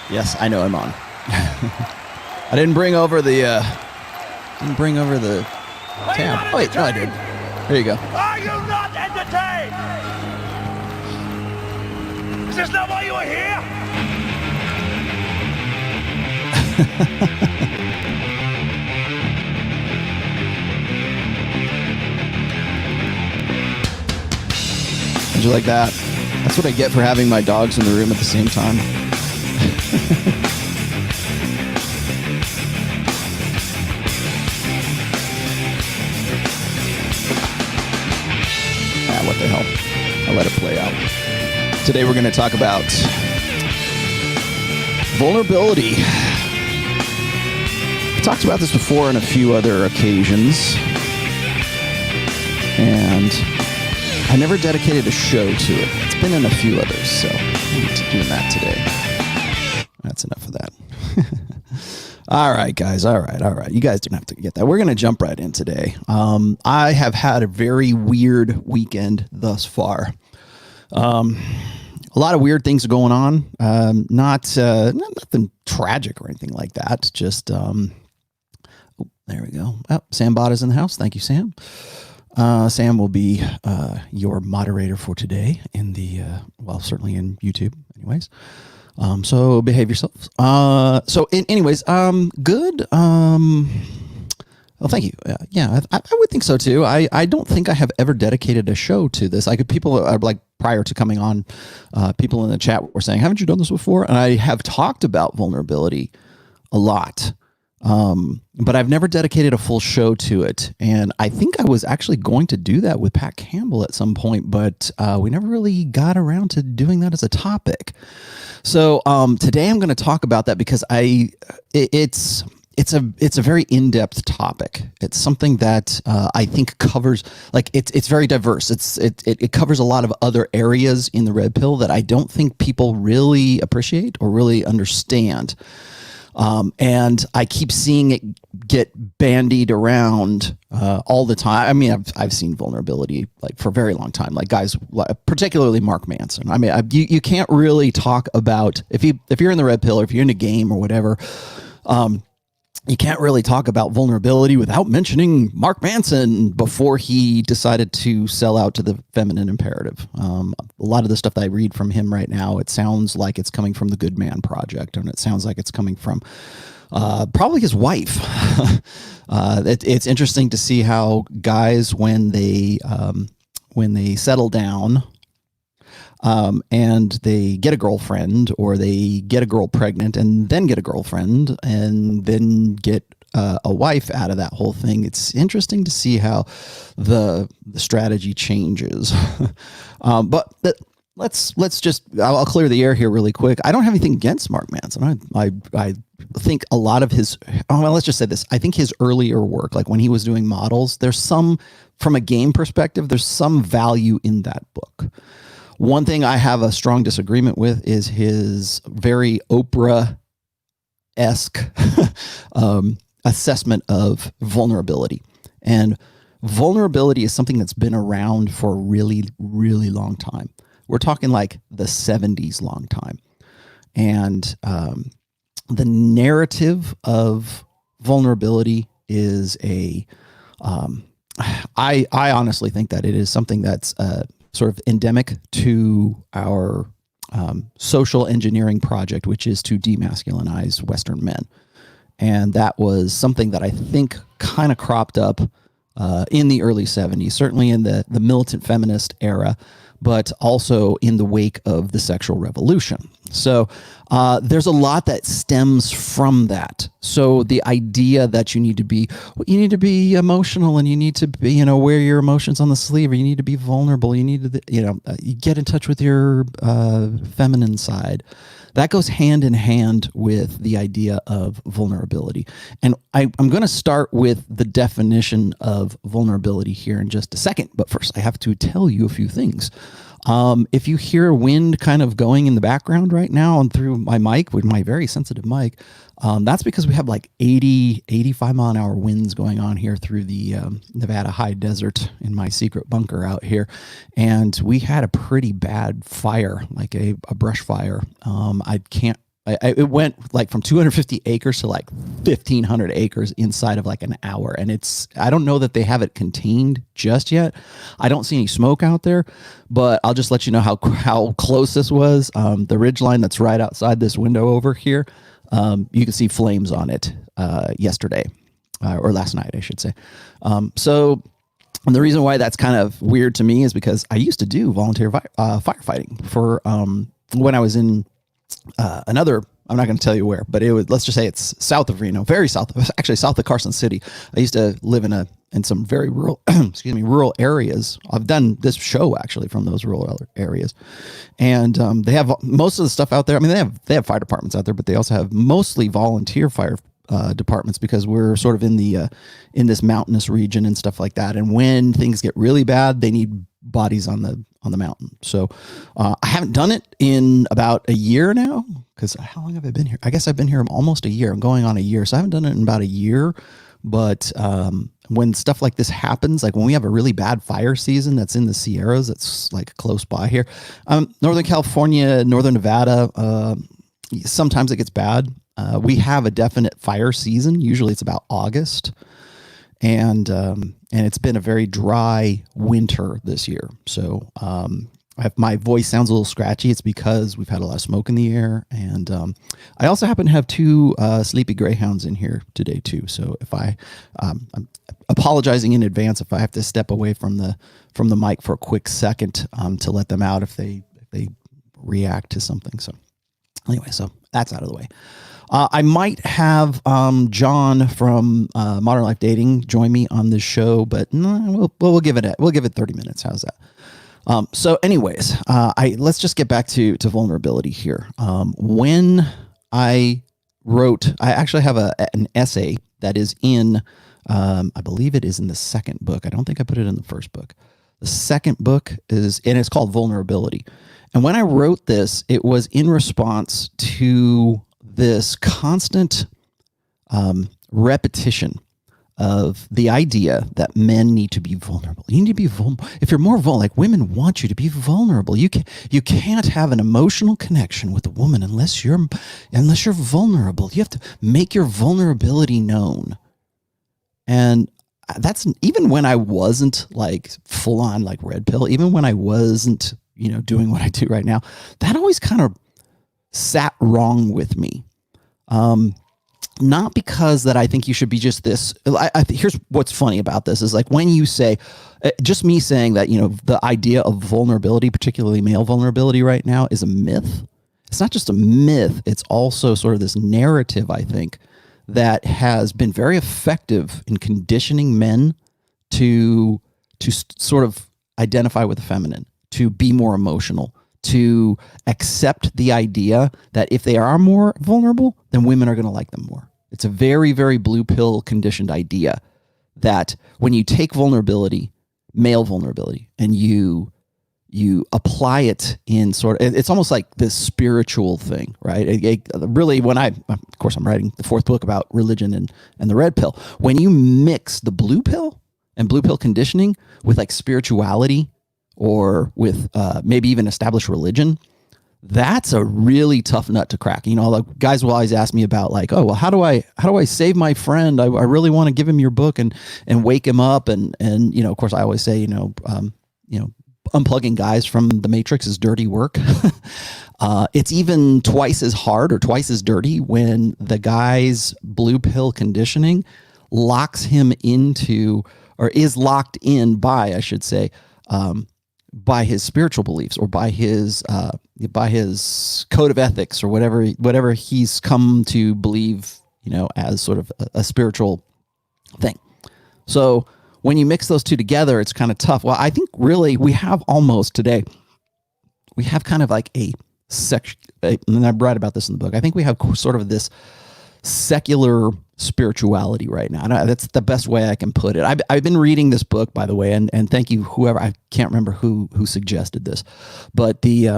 Yes, I know I'm on. I didn't bring over the tab. Oh wait, no, I did. There you go. Are you not entertained? Is this not why you are here? Did you like that? That's what I get for having my dogs in the room at the same time. What the hell? I'll let it play out. Today we're going to talk about vulnerability. I've talked about this before on a few other occasions, and I never dedicated a show to it. It's been in a few others, so I'm doing that today. That's enough of that. All right, guys. All right. You guys don't have to get that. We're going to jump right in today. I have had a very weird weekend thus far. A lot of weird things are going on. Not nothing tragic or anything like that. Just, there we go. Oh, Sam Bott is in the house. Thank you, Sam. Sam will be your moderator for today in the, certainly in YouTube anyways. So behave yourselves. Anyways, good. Well, thank you. Yeah, I would think so too. I don't think I have ever dedicated a show to this. People are like, prior to coming on, people in the chat were saying, haven't you done this before? And I have talked about vulnerability a lot. But I've never dedicated a full show to it. And I think I was actually going to do that with Pat Campbell at some point, but we never really got around to doing that as a topic. So today I'm going to talk about that because it's a very in-depth topic. It's something that I think covers, like, it's very diverse. It covers a lot of other areas in the red pill that I don't think people really appreciate or really understand. And I keep seeing it get bandied around all the time. I mean, I've seen vulnerability like for a very long time. Like guys, particularly Mark Manson. I mean, you can't really talk about if you're in the red pill or if you're in a game or whatever. You can't really talk about vulnerability without mentioning Mark Manson before he decided to sell out to the feminine imperative. A lot of the stuff that I read from him right now, it sounds like it's coming from the Good Man Project, and it sounds like it's coming from probably his wife. It's interesting to see how guys, when they settle down, and they get a girlfriend or they get a girl pregnant and then get a girlfriend and then get a wife out of that whole thing. It's interesting to see how the strategy changes. But let's just, I'll clear the air here really quick. I don't have anything against Mark Manson. I think a lot of his, let's just say this. I think his earlier work, like when he was doing models, there's some, from a game perspective, there's some value in that book. One thing I have a strong disagreement with is his very Oprah-esque assessment of vulnerability. And vulnerability is something that's been around for a really, really long time. We're talking like the 70s long time. And the narrative of vulnerability is I honestly think that it is something that's sort of endemic to our social engineering project, which is to demasculinize Western men. And that was something that I think kind of cropped up in the early 70s, certainly in the militant feminist era, but also in the wake of the sexual revolution. So there's a lot that stems from that. So the idea that you need to be emotional and you need to be, wear your emotions on the sleeve, or you need to be vulnerable. You need to, you get in touch with your feminine side. That goes hand in hand with the idea of vulnerability. And I'm going to start with the definition of vulnerability here in just a second. But first, I have to tell you a few things. If you hear wind kind of going in the background right now and through my mic, with my very sensitive mic, that's because we have like 80, 85 mile an hour winds going on here through the Nevada high desert in my secret bunker out here. And we had a pretty bad fire, like a brush fire. I can't It went like from 250 acres to like 1,500 acres inside of like an hour. And I don't know that they have it contained just yet. I don't see any smoke out there, but I'll just let you know how close this was. The ridgeline that's right outside this window over here, you can see flames on it yesterday, or last night, I should say. So the reason why that's kind of weird to me is because I used to do volunteer firefighting for when I was in another, I'm not going to tell you where, but let's just say it's south of Reno, very south, actually south of Carson City. I used to live in some very rural, rural areas. I've done this show actually from those rural areas, and they have most of the stuff out there. I mean, they have fire departments out there, but they also have mostly volunteer fire departments because we're sort of in this mountainous region and stuff like that. And when things get really bad, they need bodies on the mountain. So I haven't done it in about a year now, because how long have I been here? I guess I've been here almost a year. I'm going on a year. So I haven't done it in about a year. But when stuff like this happens, like when we have a really bad fire season that's in the Sierras, that's like close by here, Northern California, Northern Nevada, sometimes it gets bad. We have a definite fire season. Usually it's about August. And it's been a very dry winter this year. So if my voice sounds a little scratchy, it's because we've had a lot of smoke in the air. And I also happen to have two sleepy greyhounds in here today too. So if I'm apologizing in advance if I have to step away from the mic for a quick second to let them out if they react to something. So anyway, so that's out of the way. I might have John from Modern Life Dating join me on this show, but no, we'll give it 30 minutes. How's that? So, anyways, let's just get back to vulnerability here. When I actually have an essay that is in, I believe it is in the second book. I don't think I put it in the first book. The second book and it's called Vulnerability. And when I wrote this, it was in response to this constant repetition of the idea that men need to be vulnerable. You need to be vulnerable. If you're more vulnerable, like women want you to be vulnerable. You can't have an emotional connection with a woman unless you're vulnerable. You have to make your vulnerability known. And that's even when I wasn't like full on like red pill, even when I wasn't, doing what I do right now, that always kind of sat wrong with me. Not because that I think you should be just this. Here's what's funny about this is like when you say, just me saying that, the idea of vulnerability, particularly male vulnerability right now, is a myth. It's not just a myth. It's also sort of this narrative, I think, that has been very effective in conditioning men to sort of identify with the feminine, to be more emotional, to accept the idea that if they are more vulnerable, then women are going to like them more. It's a very, very blue pill conditioned idea that when you take vulnerability, male vulnerability, and you apply it in it's almost like this spiritual thing, right? Really, of course, I'm writing the fourth book about religion and the red pill. When you mix the blue pill and blue pill conditioning with like spirituality, or with maybe even established religion, that's a really tough nut to crack. Like guys will always ask me about like, oh, well, how do I save my friend? I really want to give him your book and wake him up. And of course I always say, unplugging guys from the matrix is dirty work. It's even twice as hard or twice as dirty when the guy's blue pill conditioning locks him into, or is locked in by, I should say, by his spiritual beliefs or by his code of ethics or whatever he's come to believe, as sort of a spiritual thing. So when you mix those two together, it's kind of tough. Well, I think really we have kind of like a section, and I write about this in the book. I think we have sort of this secular spirituality right now. That's the best way I can put it. I've been reading this book, by the way, and thank you, whoever, I can't remember who suggested this, but the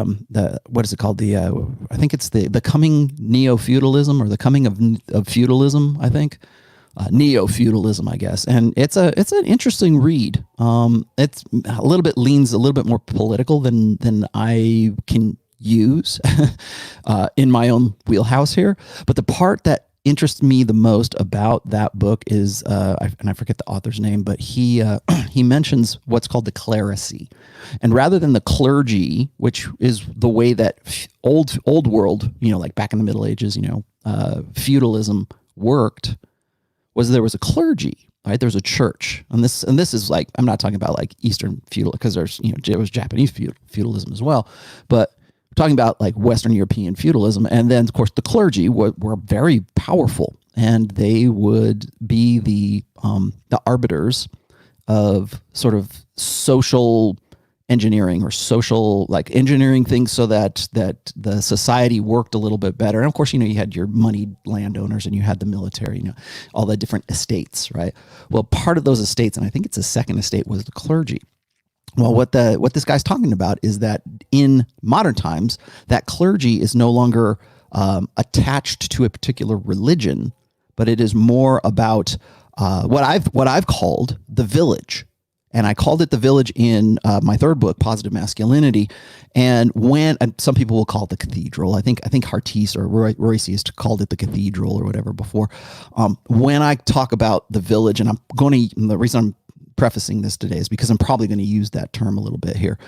what is it called? I think it's the coming neo-feudalism, or the coming of feudalism, I think. Neo-feudalism, I guess. And it's an interesting read. It's leans a little bit more political than I can use in my own wheelhouse here. But the part that interests me the most about that book is, and I forget the author's name, but he mentions what's called the clerisy. And rather than the clergy, which is the way that old world, like back in the Middle Ages, feudalism worked, there was a clergy, right? There was a church. And this is like, I'm not talking about like Eastern feudal, because there's, it was Japanese feudalism as well, but talking about like Western European feudalism. And then of course the clergy were very powerful, and they would be the arbiters of sort of social engineering, or social, like engineering things so that the society worked a little bit better. And of course, you had your moneyed landowners, and you had the military, all the different estates, right? Well, part of those estates, and I think it's a second estate, was the clergy. Well, what this guy's talking about is that in modern times, that clergy is no longer attached to a particular religion, but it is more about what I've called the village. And I called it the village in my third book, Positive Masculinity. And some people will call it the cathedral. I think Hartis or Royce has called it the cathedral or whatever before. When I talk about the village, and the reason I'm prefacing this today is because I'm probably going to use that term a little bit here.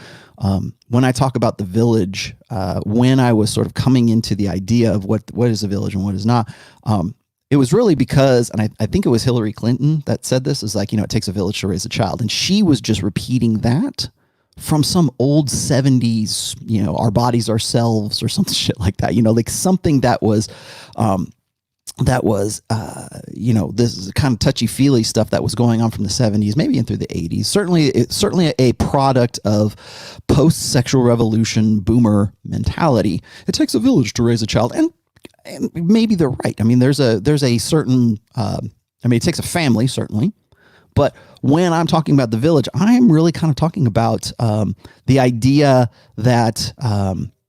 When I talk about the village, when I was sort of coming into the idea of what is a village and what is not, it was really because, and I think it was Hillary Clinton that said this, is like, it takes a village to raise a child. And she was just repeating that from some old 70s, our bodies, ourselves, or some shit like that, like something that was, this is kind of touchy-feely stuff that was going on from the 70s, maybe in through the 80s. Certainly a product of post-sexual revolution boomer mentality. It takes a village to raise a child, and maybe they're right. I mean, there's a certain, it takes a family, certainly. But when I'm talking about the village, I'm really kind of talking about the idea that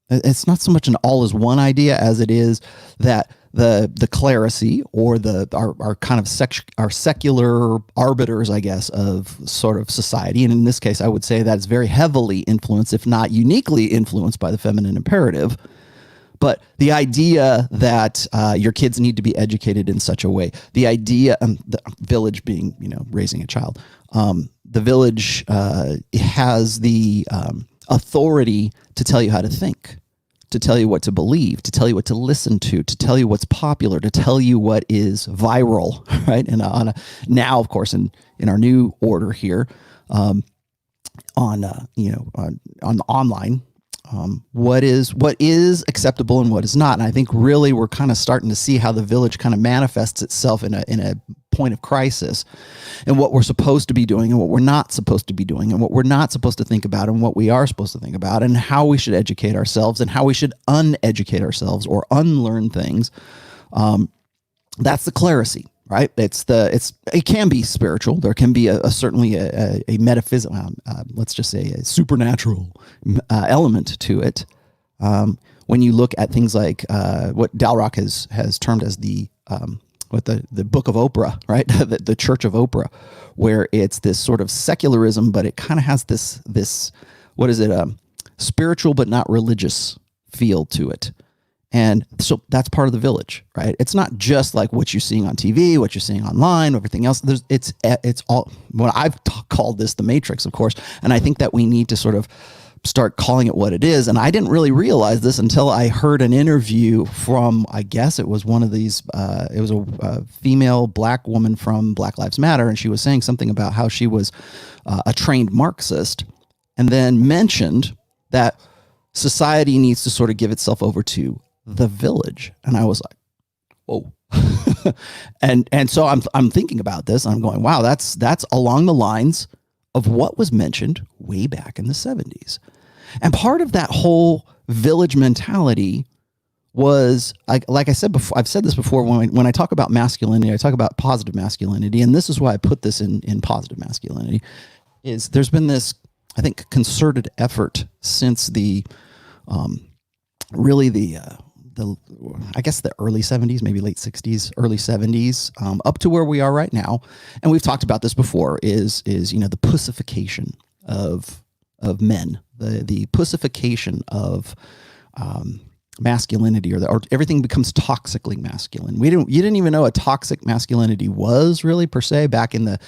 it's not so much an all is one idea as it is that the clerisy, or our kind of our secular arbiters, I guess, of sort of society. And in this case, I would say that it's very heavily influenced, if not uniquely influenced, by the feminine imperative. But the idea that your kids need to be educated in such a way, the idea, the village being, raising a child, the village has the authority to tell you how to think, to tell you what to believe, to tell you what to listen to tell you what's popular, to tell you what is viral, right? And now, of course, in our new order here, on online. What is acceptable and what is not. And I think really we're kind of starting to see how the village kind of manifests itself in a point of crisis, and what we're supposed to be doing and what we're not supposed to be doing, and what we're not supposed to think about and what we are supposed to think about, and how we should educate ourselves and how we should uneducate ourselves or unlearn things. That's the clerisy. Right. It can be spiritual. There can be certainly a metaphysical, let's just say a supernatural element to it. When you look at things like what Dalrock has termed as the book of Oprah, right? the Church of Oprah, where it's this sort of secularism, but it kind of has this what is it? Spiritual but not religious feel to it. And so that's part of the village, right? It's not just like what you're seeing on TV, what you're seeing online, everything else. It's all what I've called this the Matrix, of course. And I think that we need to sort of start calling it what it is. And I didn't really realize this until I heard an interview from, I guess it was one of these, it was a female black woman from Black Lives Matter. And she was saying something about how she was a trained Marxist, and then mentioned that society needs to sort of give itself over to the village. And I was like, whoa. and so I'm thinking about this. I'm going, wow, that's along the lines of what was mentioned way back in the 70s. And part of that whole village mentality was, like I said before, I've said this before, when I talk about masculinity, I talk about positive masculinity. And this is why I put this in positive masculinity, is there's been this, I think, concerted effort since the I guess the early 70s, maybe late 60s, early 70s, up to where we are right now. And we've talked about this before, is the pussification of men, the pussification of masculinity, or everything becomes toxically masculine. You didn't even know what toxic masculinity was really per se back in the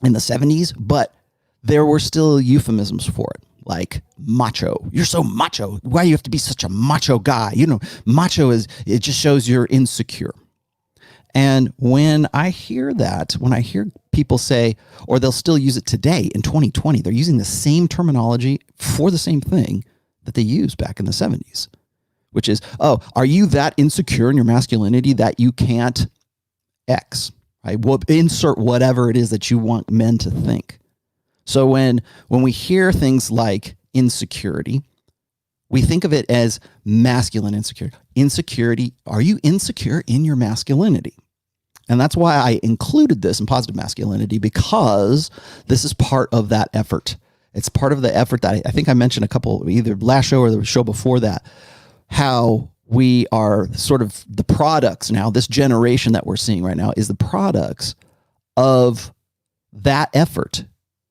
70s, but there were still euphemisms for it, like macho. You're so macho. Why do you have to be such a macho guy? Macho it just shows you're insecure. And when I hear people say, or they'll still use it today in 2020, they're using the same terminology for the same thing that they used back in the 70s, which is, oh, are you that insecure in your masculinity that you can't X, right? Well, insert whatever it is that you want men to think. So when we hear things like insecurity, we think of it as masculine insecurity. Insecurity, are you insecure in your masculinity? And that's why I included this in positive masculinity, because this is part of that effort. It's part of the effort that I think I mentioned a couple, either last show or the show before that, how we are sort of the products now. This generation that we're seeing right now is the products of that effort,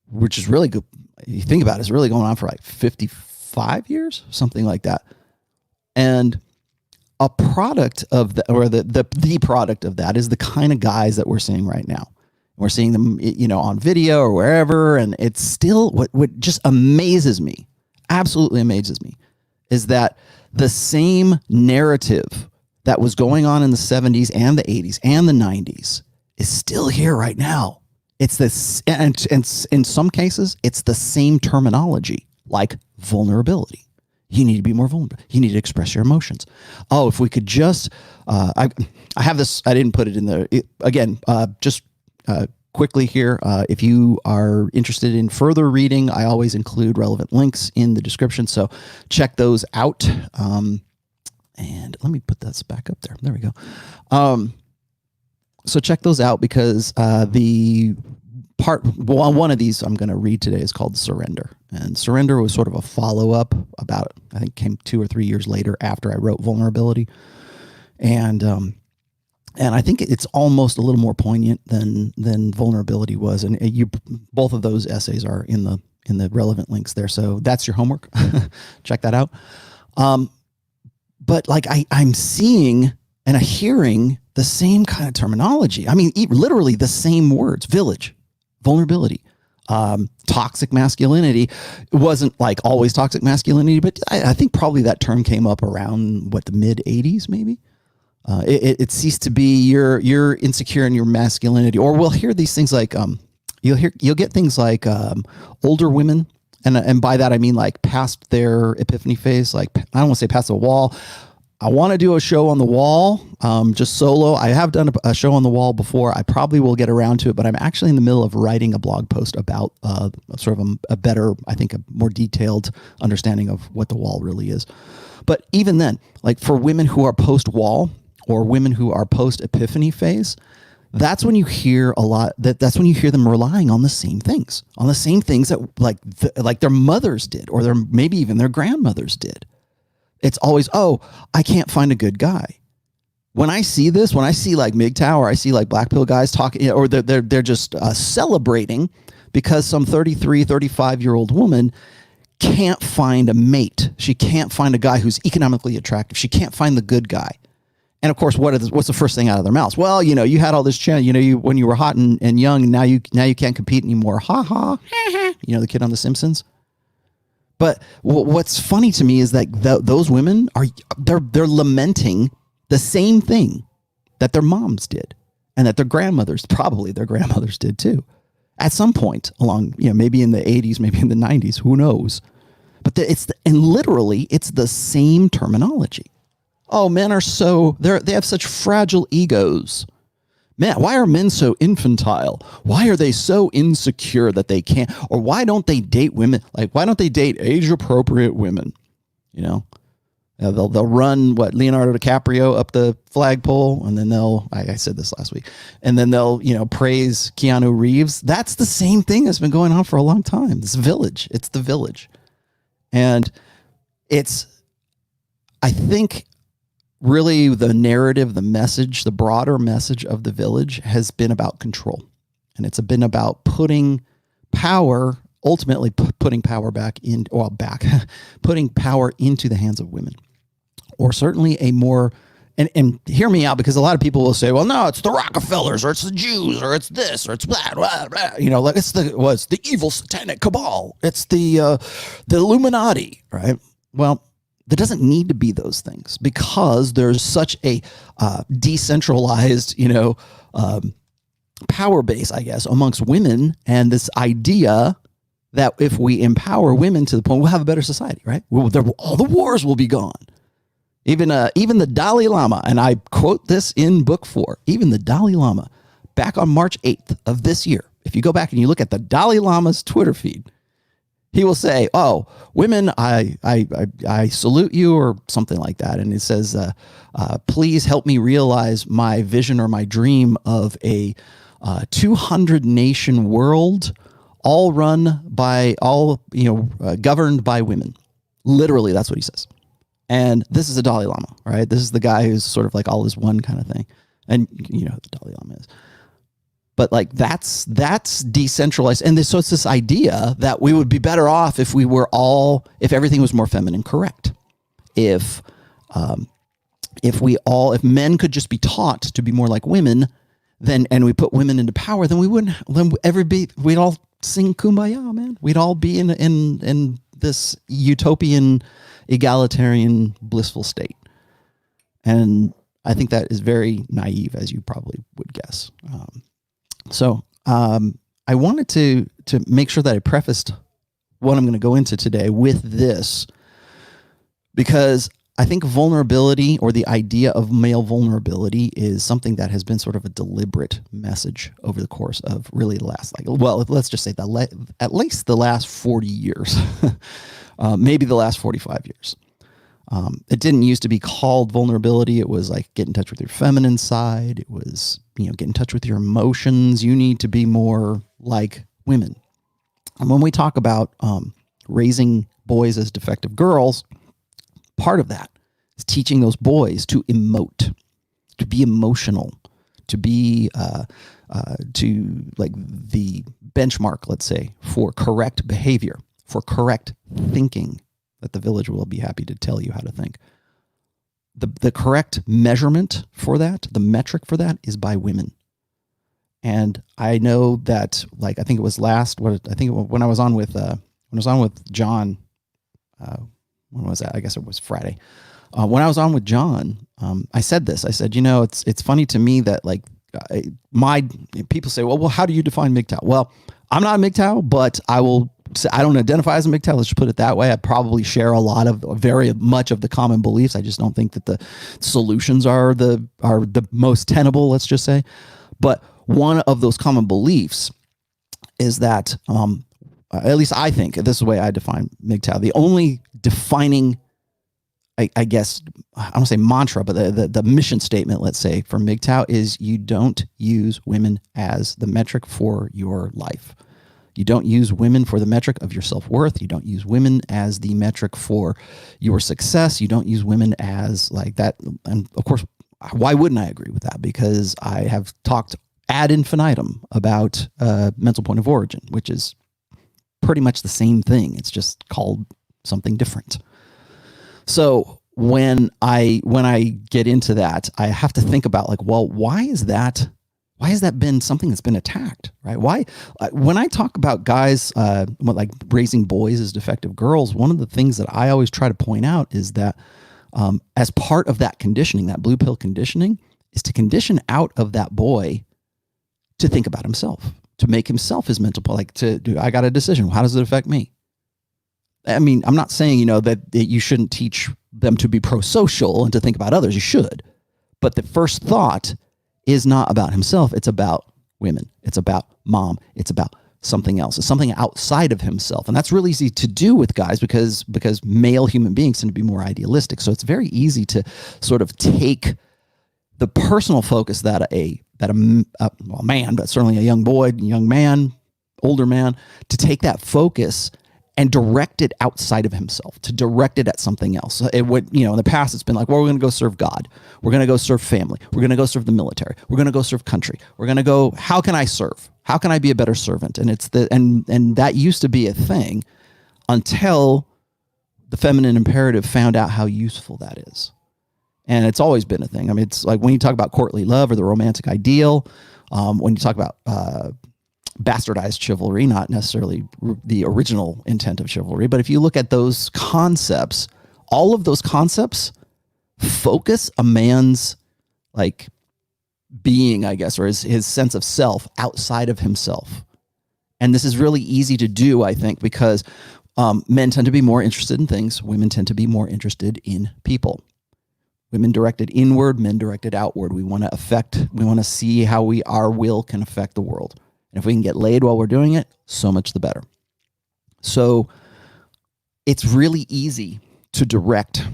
which is really good. You think about it, it's really going on for like 55 years, something like that. And a product of the product of that is the kind of guys that we're seeing right now. We're seeing them, on video or wherever. And it's still what just amazes me, absolutely amazes me, is that the same narrative that was going on in the 70s and the 80s and the 90s is still here right now. It's this, and in some cases, it's the same terminology, like vulnerability. You need to be more vulnerable. You need to express your emotions. Oh, if we could just, I have this, I didn't put it in there. Quickly here, if you are interested in further reading, I always include relevant links in the description. So check those out. And let me put this back up there. There we go. So check those out, because one of these I'm going to read today is called Surrender. And Surrender was sort of a follow-up about, I think, came 2 or 3 years later after I wrote Vulnerability. And I think it's almost a little more poignant than Vulnerability was. And both of those essays are in the relevant links there. So that's your homework. Check that out. But like I'm seeing and hearing the same kind of terminology. I mean, literally the same words: village, vulnerability, toxic masculinity. It wasn't like always toxic masculinity, but I think probably that term came up around the mid 80s, maybe. It ceased to be you're insecure in your masculinity. Or we'll hear these things like you'll get things like older women, and by that I mean like past their epiphany phase. Like, I don't want to say past the wall. I want to do a show on the wall, just solo. I have done a show on the wall before. I probably will get around to it, but I'm actually in the middle of writing a blog post about sort of a better, I think, a more detailed understanding of what the wall really is. But even then, like for women who are post-wall or women who are post-epiphany phase, that's when you hear a lot. That's when you hear them relying on the same things, that like their mothers did, or maybe even their grandmothers did. It's always, oh, I can't find a good guy. When I see this, when I see like MGTOW, or I see like black pill guys talking, or they're just celebrating because some 33, 35-year-old woman can't find a mate. She can't find a guy who's economically attractive. She can't find the good guy. And of course, what's the first thing out of their mouths? Well, you had all this chance, when you were hot and young, now you can't compete anymore. Ha ha. The kid on The Simpsons. But what's funny to me is that those women they're lamenting the same thing that their moms did, and that their grandmothers did too, at some point along, maybe in the 80s, maybe in the 90s, who knows? But literally it's the same terminology. Oh, men are they have such fragile egos. Man, why are men so infantile? Why are they so insecure that they can't? Or why don't they date women? Like, why don't they date age-appropriate women? They'll run Leonardo DiCaprio up the flagpole, and then I said this last week, and then they'll praise Keanu Reeves. That's the same thing that's been going on for a long time. It's village. It's the village, and I think. Really, the narrative, the message, the broader message of the village has been about control. And it's been about putting power ultimately putting power putting power into the hands of women, or certainly a more. And hear me out, because a lot of people will say, well, no, it's the Rockefellers, or it's the Jews, or it's this, or it's blah, blah, blah. Like it's the evil satanic cabal. It's the Illuminati, right? Well, there doesn't need to be those things, because there's such a decentralized, power base, I guess, amongst women, and this idea that if we empower women to the point, we'll have a better society, right? All the wars will be gone. Even the Dalai Lama, and I quote this in book 4, even the Dalai Lama, back on March 8th of this year, if you go back and you look at the Dalai Lama's Twitter feed, he will say, oh, women, I salute you, or something like that. And it says, please help me realize my vision or my dream of a 200 nation world, all governed by women. Literally, that's what he says. And this is a Dalai Lama, right? This is the guy who's sort of like all is one kind of thing. And you know who the Dalai Lama is. But like that's decentralized. And so it's this idea that we would be better off if if everything was more feminine correct. If men could just be taught to be more like women, and we put women into power, then we'd all sing Kumbaya, man. We'd all be in this utopian, egalitarian, blissful state. And I think that is very naive, as you probably would guess. So I wanted to make sure that I prefaced what I'm going to go into today with this, because I think vulnerability, or the idea of male vulnerability, is something that has been sort of a deliberate message over the course of really the last, let's just say at least the last 40 years, maybe the last 45 years. It didn't used to be called vulnerability. It was like, get in touch with your feminine side. It was, get in touch with your emotions. You need to be more like women. And when we talk about raising boys as defective girls, part of that is teaching those boys to emote, to be emotional, to be to like the benchmark, let's say, for correct behavior, for correct thinking, that the village will be happy to tell you how to think. The correct measurement for that, the metric for that, is by women. And I know that, like, I think it was when I was on with John, when was that? I guess it was Friday. When I was on with John, I said this. I said, it's funny to me that people say, well, how do you define MGTOW? Well, I'm not a MGTOW, but I don't identify as a MGTOW. Let's just put it that way. I probably share very much of the common beliefs. I just don't think that the solutions are the most tenable, let's just say. But one of those common beliefs is that, at least I think, this is the way I define MGTOW. The only defining, I guess, I don't want to say mantra, but the mission statement, let's say, for MGTOW is you don't use women as the metric for your life. You don't use women for the metric of your self-worth. You don't use women as the metric for your success. You don't use women as like that. And of course, why wouldn't I agree with that? Because I have talked ad infinitum about mental point of origin, which is pretty much the same thing. It's just called something different. So when I get into that, I have to think about why has that been something that's been attacked, right? Why, when I talk about guys, like raising boys as defective girls, one of the things that I always try to point out is that as part of that conditioning, that blue pill conditioning, is to condition out of that boy to think about himself, to make himself his mental, I got a decision. How does it affect me? I mean, I'm not saying, that you shouldn't teach them to be pro-social and to think about others. You should. But the first thought is not about himself. It's about women. It's about mom. It's about something else. It's something outside of himself. And that's really easy to do with guys because male human beings tend to be more idealistic. So it's very easy to sort of take the personal focus that a man, but certainly a young boy, young man, older man, to take that focus and direct it outside of himself, to direct it at something else. It would, in the past, it's been like, well, we're going to go serve God. We're going to go serve family. We're going to go serve the military. We're going to go serve country. We're going to go, how can I serve? How can I be a better servant? And it's and that used to be a thing until the feminine imperative found out how useful that is. And it's always been a thing. I mean, it's like when you talk about courtly love or the romantic ideal, when you talk about bastardized chivalry, not necessarily the original intent of chivalry, but if you look at those concepts, all of those concepts focus a man's like being, I guess, or his sense of self outside of himself. And this is really easy to do, I think, because men tend to be more interested in things. Women tend to be more interested in people. Women directed inward, men directed outward. We want to see how our will can affect the world. And if we can get laid while we're doing it, so much the better. So it's really easy to direct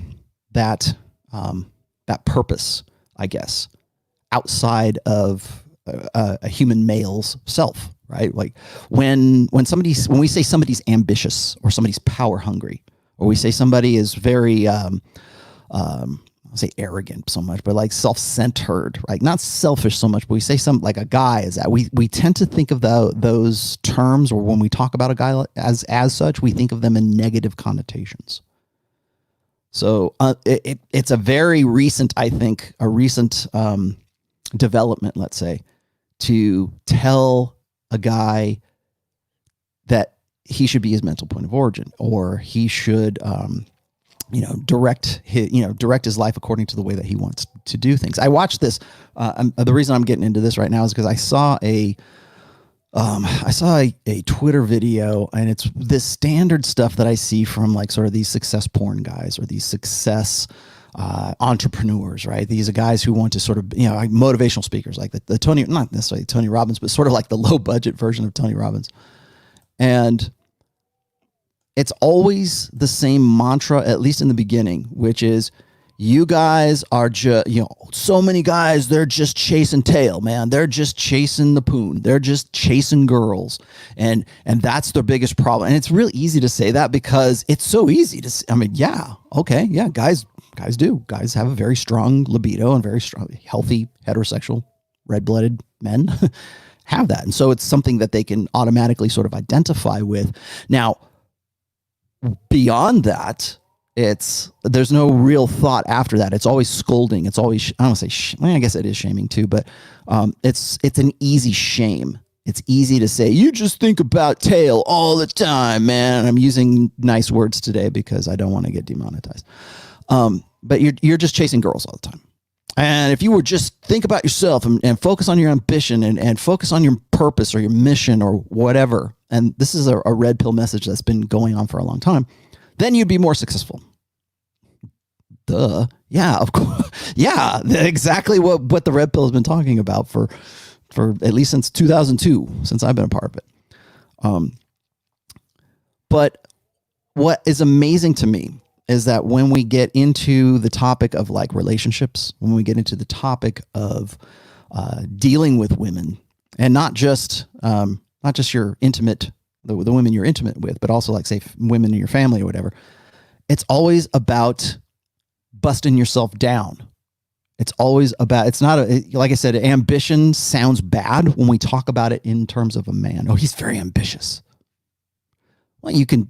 that purpose, I guess, outside of a human male's self, right? Like when we say somebody's ambitious or somebody's power hungry, or we say somebody is very I'll say arrogant so much, but like self-centered, right? Not selfish so much, but we say something like a guy is that. We tend to think of those terms, or when we talk about a guy as such, we think of them in negative connotations. So it's a very recent, I think, development, let's say, to tell a guy that he should be his mental point of origin, or he should direct his life according to the way that he wants to do things. I watched this. The reason I'm getting into this right now is because I saw a Twitter video, and it's this standard stuff that I see from like sort of these success porn guys or these success entrepreneurs, right? These are guys who want to sort of, like motivational speakers, like the Tony, not necessarily Tony Robbins, but sort of like the low budget version of Tony Robbins. And it's always the same mantra, at least in the beginning, which is, you guys are just, so many guys, they're just chasing tail, man. They're just chasing the poon. They're just chasing girls. And that's their biggest problem. And it's really easy to say that because it's so easy to, guys do. Guys have a very strong libido, and very strong, healthy, heterosexual, red-blooded men have that. And so it's something that they can automatically sort of identify with. Now, beyond that, there's no real thought after that. It's always scolding. It's always, I don't say, I guess it is shaming too, but it's an easy shame. It's easy to say, you just think about tail all the time, man. I'm using nice words today because I don't want to get demonetized. But you're just chasing girls all the time. And if you would just think about yourself and focus on your ambition and focus on your purpose or your mission or whatever, and this is a red pill message that's been going on for a long time, then you'd be more successful. Duh. Yeah, of course. Yeah, exactly what the red pill has been talking about for at least since 2002, since I've been a part of it. But what is amazing to me is that when we get into the topic of like relationships, when we get into the topic of dealing with women, and not just your intimate, the women you're intimate with, but also like say women in your family or whatever, it's always about busting yourself down. It's always about, it's not like I said, ambition sounds bad when we talk about it in terms of a man. Oh, he's very ambitious. Well, you can,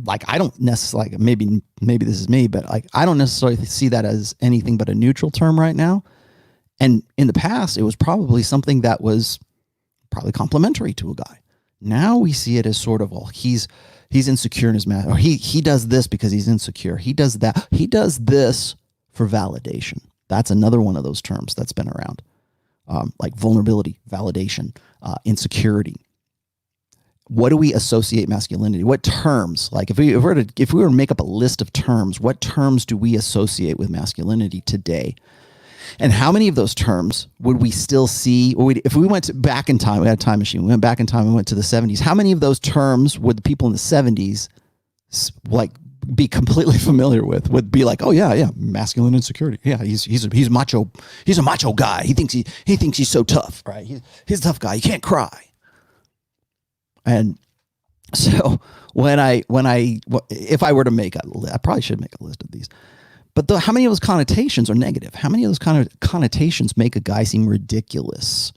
like, I don't necessarily, like, maybe this is me, but like, I don't necessarily see that as anything but a neutral term right now. And in the past, it was probably something that was probably complimentary to a guy. Now we see it as sort of, well, he's insecure in his math, or he does this because he's insecure. He does that. He does this for validation. That's another one of those terms that's been around, like vulnerability, validation, insecurity. What do we associate masculinity? What terms? Like if we were to make up a list of terms, what terms do we associate with masculinity today? And how many of those terms would we still see? Or if we went back in time, we had a time machine. We went back in time. We went to the 70s. How many of those terms would the people in the 70s like be completely familiar with? Would be like, oh yeah, masculine insecurity. Yeah, he's macho. He's a macho guy. He thinks he's so tough, right? He's a tough guy. He can't cry. And so if I were to make I probably should make a list of these. But how many of those connotations are negative? How many of those kind of connotations make a guy seem ridiculous?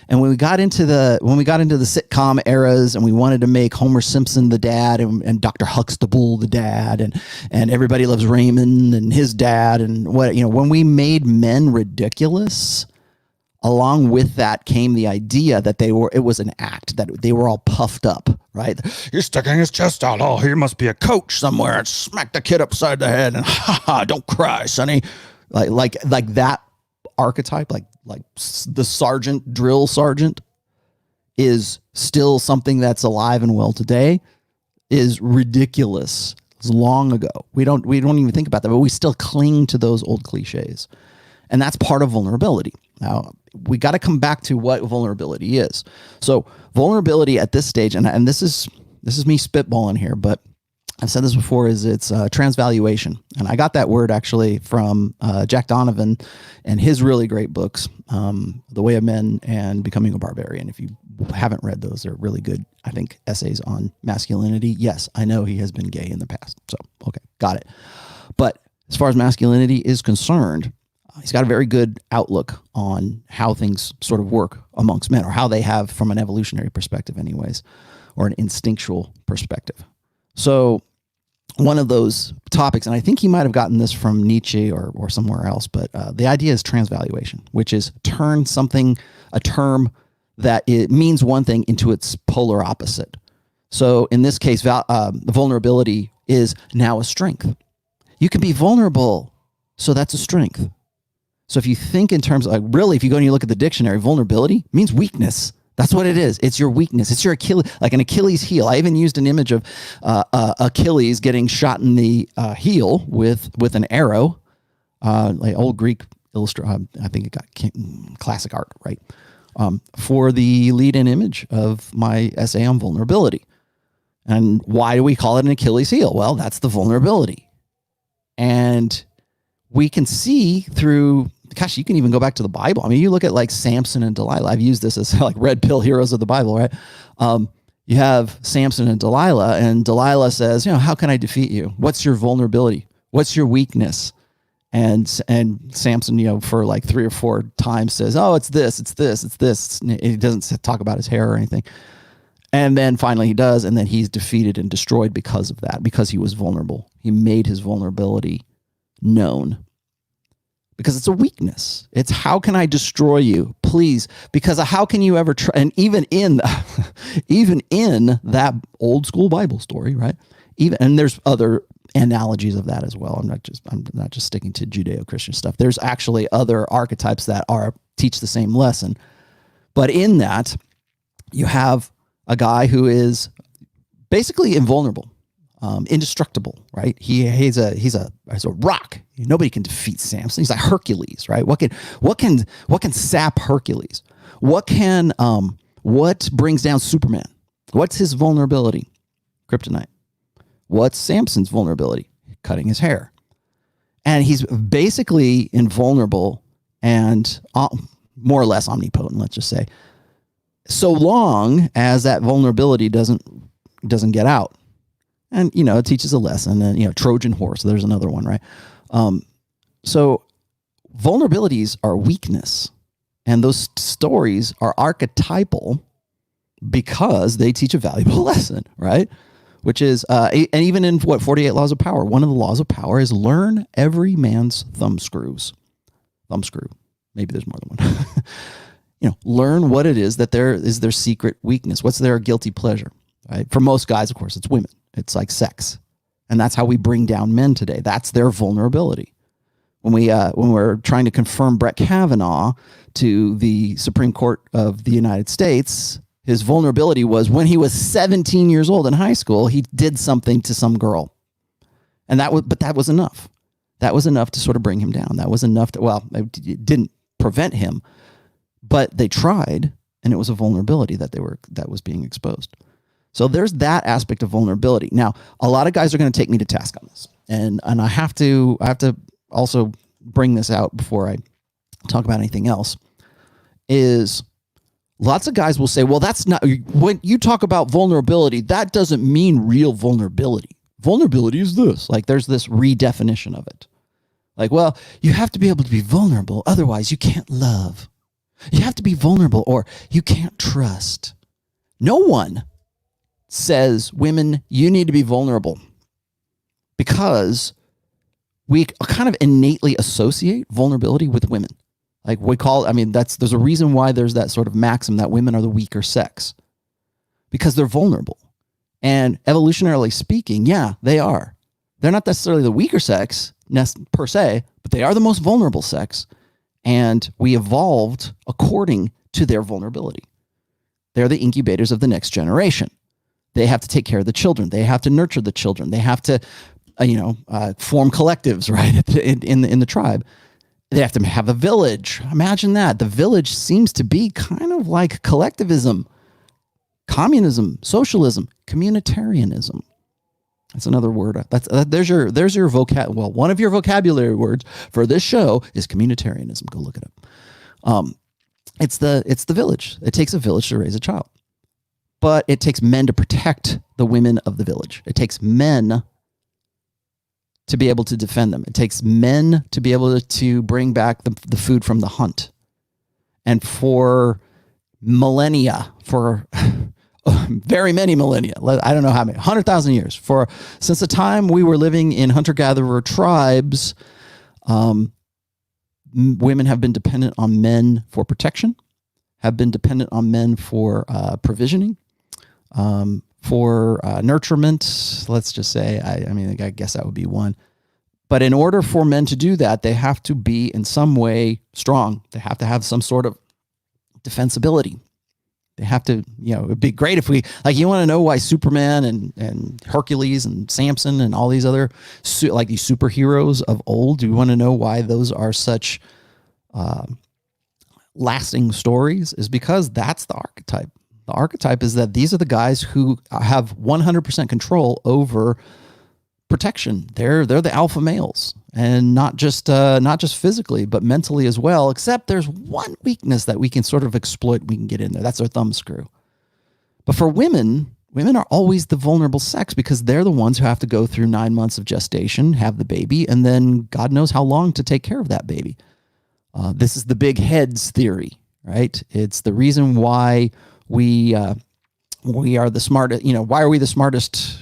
And when we got into the sitcom eras, and we wanted to make Homer Simpson the dad, and Dr. Huxtable the dad, and Everybody Loves Raymond and his dad, and when we made men ridiculous, along with that came the idea that it was an act, that they were all puffed up, right? He's sticking his chest out. Oh, he must be a coach somewhere, and smack the kid upside the head, and don't cry, sonny. Like that archetype, like the drill sergeant is still something that's alive and well today, is ridiculous. It's long ago. We don't even think about that, but we still cling to those old cliches. And that's part of vulnerability. Now, we got to come back to what vulnerability is. So vulnerability at this stage, and this is me spitballing here, but I've said this before, it's transvaluation. And I got that word actually from Jack Donovan and his really great books, The Way of Men and Becoming a Barbarian. If you haven't read those, they're really good, I think, essays on masculinity. Yes, I know he has been gay in the past. So, okay, got it. But as far as masculinity is concerned, he's got a very good outlook on how things sort of work amongst men, or how they have from an evolutionary perspective anyways, or an instinctual perspective. So one of those topics, and I think he might have gotten this from Nietzsche or somewhere else, but the idea is transvaluation, which is turn a term that it means one thing into its polar opposite. So in this case, vulnerability is now a strength. You can be vulnerable, so that's a strength. So if you think in terms of, really, if you go and you look at the dictionary, vulnerability means weakness. That's what it is. It's your weakness. It's your Achilles, like an Achilles heel. I even used an image of Achilles getting shot in the heel with an arrow, like old Greek illustration. I think it got classic art, right? For the lead-in image of my essay on vulnerability. And why do we call it an Achilles heel? Well, that's the vulnerability. And we can see through, gosh, you can even go back to the Bible. I mean, you look at like Samson and Delilah. I've used this as like red pill heroes of the Bible, right? You have Samson and Delilah says, how can I defeat you? What's your vulnerability? What's your weakness? And Samson, for like 3 or 4 times says, oh, it's this. He doesn't talk about his hair or anything. And then finally he does, and then he's defeated and destroyed because of that, because he was vulnerable. He made his vulnerability known. Because it's a weakness. It's how can I destroy you, please? Because how can you ever try? And even in that old school Bible story, right? And there's other analogies of that as well. I'm not just sticking to Judeo-Christian stuff. There's actually other archetypes that teach the same lesson. But in that, you have a guy who is basically invulnerable. Indestructible, right? He's a rock. Nobody can defeat Samson. He's like Hercules, right? What can sap Hercules? What brings down Superman? What's his vulnerability? Kryptonite. What's Samson's vulnerability? Cutting his hair. And he's basically invulnerable and more or less omnipotent, let's just say, so long as that vulnerability doesn't get out. And, it teaches a lesson, and, Trojan horse, there's another one, right? So vulnerabilities are weakness, and those stories are archetypal because they teach a valuable lesson, right? Which is, and even in 48 Laws of Power, one of the laws of power is learn every man's thumbscrew. Maybe there's more than one. Learn what it is that is their secret weakness. What's their guilty pleasure, right? For most guys, of course, it's women. It's like sex. And that's how we bring down men today. That's their vulnerability. When we're trying to confirm Brett Kavanaugh to the Supreme Court of the United States, his vulnerability was when he was 17 years old in high school, he did something to some girl. And that was enough. That was enough to sort of bring him down. That was enough it didn't prevent him, but they tried, and it was a vulnerability that was being exposed. So there's that aspect of vulnerability. Now, a lot of guys are going to take me to task on this, and I have to also bring this out before I talk about anything else. Is lots of guys will say, well, that's not, when you talk about vulnerability, that doesn't mean real vulnerability. Vulnerability is this. Like, there's this redefinition of it. Like, well, you have to be able to be vulnerable, otherwise you can't love. You have to be vulnerable or you can't trust. No one says, women, you need to be vulnerable, because we kind of innately associate vulnerability with women. Like we call, there's a reason why there's that sort of maxim that women are the weaker sex, because they're vulnerable. And evolutionarily speaking, yeah, they are. They're not necessarily the weaker sex per se, but they are the most vulnerable sex. And we evolved according to their vulnerability. They're the incubators of the next generation. They have to take care of the children. They have to nurture the children. They have to, form collectives, right, in the tribe. They have to have a village. Imagine that. The village seems to be kind of like collectivism, communism, socialism, communitarianism. That's another word. There's your vocab. Well, one of your vocabulary words for this show is communitarianism. Go look it up. It's the village. It takes a village to raise a child, but it takes men to protect the women of the village. It takes men to be able to defend them. It takes men to be able to bring back the food from the hunt. And for millennia, for very many millennia, I don't know how many, 100,000 years, since the time we were living in hunter-gatherer tribes, women have been dependent on men for protection, have been dependent on men for provisioning, for nurturement. Let's just say, I guess that would be one. But in order for men to do that, they have to be in some way strong. They have to have some sort of defensibility. They have to, it'd be great if you want to know why Superman and Hercules and Samson and all these other, like these superheroes of old, do you want to know why those are such lasting stories? Is because that's the archetype. The archetype is that these are the guys who have 100% control over protection. They're the alpha males, and not just physically, but mentally as well. Except there's one weakness that we can sort of exploit. We can get in there. That's our thumb screw. But for women are always the vulnerable sex, because they're the ones who have to go through 9 months of gestation, have the baby, and then God knows how long to take care of that baby. This is the big heads theory, right? It's the reason why we are the smartest, why are we the smartest,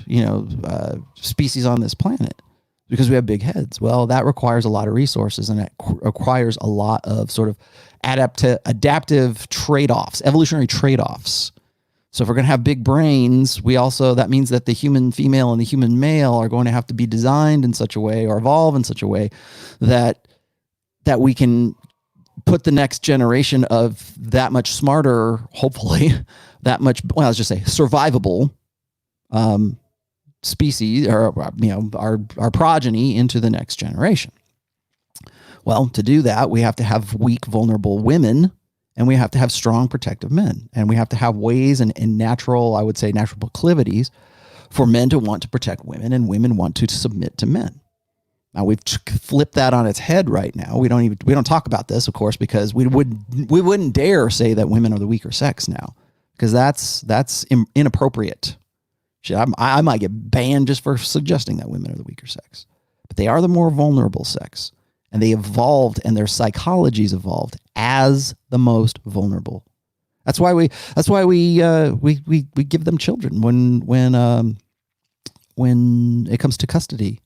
species on this planet? Because we have big heads. Well, that requires a lot of resources, and it requires a lot of sort of adaptive trade-offs, evolutionary trade-offs. So if we're going to have big brains, that means that the human female and the human male are going to have to be designed in such a way, or evolve in such a way that we can put the next generation of that much smarter, hopefully, that much, well, let's just say survivable species, or our progeny into the next generation. Well, to do that, we have to have weak, vulnerable women, and we have to have strong, protective men, and we have to have ways and natural, I would say, natural proclivities for men to want to protect women, and women want to submit to men. Now we've flipped that on its head right now. We don't talk about this, of course, because we wouldn't dare say that women are the weaker sex now, because that's inappropriate. I might get banned just for suggesting that women are the weaker sex, but they are the more vulnerable sex, and they evolved, and their psychologies evolved as the most vulnerable. That's why we give them children when it comes to custody.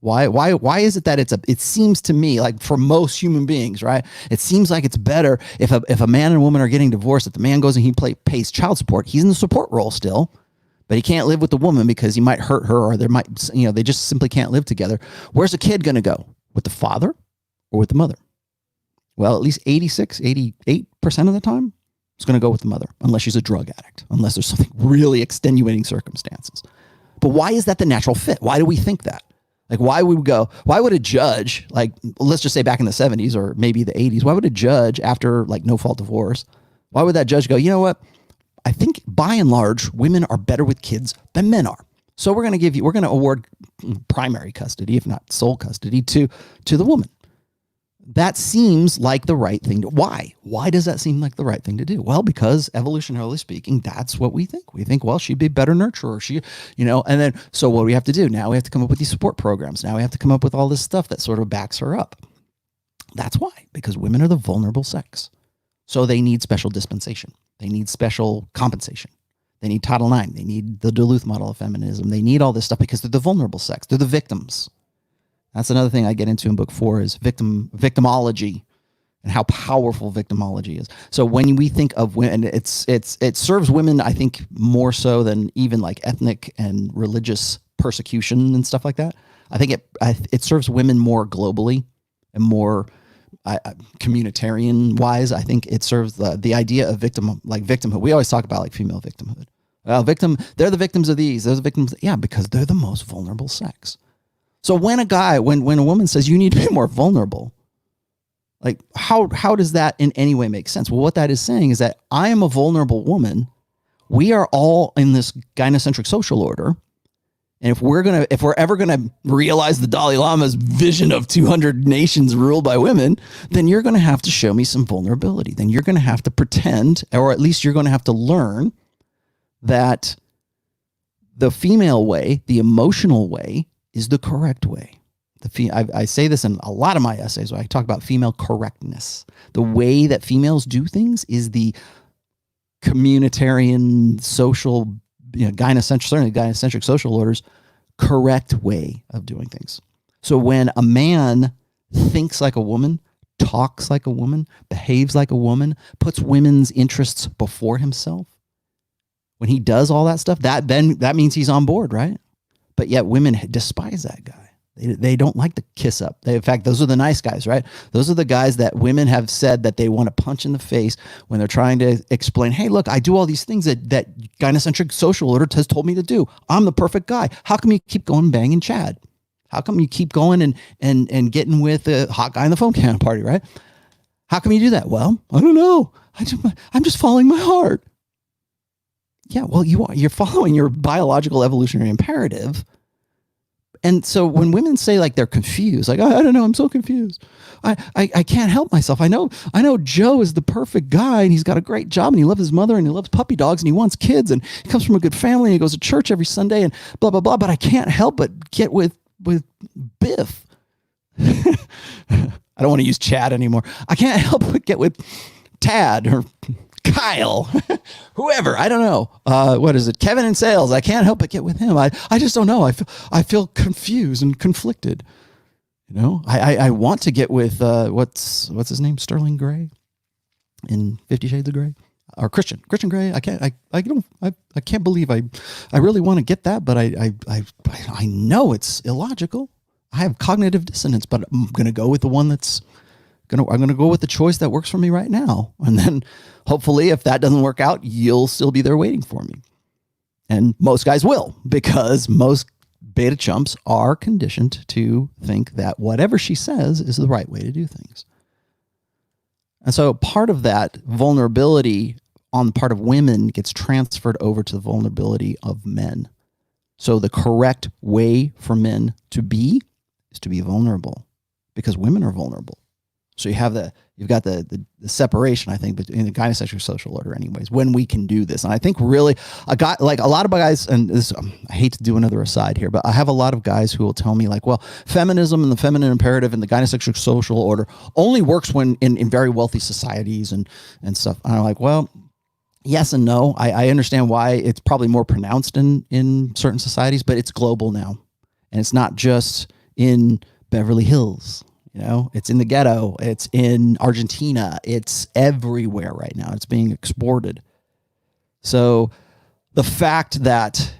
Why is it that it seems to me like, for most human beings, right? It seems like it's better if a man and a woman are getting divorced, if the man goes and he pays child support, he's in the support role still, but he can't live with the woman because he might hurt her, or they just simply can't live together. Where's the kid going to go? With the father or with the mother? Well, at least 88% of the time, it's going to go with the mother, unless she's a drug addict, unless there's something really extenuating circumstances. But why is that the natural fit? Why do we think that? Like, why would a judge, like, let's just say back in the 70s or maybe the 80s, why would a judge, after like no fault divorce, why would that judge go, you know what? I think by and large, women are better with kids than men are. So we're going to award primary custody, if not sole custody, to the woman. That seems like the right thing to. Why? Why does that seem like the right thing to do? Well, because evolutionarily speaking, that's what we think. We think, well, she'd be a better nurturer. And then, so what do we have to do? Now we have to come up with these support programs. Now we have to come up with all this stuff that sort of backs her up. That's why, because women are the vulnerable sex. So they need special dispensation. They need special compensation. They need Title IX. They need the Duluth model of feminism. They need all this stuff because they're the vulnerable sex. They're the victims. That's another thing I get into in book 4 is victimology and how powerful victimology is. So when we think of women, it serves women, I think, more so than even like ethnic and religious persecution and stuff like that. I think it serves women more globally and more communitarian wise. I think it serves the idea of victimhood. We always talk about like female victimhood. They're the victims of these. They're the victims. Yeah, because they're the most vulnerable sex. So when a woman says you need to be more vulnerable, like how does that in any way make sense? Well, what that is saying is that I am a vulnerable woman. We are all in this gynocentric social order. And if we're ever gonna realize the Dalai Lama's vision of 200 nations ruled by women, then you're gonna have to show me some vulnerability. Then you're gonna have to pretend, or at least you're gonna have to learn that the female way, the emotional way, is the correct way. I say this in a lot of my essays where I talk about female correctness. The way that females do things is the communitarian, social, gynocentric social orders correct way of doing things. So when a man thinks like a woman, talks like a woman, behaves like a woman, puts women's interests before himself, when he does all that stuff, that means he's on board, right? But yet women despise that guy. They don't like to kiss up. In fact, those are the nice guys, right? Those are the guys that women have said that they want to punch in the face when they're trying to explain, hey, look, I do all these things that gynocentric social order has told me to do. I'm the perfect guy. How come you keep going banging Chad? How come you keep going and getting with a hot guy in the phone can party, right? How come you do that? Well, I don't know. I'm just following my heart. Yeah, well, you're following your biological evolutionary imperative. And so when women say like they're confused, like, I don't know, I'm so confused. I can't help myself. I know Joe is the perfect guy and he's got a great job and he loves his mother and he loves puppy dogs and he wants kids and he comes from a good family and he goes to church every Sunday and blah, blah, blah. But I can't help but get with Biff. I don't want to use Chad anymore. I can't help but get with Tad or Kyle, whoever, I don't know. What is it? Kevin in sales. I can't help but get with him. I just don't know. I feel confused and conflicted. You know, I want to get with, what's his name? Sterling Gray in 50 Shades of Grey, or Christian Grey. I can't believe I really want to get that, but I know it's illogical. I have cognitive dissonance, but I'm going to go with the one I'm going to go with the choice that works for me right now. And then hopefully if that doesn't work out, you'll still be there waiting for me. And most guys will, because most beta chumps are conditioned to think that whatever she says is the right way to do things. And so part of that vulnerability on the part of women gets transferred over to the vulnerability of men. So the correct way for men to be is to be vulnerable, because women are vulnerable. So you've got the separation, I think, between the gynocentric social order anyways, when we can do this. And I think really a lot of guys, and this, I hate to do another aside here, but I have a lot of guys who will tell me like, well, feminism and the feminine imperative and the gynocentric social order only works when in very wealthy societies and stuff. And I'm like, well, yes and no. I understand why it's probably more pronounced in certain societies, but it's global now. And it's not just in Beverly Hills. You know, it's in the ghetto. It's in Argentina. It's everywhere right now. It's being exported. So the fact that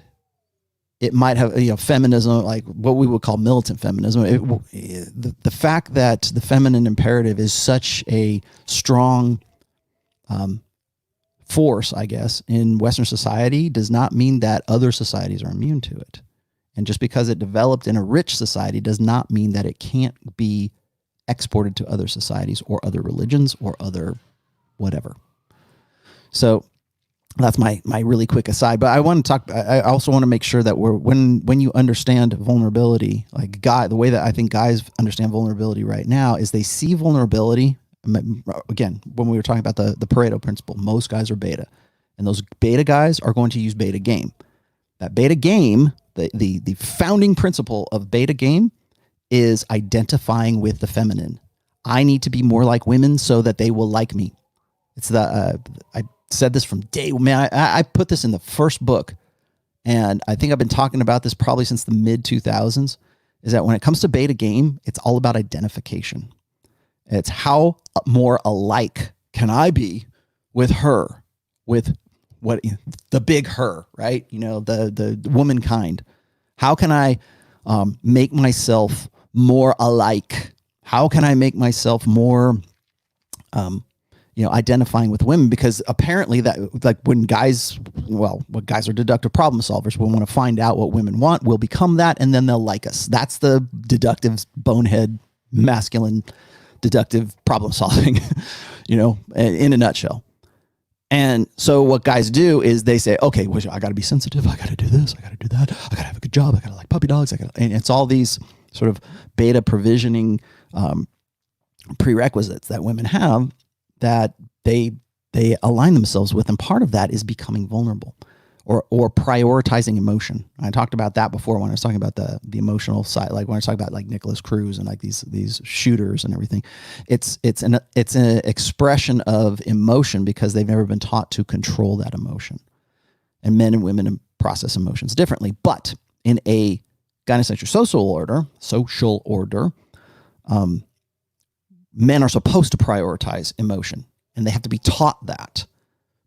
it might have, feminism, like what we would call militant feminism, the fact that the feminine imperative is such a strong force, I guess, in Western society does not mean that other societies are immune to it. And just because it developed in a rich society does not mean that it can't be exported to other societies or other religions or other whatever. So that's my really quick aside. But I want to talk. I also want to make sure that when you understand vulnerability, like the way that I think guys understand vulnerability right now is they see vulnerability. Again, when we were talking about the Pareto principle, most guys are beta, and those beta guys are going to use beta game. That beta game, the founding principle of beta game, is identifying with the feminine. I need to be more like women so that they will like me. It's I said this from day one. Man, I put this in the first book, and I think I've been talking about this probably since the mid 2000s, is that when it comes to beta game, it's all about identification. It's how more alike can I be with her, with what the big her, right? You know, the womankind. How can I make myself more alike? How can I make myself more identifying with women? Because apparently that, like, when guys are deductive problem solvers, we want to find out what women want, we'll become that, and then they'll like us. That's the deductive, bonehead, masculine, deductive problem solving, in a nutshell. And so what guys do is they say, okay, well, I got to be sensitive. I got to do this. I got to do that. I got to have a good job. I got to like puppy dogs. And it's all these sort of beta provisioning prerequisites that women have that they align themselves with. And part of that is becoming vulnerable or prioritizing emotion. I talked about that before when I was talking about the emotional side, like when I was talking about like Nicholas Cruz and like these shooters and everything. It's an expression of emotion because they've never been taught to control that emotion. And men and women process emotions differently. But in a gynocentric social order, men are supposed to prioritize emotion, and they have to be taught that.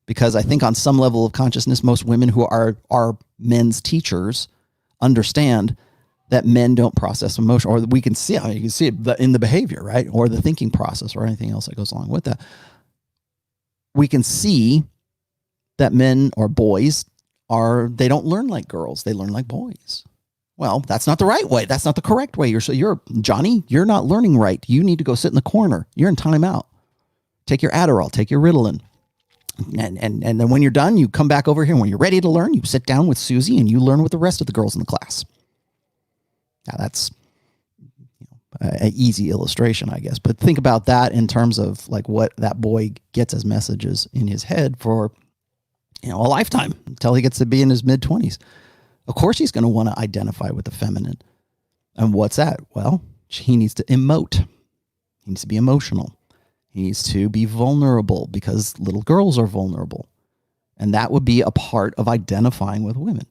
Because I think on some level of consciousness, most women who are men's teachers understand that men don't process emotion, or we can see it. You can see it in the behavior, right? Or the thinking process or anything else that goes along with that. We can see that men or boys they don't learn like girls. They learn like boys. Well, that's not the right way. That's not the correct way. You're Johnny, you're not learning right. You need to go sit in the corner. You're in timeout. Take your Adderall, take your Ritalin. And then when you're done, you come back over here. And when you're ready to learn, you sit down with Susie and you learn with the rest of the girls in the class. Now that's an easy illustration, I guess. But think about that in terms of like what that boy gets as messages in his head for a lifetime until he gets to be in his mid-20s. Of course, he's going to want to identify with the feminine. And what's that? Well, he needs to emote. He needs to be emotional. He needs to be vulnerable because little girls are vulnerable. And that would be a part of identifying with women.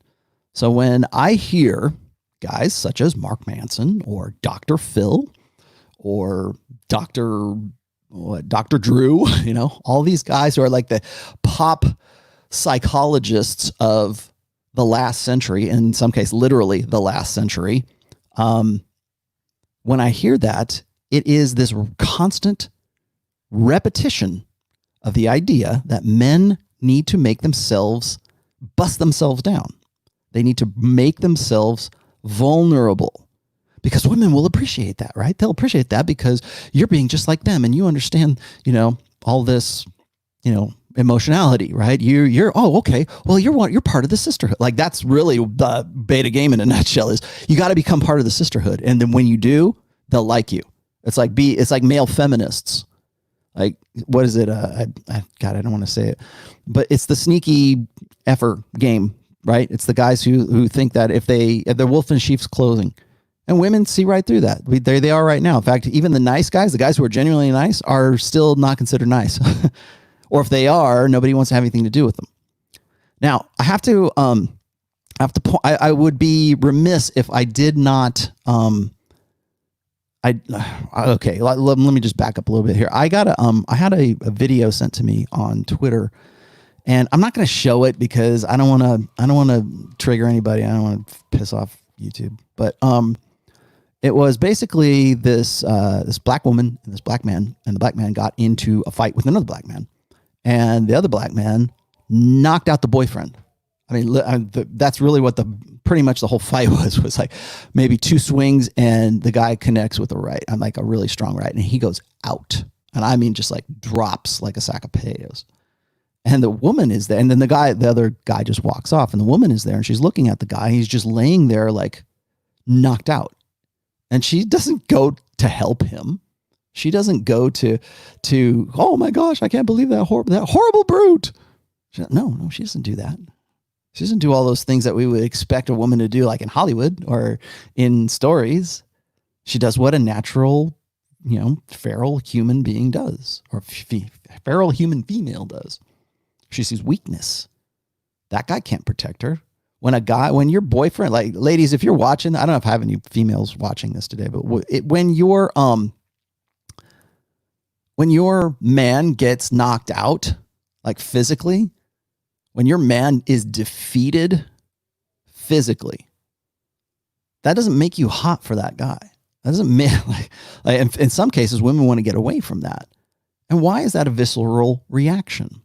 So when I hear guys such as Mark Manson or Dr. Phil or Dr. Drew, all these guys who are like the pop psychologists of the last century, in some case, literally the last century. When I hear that, it is this constant repetition of the idea that men need to make themselves bust themselves down. They need to make themselves vulnerable because women will appreciate that, right? They'll appreciate that because you're being just like them and you understand, all this, emotionality, right? You're oh, okay. Well, you're part of the sisterhood. Like that's really the beta game in a nutshell is you got to become part of the sisterhood. And then when you do, they'll like you. It's like male feminists. Like, what is it? God, I don't want to say it, but it's the sneaky effer game, right? It's the guys who think that if they're wolf in sheep's clothing, and women see right through that. There they are right now. In fact, even the nice guys, the guys who are genuinely nice, are still not considered nice. Or if they are, nobody wants to have anything to do with them. Now, I have to I would be remiss if I did not. Okay. Let me just back up a little bit here. I had a video sent to me on Twitter, and I'm not going to show it because I don't want to trigger anybody. I don't want to piss off YouTube. But it was basically this black woman and this black man, and the black man got into a fight with another black man. And the other black man knocked out the boyfriend. I mean, that's really what pretty much the whole fight was like maybe two swings and the guy connects with a right. I'm like a really strong right. And he goes out. And I mean, just like drops like a sack of potatoes. And the woman is there. And then the other guy just walks off and the woman is there and she's looking at the guy. He's just laying there like knocked out. And she doesn't go to help him. She doesn't go to, oh my gosh, I can't believe that horrible brute. No, she doesn't do that. She doesn't do all those things that we would expect a woman to do, like in Hollywood or in stories. She does what a natural, feral human being does, or feral human female does. She sees weakness. That guy can't protect her. When your boyfriend, like ladies, if you're watching, I don't know if I have any females watching this today, but when your man gets knocked out, like physically, when your man is defeated physically, that doesn't make you hot for that guy. That doesn't make, like in some cases, women want to get away from that. And why is that a visceral reaction?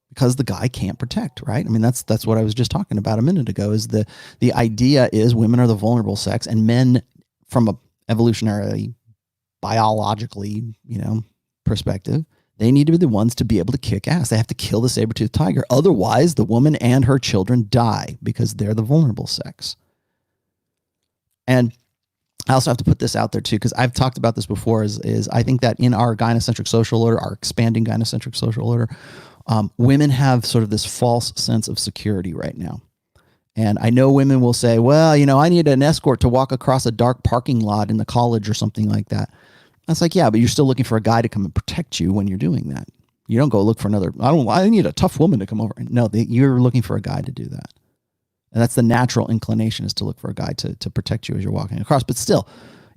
Because the guy can't protect, right? I mean, that's what I was just talking about a minute ago, is the idea is women are the vulnerable sex, and men, from a evolutionary, biologically, perspective, they need to be the ones to be able to kick ass. They have to kill the saber-toothed tiger. Otherwise, the woman and her children die because they're the vulnerable sex. And I also have to put this out there too, because I've talked about this before, is I think that in our gynocentric social order, our expanding gynocentric social order, women have sort of this false sense of security right now. And I know women will say, well, I need an escort to walk across a dark parking lot in the college or something like that. That's like, yeah, but you're still looking for a guy to come and protect you when you're doing that. You don't go look for I need a tough woman to come over. No, you're looking for a guy to do that. And that's the natural inclination, is to look for a guy to protect you as you're walking across. But still,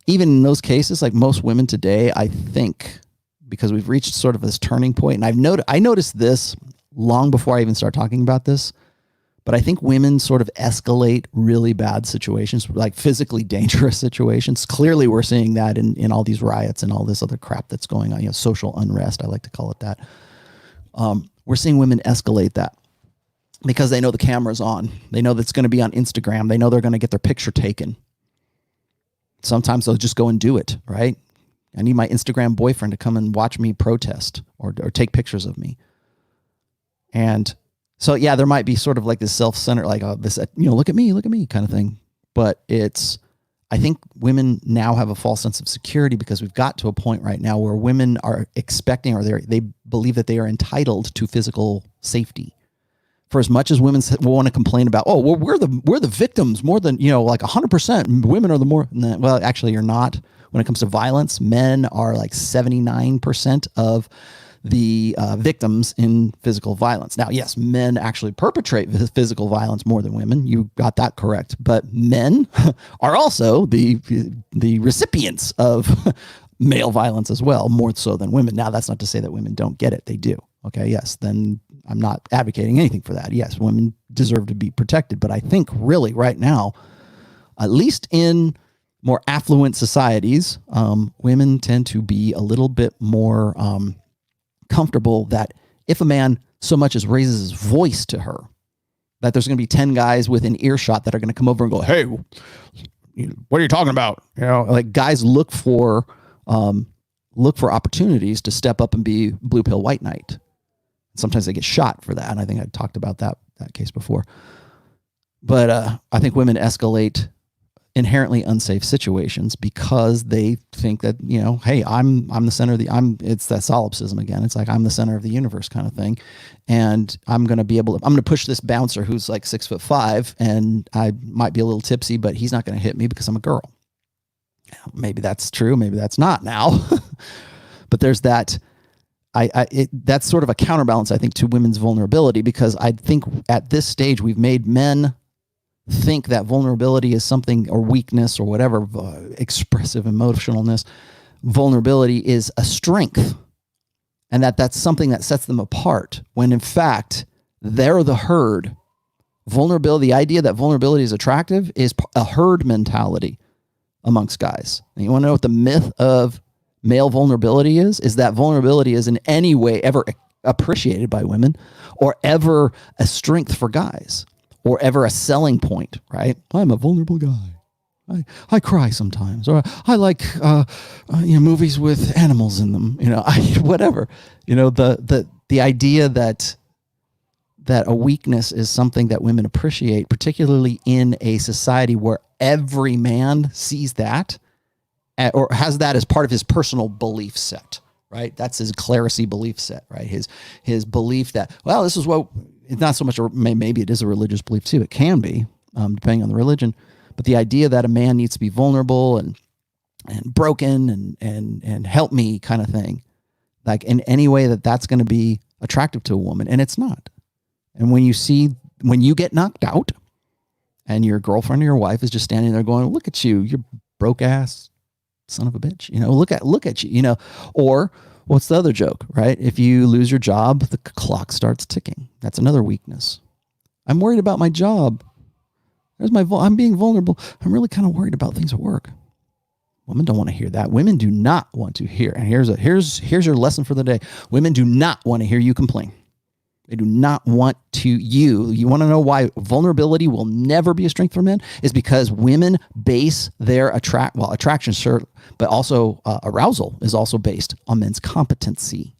even in those cases, like most women today, I think, because we've reached sort of this turning point, and I noticed this long before I even start talking about this, but I think women sort of escalate really bad situations, like physically dangerous situations. Clearly, we're seeing that in all these riots and all this other crap that's going on, social unrest, I like to call it that. We're seeing women escalate that because they know the camera's on. They know that's going to be on Instagram. They know they're going to get their picture taken. Sometimes they'll just go and do it, right? I need my Instagram boyfriend to come and watch me protest or take pictures of me. And so, yeah, there might be sort of like this self-centered, like this, look at me kind of thing. But I think women now have a false sense of security because we've got to a point right now where women are expecting, or they believe that they are entitled to physical safety. For as much as women want to complain about, oh, well, we're the victims more than, like 100%. Women are the more, well, actually you're not. When it comes to violence, men are like 79% of the victims in physical violence. Now, yes, men actually perpetrate physical violence more than women. You got that correct. But men are also the recipients of male violence as well, more so than women. Now, that's not to say that women don't get it. They do. Okay, yes, then I'm not advocating anything for that. Yes, women deserve to be protected. But I think really right now, at least in more affluent societies, women tend to be a little bit more comfortable that if a man so much as raises his voice to her, that there's going to be 10 guys within earshot that are going to come over and go, hey, what are you talking about? Like guys look for opportunities to step up and be blue pill white knight. Sometimes they get shot for that. And I think I talked about that case before. But I think women escalate inherently unsafe situations because they think that, hey, I'm the center of it's that solipsism again. It's like, I'm the center of the universe kind of thing. And I'm going to push this bouncer who's like 6'5", and I might be a little tipsy, but he's not going to hit me because I'm a girl. Maybe that's true. Maybe that's not now, but there's that. That's sort of a counterbalance, I think, to women's vulnerability, because I think at this stage we've made men think that vulnerability is something, or weakness, or whatever, expressive emotionalness, vulnerability is a strength, and that's something that sets them apart, when in fact they're the herd. Vulnerability, the idea that vulnerability is attractive, is a herd mentality amongst guys. And you want to know what the myth of male vulnerability is that vulnerability is in any way ever appreciated by women, or ever a strength for guys, or ever a selling point, right? I'm a vulnerable guy. I cry sometimes, or I like movies with animals in them. Whatever. The idea that a weakness is something that women appreciate, particularly in a society where every man sees that, or has that as part of his personal belief set, right? That's his clerisy belief set, right? His belief that, well, this is what. It's not so much, maybe it is a religious belief too. It can be, depending on the religion. But the idea that a man needs to be vulnerable and broken and help me kind of thing. Like in any way that's going to be attractive to a woman, and it's not. And when you get knocked out and your girlfriend or your wife is just standing there going, look at you, you're broke ass son of a bitch, look at you, or what's the other joke, right? If you lose your job, the clock starts ticking. That's another weakness. I'm worried about my job. I'm being vulnerable. I'm really kind of worried about things at work. Women don't want to hear that. Women do not want to hear. And here's your lesson for the day. Women do not want to hear you complain. They do not want to you want to know why vulnerability will never be a strength for men is because women base their attraction, sure, but also arousal is also based on men's competency.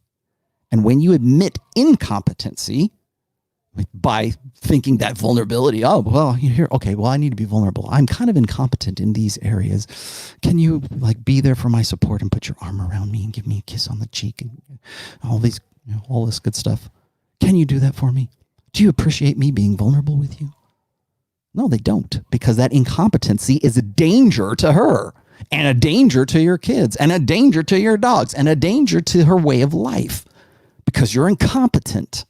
And when you admit incompetency by thinking that vulnerability, I need to be vulnerable. I'm kind of incompetent in these areas. Can you be there for my support and put your arm around me and give me a kiss on the cheek and all this good stuff? Can you do that for me? Do you appreciate me being vulnerable with you? No, they don't, because that incompetency is a danger to her and a danger to your kids and a danger to your dogs and a danger to her way of life because you're incompetent.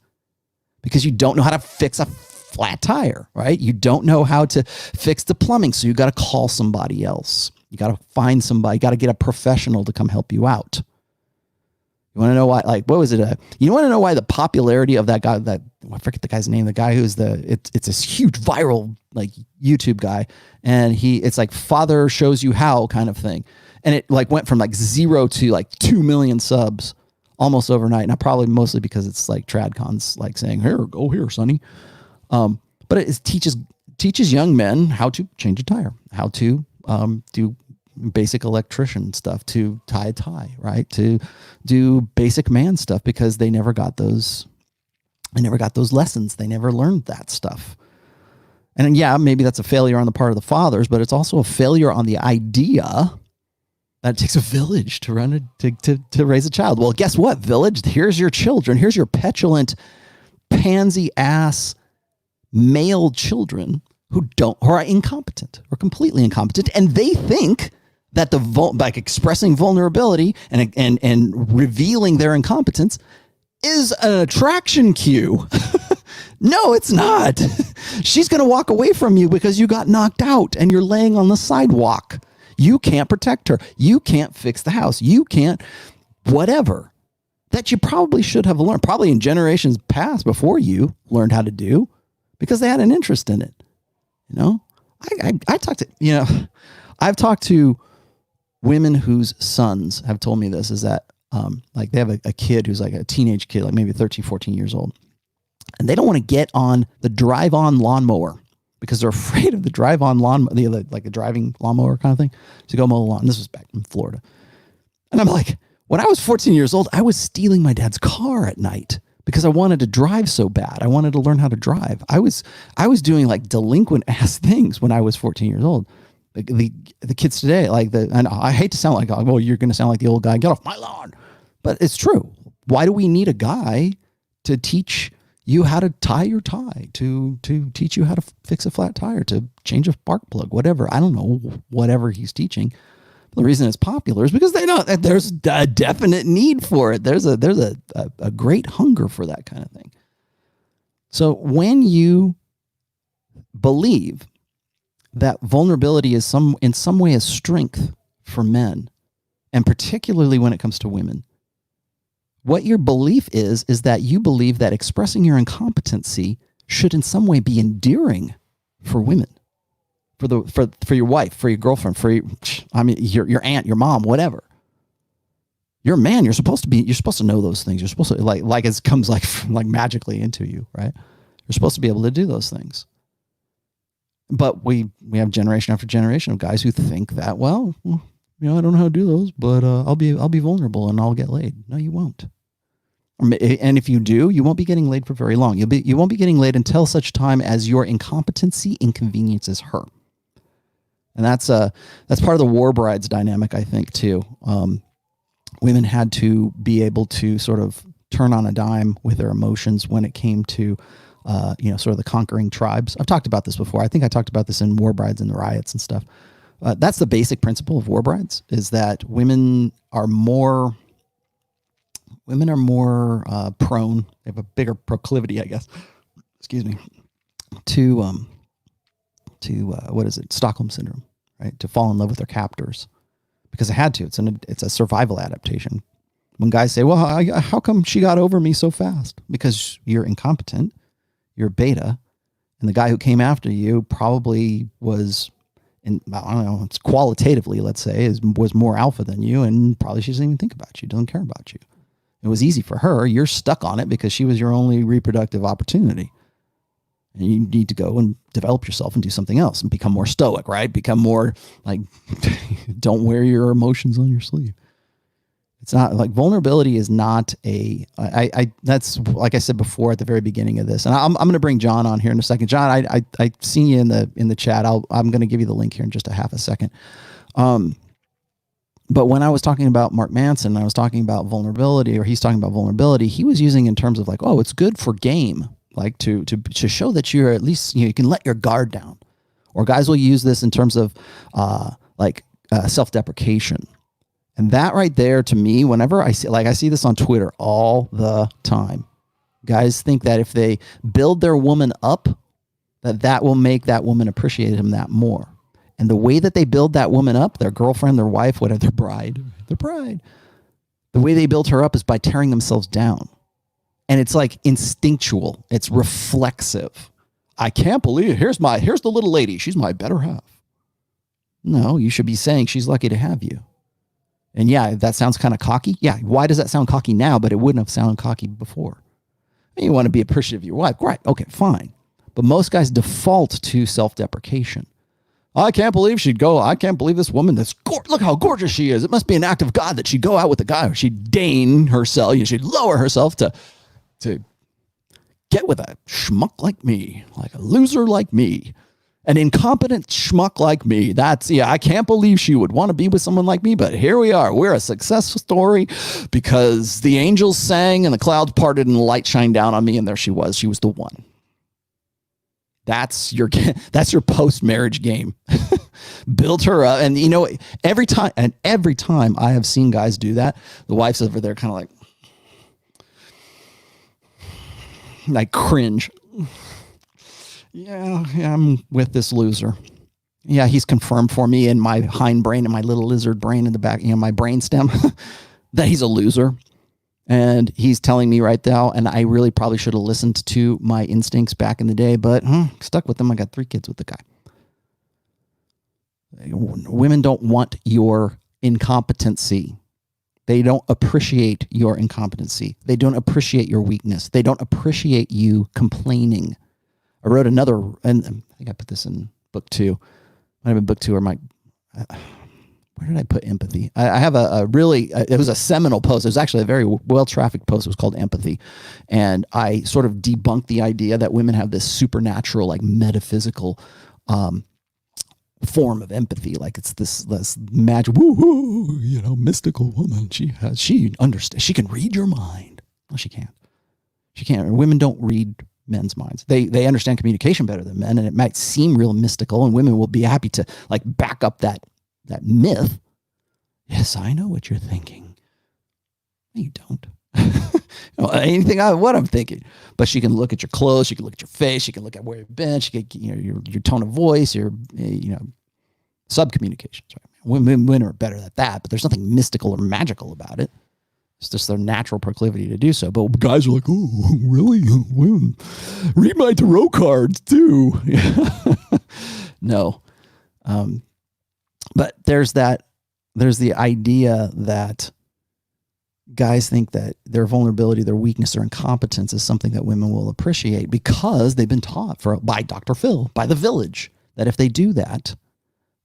Because you don't know how to fix a flat tire, right? You don't know how to fix the plumbing, so you got to call somebody else. You got to find somebody. You got to get a professional to come help you out. You want to know why? What was it? You want to know why the popularity of that guy? I forget the guy's name. The guy who's it's this huge viral YouTube guy, and it's like father shows you how kind of thing, and it went from 0 to 2 million subs. Almost overnight, and probably mostly because it's TradCon's saying, "Here, go here, sonny." But it teaches young men how to change a tire, how to do basic electrician stuff, to tie a tie, right? To do basic man stuff because they never got those. They never got those lessons. They never learned that stuff. And yeah, maybe that's a failure on the part of the fathers, but it's also a failure on the idea that it takes a village to raise a child. Well, guess what, village? Here's your children. Here's your petulant, pansy-ass male children who are incompetent or completely incompetent, and they think that expressing vulnerability and revealing their incompetence is an attraction cue. No, it's not. She's going to walk away from you because you got knocked out and you're laying on the sidewalk. You can't protect her. You can't fix the house. You can't whatever that you probably should have learned, probably in generations past before you learned how to do, because they had an interest in it. I've talked to women whose sons have told me this, is that they have a kid who's a teenage kid, maybe 13, 14 years old, and they don't want to get on the drive-on lawnmower because they're afraid of the drive-on lawn, a driving lawnmower kind of thing, to go mow the lawn. This was back in Florida. And I'm like, when I was 14 years old, I was stealing my dad's car at night because I wanted to drive so bad. I wanted to learn how to drive. I was doing delinquent ass things when I was 14 years old. The kids today, and I hate to sound like, well, you're going to sound like the old guy, get off my lawn. But it's true. Why do we need a guy to teach you how to tie your tie, to teach you how to fix a flat tire, to change a spark plug, whatever? I don't know, whatever he's teaching. The reason it's popular is because they know that there's a definite need for it. There's a great hunger for that kind of thing. So when you believe that vulnerability is in some way a strength for men, and particularly when it comes to women, what your belief is that you believe that expressing your incompetency should in some way be endearing for women, for your wife, for your girlfriend, your aunt, your mom, whatever. You're a man. You're supposed to know those things. You're supposed to it comes magically into you, right? You're supposed to be able to do those things. But we have generation after generation of guys who think that, well, I don't know how to do those, but I'll be vulnerable and I'll get laid. No, you won't. And if you do, you won't be getting laid for very long. You won't be getting laid until such time as your incompetency inconveniences her. And that's part of the war brides dynamic, I think, too. Women had to be able to sort of turn on a dime with their emotions when it came to sort of the conquering tribes. I've talked about this before. I think I talked about this in War Brides and the Riots and stuff. That's the basic principle of war brides, is that women are more prone, they have a bigger proclivity, I guess, excuse me, to what is it? Stockholm syndrome, right? To fall in love with their captors because they had to. It's a survival adaptation. When guys say, well, how come she got over me so fast? Because you're incompetent, you're beta, and the guy who came after you probably was, I don't know, it's qualitatively, let's say, was more alpha than you, and probably she doesn't even think about you, doesn't care about you. It was easy for her. You're stuck on it because she was your only reproductive opportunity. And you need to go and develop yourself and do something else and become more stoic, right? Become more like, don't wear your emotions on your sleeve. It's not like vulnerability is not that's like I said before at the very beginning of this. And I'm going to bring John on here in a second. John, I seen you in the chat. I'm going to give you the link here in just a half a second. But when I was talking about Mark Manson, I was talking about vulnerability, or he's talking about vulnerability, he was using in terms of like, oh, it's good for game, like to show that you're at least, you can let your guard down. Or guys will use this in terms of self-deprecation. And that right there, to me, whenever I see this on Twitter all the time, guys think that if they build their woman up, that will make that woman appreciate him that more. And the way that they build that woman up, their girlfriend, their wife, whatever, their bride, the way they build her up is by tearing themselves down. And it's like instinctual. It's reflexive. I can't believe it. Here's the little lady. She's my better half. No, you should be saying she's lucky to have you. And yeah, that sounds kind of cocky. Yeah, why does that sound cocky now, but it wouldn't have sounded cocky before? You want to be appreciative of your wife. Right, okay, fine. But most guys default to self-deprecation. I can't believe I can't believe this woman, look how gorgeous she is. It must be an act of God that she'd go out with a guy, or she'd deign herself, she'd lower herself to get with a schmuck like me, like a loser like me. An incompetent schmuck like me. I can't believe she would want to be with someone like me, but here we are. We're a success story because the angels sang and the clouds parted and the light shined down on me, and there she was. She was the one. That's your post-marriage game. Build her up. And every time I have seen guys do that, the wife's over there kind of like cringe. Yeah, I'm with this loser. Yeah, he's confirmed for me in my hind brain and my little lizard brain in the back, my brain stem, that he's a loser. And he's telling me right now, and I really probably should have listened to my instincts back in the day, but stuck with them. I got 3 kids with the guy. Women don't want your incompetency. They don't appreciate your incompetency. They don't appreciate your weakness. They don't appreciate you complaining. I wrote another, and I think I put this in book 2. Might have been book 2 or where did I put empathy? I have it was a seminal post. It was actually a very well-trafficked post. It was called Empathy. And I sort of debunked the idea that women have this supernatural, like metaphysical form of empathy. Like it's this magic, mystical woman. She understands. She can read your mind. Well, she can't. She can't. Women don't read men's minds. They understand communication better than men, and it might seem real mystical, and women will be happy to like back up that myth. Yes, I know what you're thinking. No, you don't. Anything what I'm thinking. But she can look at your clothes, she can look at your face, she can look at where you've been, she can your tone of voice, your sub-communications. Right? Women are better at that, but there's nothing mystical or magical about it. It's just their natural proclivity to do so. But guys are like, oh, really? Read my tarot cards too. No. But there's the idea that guys think that their vulnerability, their weakness, their incompetence is something that women will appreciate because they've been taught by Dr. Phil, by the village, that if they do that,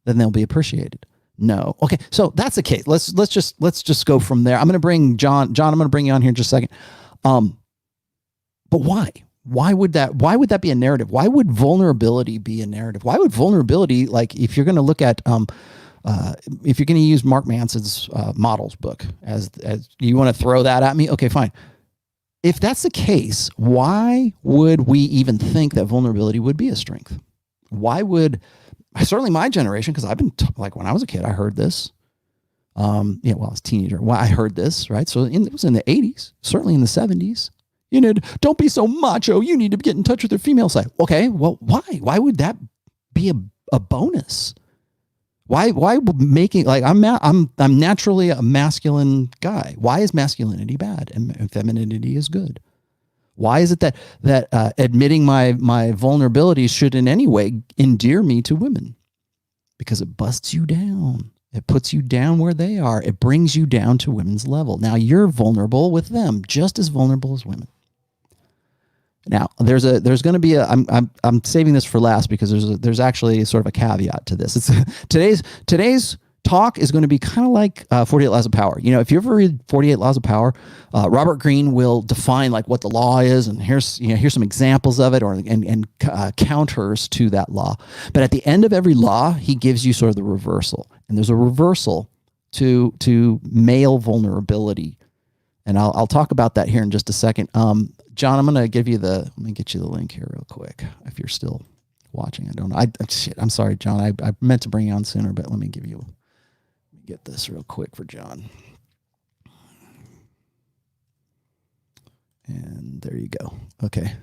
then they'll be appreciated. No. Okay. So that's the case. Let's just go from there. I'm going to bring John, I'm going to bring you on here in just a second. But why? Why would that be a narrative? Why would vulnerability be a narrative? Why would vulnerability, like if you're going to look at, if you're going to use Mark Manson's models book as you want to throw that at me, okay, fine. If that's the case, why would we even think that vulnerability would be a strength? Why would certainly my generation, because I've been like when I was a kid, I heard this. I was a teenager. Well, I heard this, right? So it was in the 80s, certainly in the 70s. Don't be so macho. You need to get in touch with your female side. Okay, well, why? Why would that be a bonus? Why making like I'm naturally a masculine guy. Why is masculinity bad and femininity is good? Why is it that admitting my vulnerabilities should in any way endear me to women? Because it busts you down. It puts you down where they are. It brings you down to women's level. Now you're vulnerable with them, just as vulnerable as women. Now there's going to be I'm saving this for last because there's actually sort of a caveat to this. It's today's talk is going to be kind of like 48 Laws of Power. If you ever read 48 Laws of Power, Robert Greene will define like what the law is, and here's some examples of it, and counters to that law. But at the end of every law, he gives you sort of the reversal, and there's a reversal to male vulnerability, and I'll talk about that here in just a second. John, I'm going to give you let me get you the link here real quick if you're still watching. I don't know. I'm sorry, John. I meant to bring you on sooner, but let me get this real quick for John. And there you go. Okay. I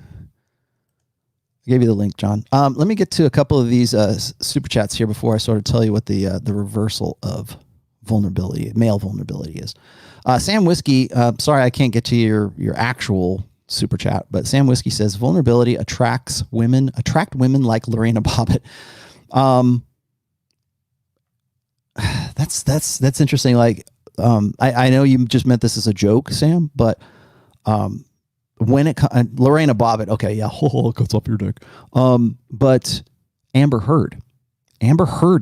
gave you the link, John. Let me get to a couple of these super chats here before I sort of tell you what the reversal of vulnerability, male vulnerability is. Sam Whiskey, sorry I can't get to your actual super chat, but Sam Whiskey says vulnerability attract women like Lorena Bobbitt. That's interesting. Like, I know you just meant this as a joke, Sam, but when Lorena Bobbitt, okay, yeah, it's off your dick. But Amber Heard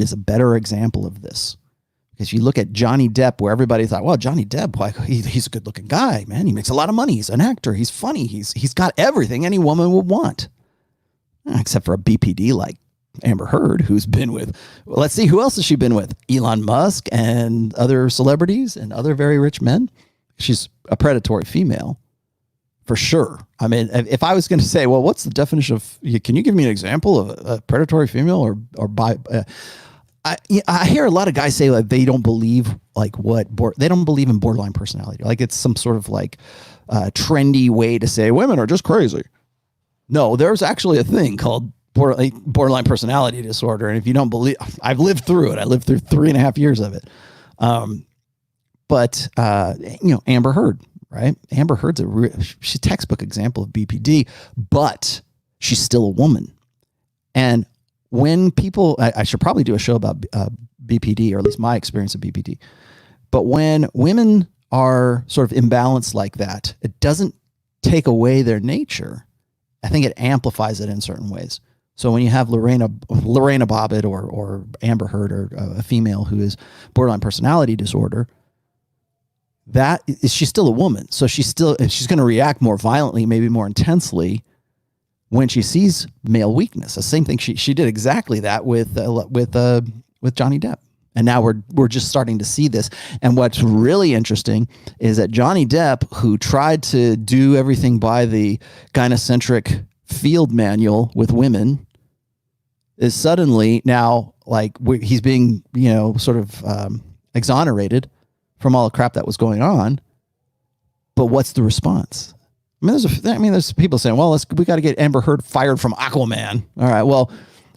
is a better example of this. Because you look at Johnny Depp, where everybody thought, well, Johnny Depp, he's a good-looking guy, man. He makes a lot of money. He's an actor. He's funny. He's got everything any woman would want, except for a BPD like Amber Heard, who's been with. Well, let's see, who else has she been with? Elon Musk and other celebrities and other very rich men. She's a predatory female, for sure. I mean, if I was going to say, well, what's the definition of? Can you give me an example of a predatory female or by? I hear a lot of guys say like they don't believe they don't believe in borderline personality. Like it's some sort of like trendy way to say women are just crazy. No, there's actually a thing called borderline personality disorder. And if you don't believe, I've lived through it. I lived through 3.5 years of it. But Amber Heard, right? Amber Heard's she's a textbook example of BPD, but she's still a woman. And when people, I should probably do a show about BPD, or at least my experience of BPD. But when women are sort of imbalanced like that, it doesn't take away their nature. I think it amplifies it in certain ways. So when you have Lorena Bobbitt or Amber Heard, or a female who is borderline personality disorder, she's still a woman. So she's going to react more violently, maybe more intensely, when she sees male weakness. The same thing she did exactly that with Johnny Depp. And now we're just starting to see this. And what's really interesting is that Johnny Depp, who tried to do everything by the gynocentric field manual with women, is suddenly now like he's being, sort of exonerated from all the crap that was going on. But what's the response? There's people saying, well, we got to get Amber Heard fired from Aquaman. All right. Well,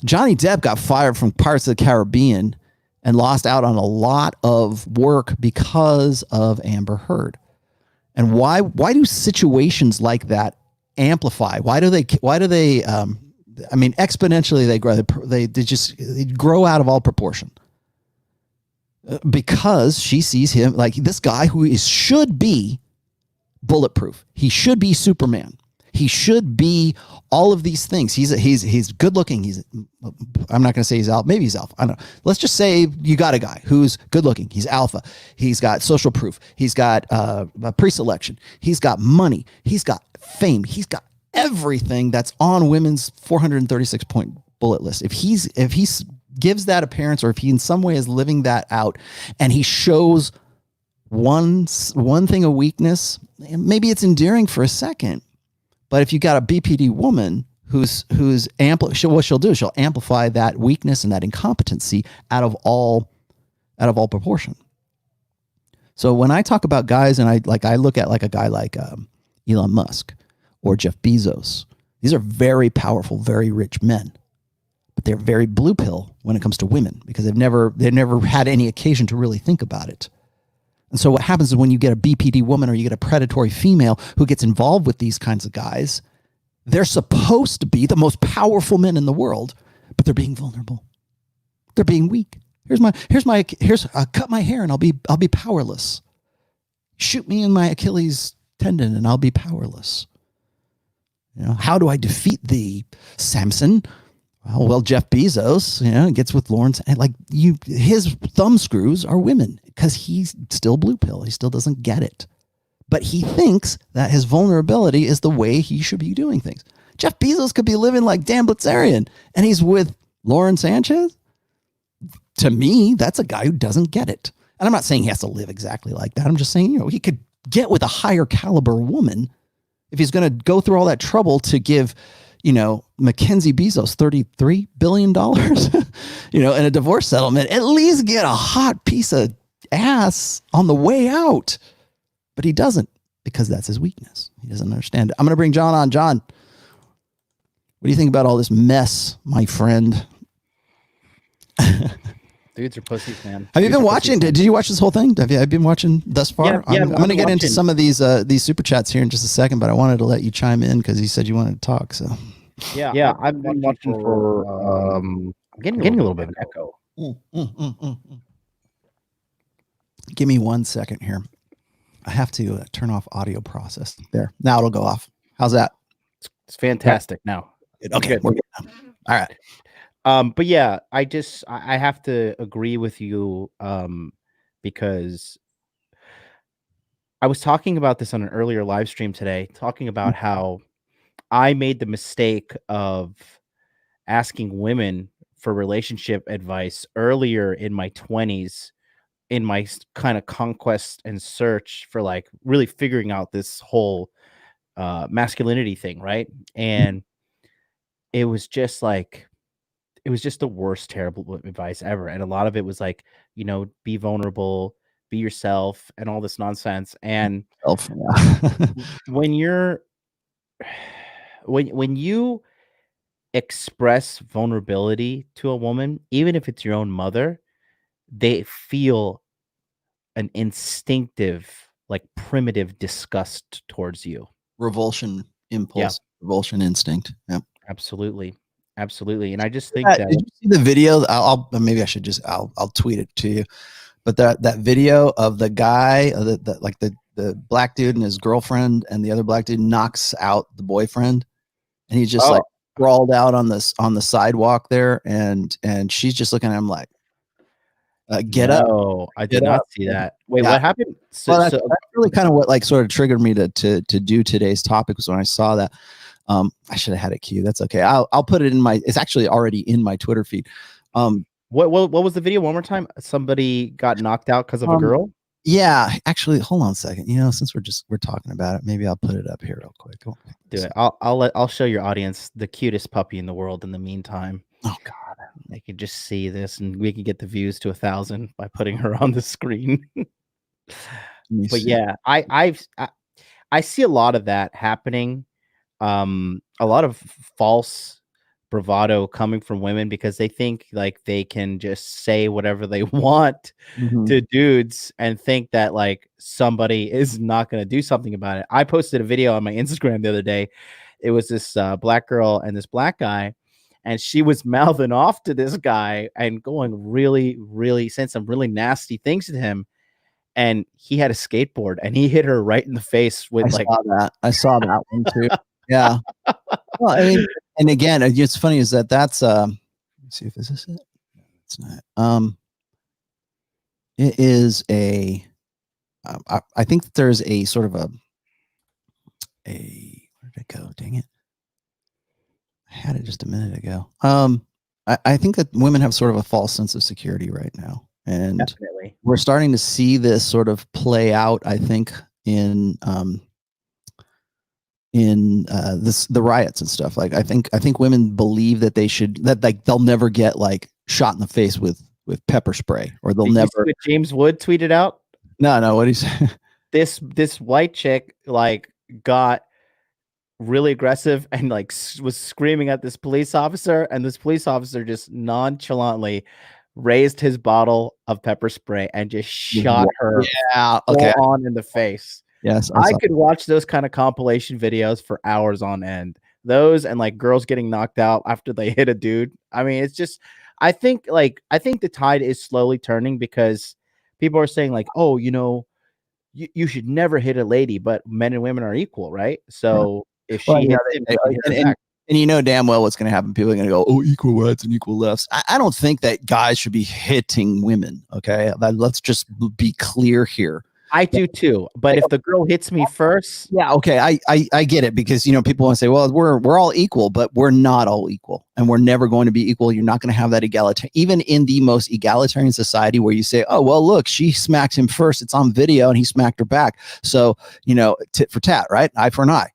Johnny Depp got fired from Pirates of the Caribbean and lost out on a lot of work because of Amber Heard. And why do situations like that amplify? Why do they exponentially they grow, they grow out of all proportion? Because she sees him like this guy who should be bulletproof. He should be Superman. He should be all of these things. He's good looking. I'm not going to say he's alpha. Maybe he's alpha. I don't know. Let's just say you got a guy who's good looking. He's alpha. He's got social proof. He's got pre-selection. He's got money. He's got fame. He's got everything that's on women's 436 point bullet list. If he gives that appearance, or if he in some way is living that out, and he shows one thing of weakness, maybe it's endearing for a second. But if you got a BPD woman what she'll do is she'll amplify that weakness and that incompetency out of all proportion. So when I talk about guys, and I look at like a guy like Elon Musk or Jeff Bezos, these are very powerful, very rich men, but they're very blue pill when it comes to women because they've never had any occasion to really think about it. And so what happens is when you get a BPD woman or you get a predatory female who gets involved with these kinds of guys, they're supposed to be the most powerful men in the world, but they're being vulnerable. They're being weak. Here's cut my hair and I'll be powerless. Shoot me in my Achilles tendon and I'll be powerless. You know, how do I defeat thee, Samson? Well, Jeff Bezos, gets with Lawrence, and his thumb screws are women because he's still blue pill. He still doesn't get it. But he thinks that his vulnerability is the way he should be doing things. Jeff Bezos could be living like Dan Blitzerian, and he's with Lauren Sanchez. To me, that's a guy who doesn't get it. And I'm not saying he has to live exactly like that. I'm just saying, he could get with a higher caliber woman if he's going to go through all that trouble to give, Mackenzie Bezos $33 billion, in a divorce settlement, at least get a hot piece of ass on the way out. But he doesn't because that's his weakness. He doesn't understand it. I'm going to bring John on. John, what do you think about all this mess, my friend? Dudes are pussies, man. Have you been watching? Did you watch this whole thing? Have you been watching thus far? Yeah, I'm going to get into some of these super chats here in just a second, but I wanted to let you chime in because you said you wanted to talk. So yeah, I've been watching for. I'm getting a little bit of an echo. Give me 1 second here. I have to turn off audio process. There, now it'll go off. How's that? It's fantastic now. Okay, we're good. All right. But yeah, I have to agree with you because I was talking about this on an earlier live stream today, talking about how I made the mistake of asking women for relationship advice earlier in my 20s, in my kind of conquest and search for like really figuring out this whole masculinity thing, right? And it was just the worst, terrible advice ever. And a lot of it was like, be vulnerable, be yourself, and all this nonsense. And when you express vulnerability to a woman, even if it's your own mother, they feel an instinctive, like primitive disgust towards you. Revulsion impulse, revulsion instinct. Yeah, absolutely. And I just think that. Did you see the video? I'll tweet it to you. But that video of the guy, the black dude and his girlfriend, and the other black dude knocks out the boyfriend, and he's just like sprawled out on the sidewalk there, and she's just looking at him like, "Get up!" Oh, I did not see that. Wait, what happened? That's really kind of what sort of triggered me to do today's topic was when I saw that. I should have had it queued. That's okay. I'll put it in it's actually already in my Twitter feed. What was the video one more time? Somebody got knocked out because of a girl? Yeah, actually, hold on a second. Since we're talking about it, maybe I'll put it up here real quick. Do it. I'll show your audience the cutest puppy in the world in the meantime. Oh God. They can just see this and we can get the views to 1,000 by putting her on the screen. But yeah, I see a lot of that happening. A lot of false bravado coming from women because they think like they can just say whatever they want to dudes and think that like somebody is not going to do something about it. I posted a video on my Instagram the other day. It was this black girl and this black guy, and she was mouthing off to this guy and going really, really saying some really nasty things to him. And he had a skateboard and he hit her right in the face with I saw that one too. Yeah. Well, I mean, and again, it's funny is that's let's see if this is it. It's not. It is a. I think that there's a sort of a. Where did it go? Dang it! I had it just a minute ago. I think that women have sort of a false sense of security right now, and definitely we're starting to see this sort of play out. I think in the riots and stuff. Like I think women believe that like they'll never get like shot in the face with pepper spray, or they'll Did you never. see what James Wood tweeted out? No, what he said. This white chick like got really aggressive and like was screaming at this police officer, and this police officer just nonchalantly raised his bottle of pepper spray and just shot her on in the face. Yes, I could watch those kind of compilation videos for hours on end. Those and like girls getting knocked out after they hit a dude. I mean, it's just I think the tide is slowly turning, because people are saying like, oh, you should never hit a lady, but men and women are equal, right? So if she hits him, he can hit her back. And you know damn well what's going to happen. People are going to go, oh, equal rights and equal lefts. I don't think that guys should be hitting women. Okay, let's just be clear here. I do too, but if the girl hits me first, yeah, okay, I get it, because people want to say, well, we're all equal, but we're not all equal, and we're never going to be equal. You're not going to have that egalitarian, even in the most egalitarian society, where you say, oh, well, look, she smacked him first, it's on video, and he smacked her back, so tit for tat, right? Eye for an eye.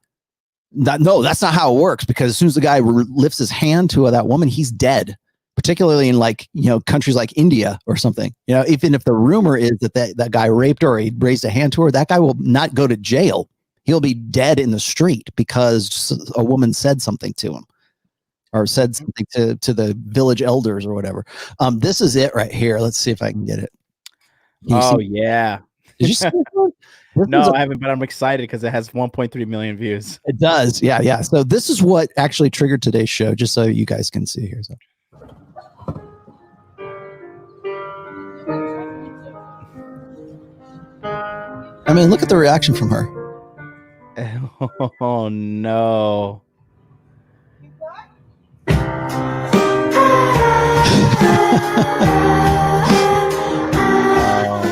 No, that's not how it works, because as soon as the guy lifts his hand to that woman, he's dead. Particularly in like, countries like India or something, even if the rumor is that guy raped her or he raised a hand to her, that guy will not go to jail. He'll be dead in the street because a woman said something to him, or said something to the village elders or whatever. This is it right here. Let's see if I can get it. Yeah. Did you see this one? No, I haven't, but I'm excited because it has 1.3 million views. It does. Yeah. So this is what actually triggered today's show, just so you guys can see here. So. I mean, look at the reaction from her. Oh no. Oh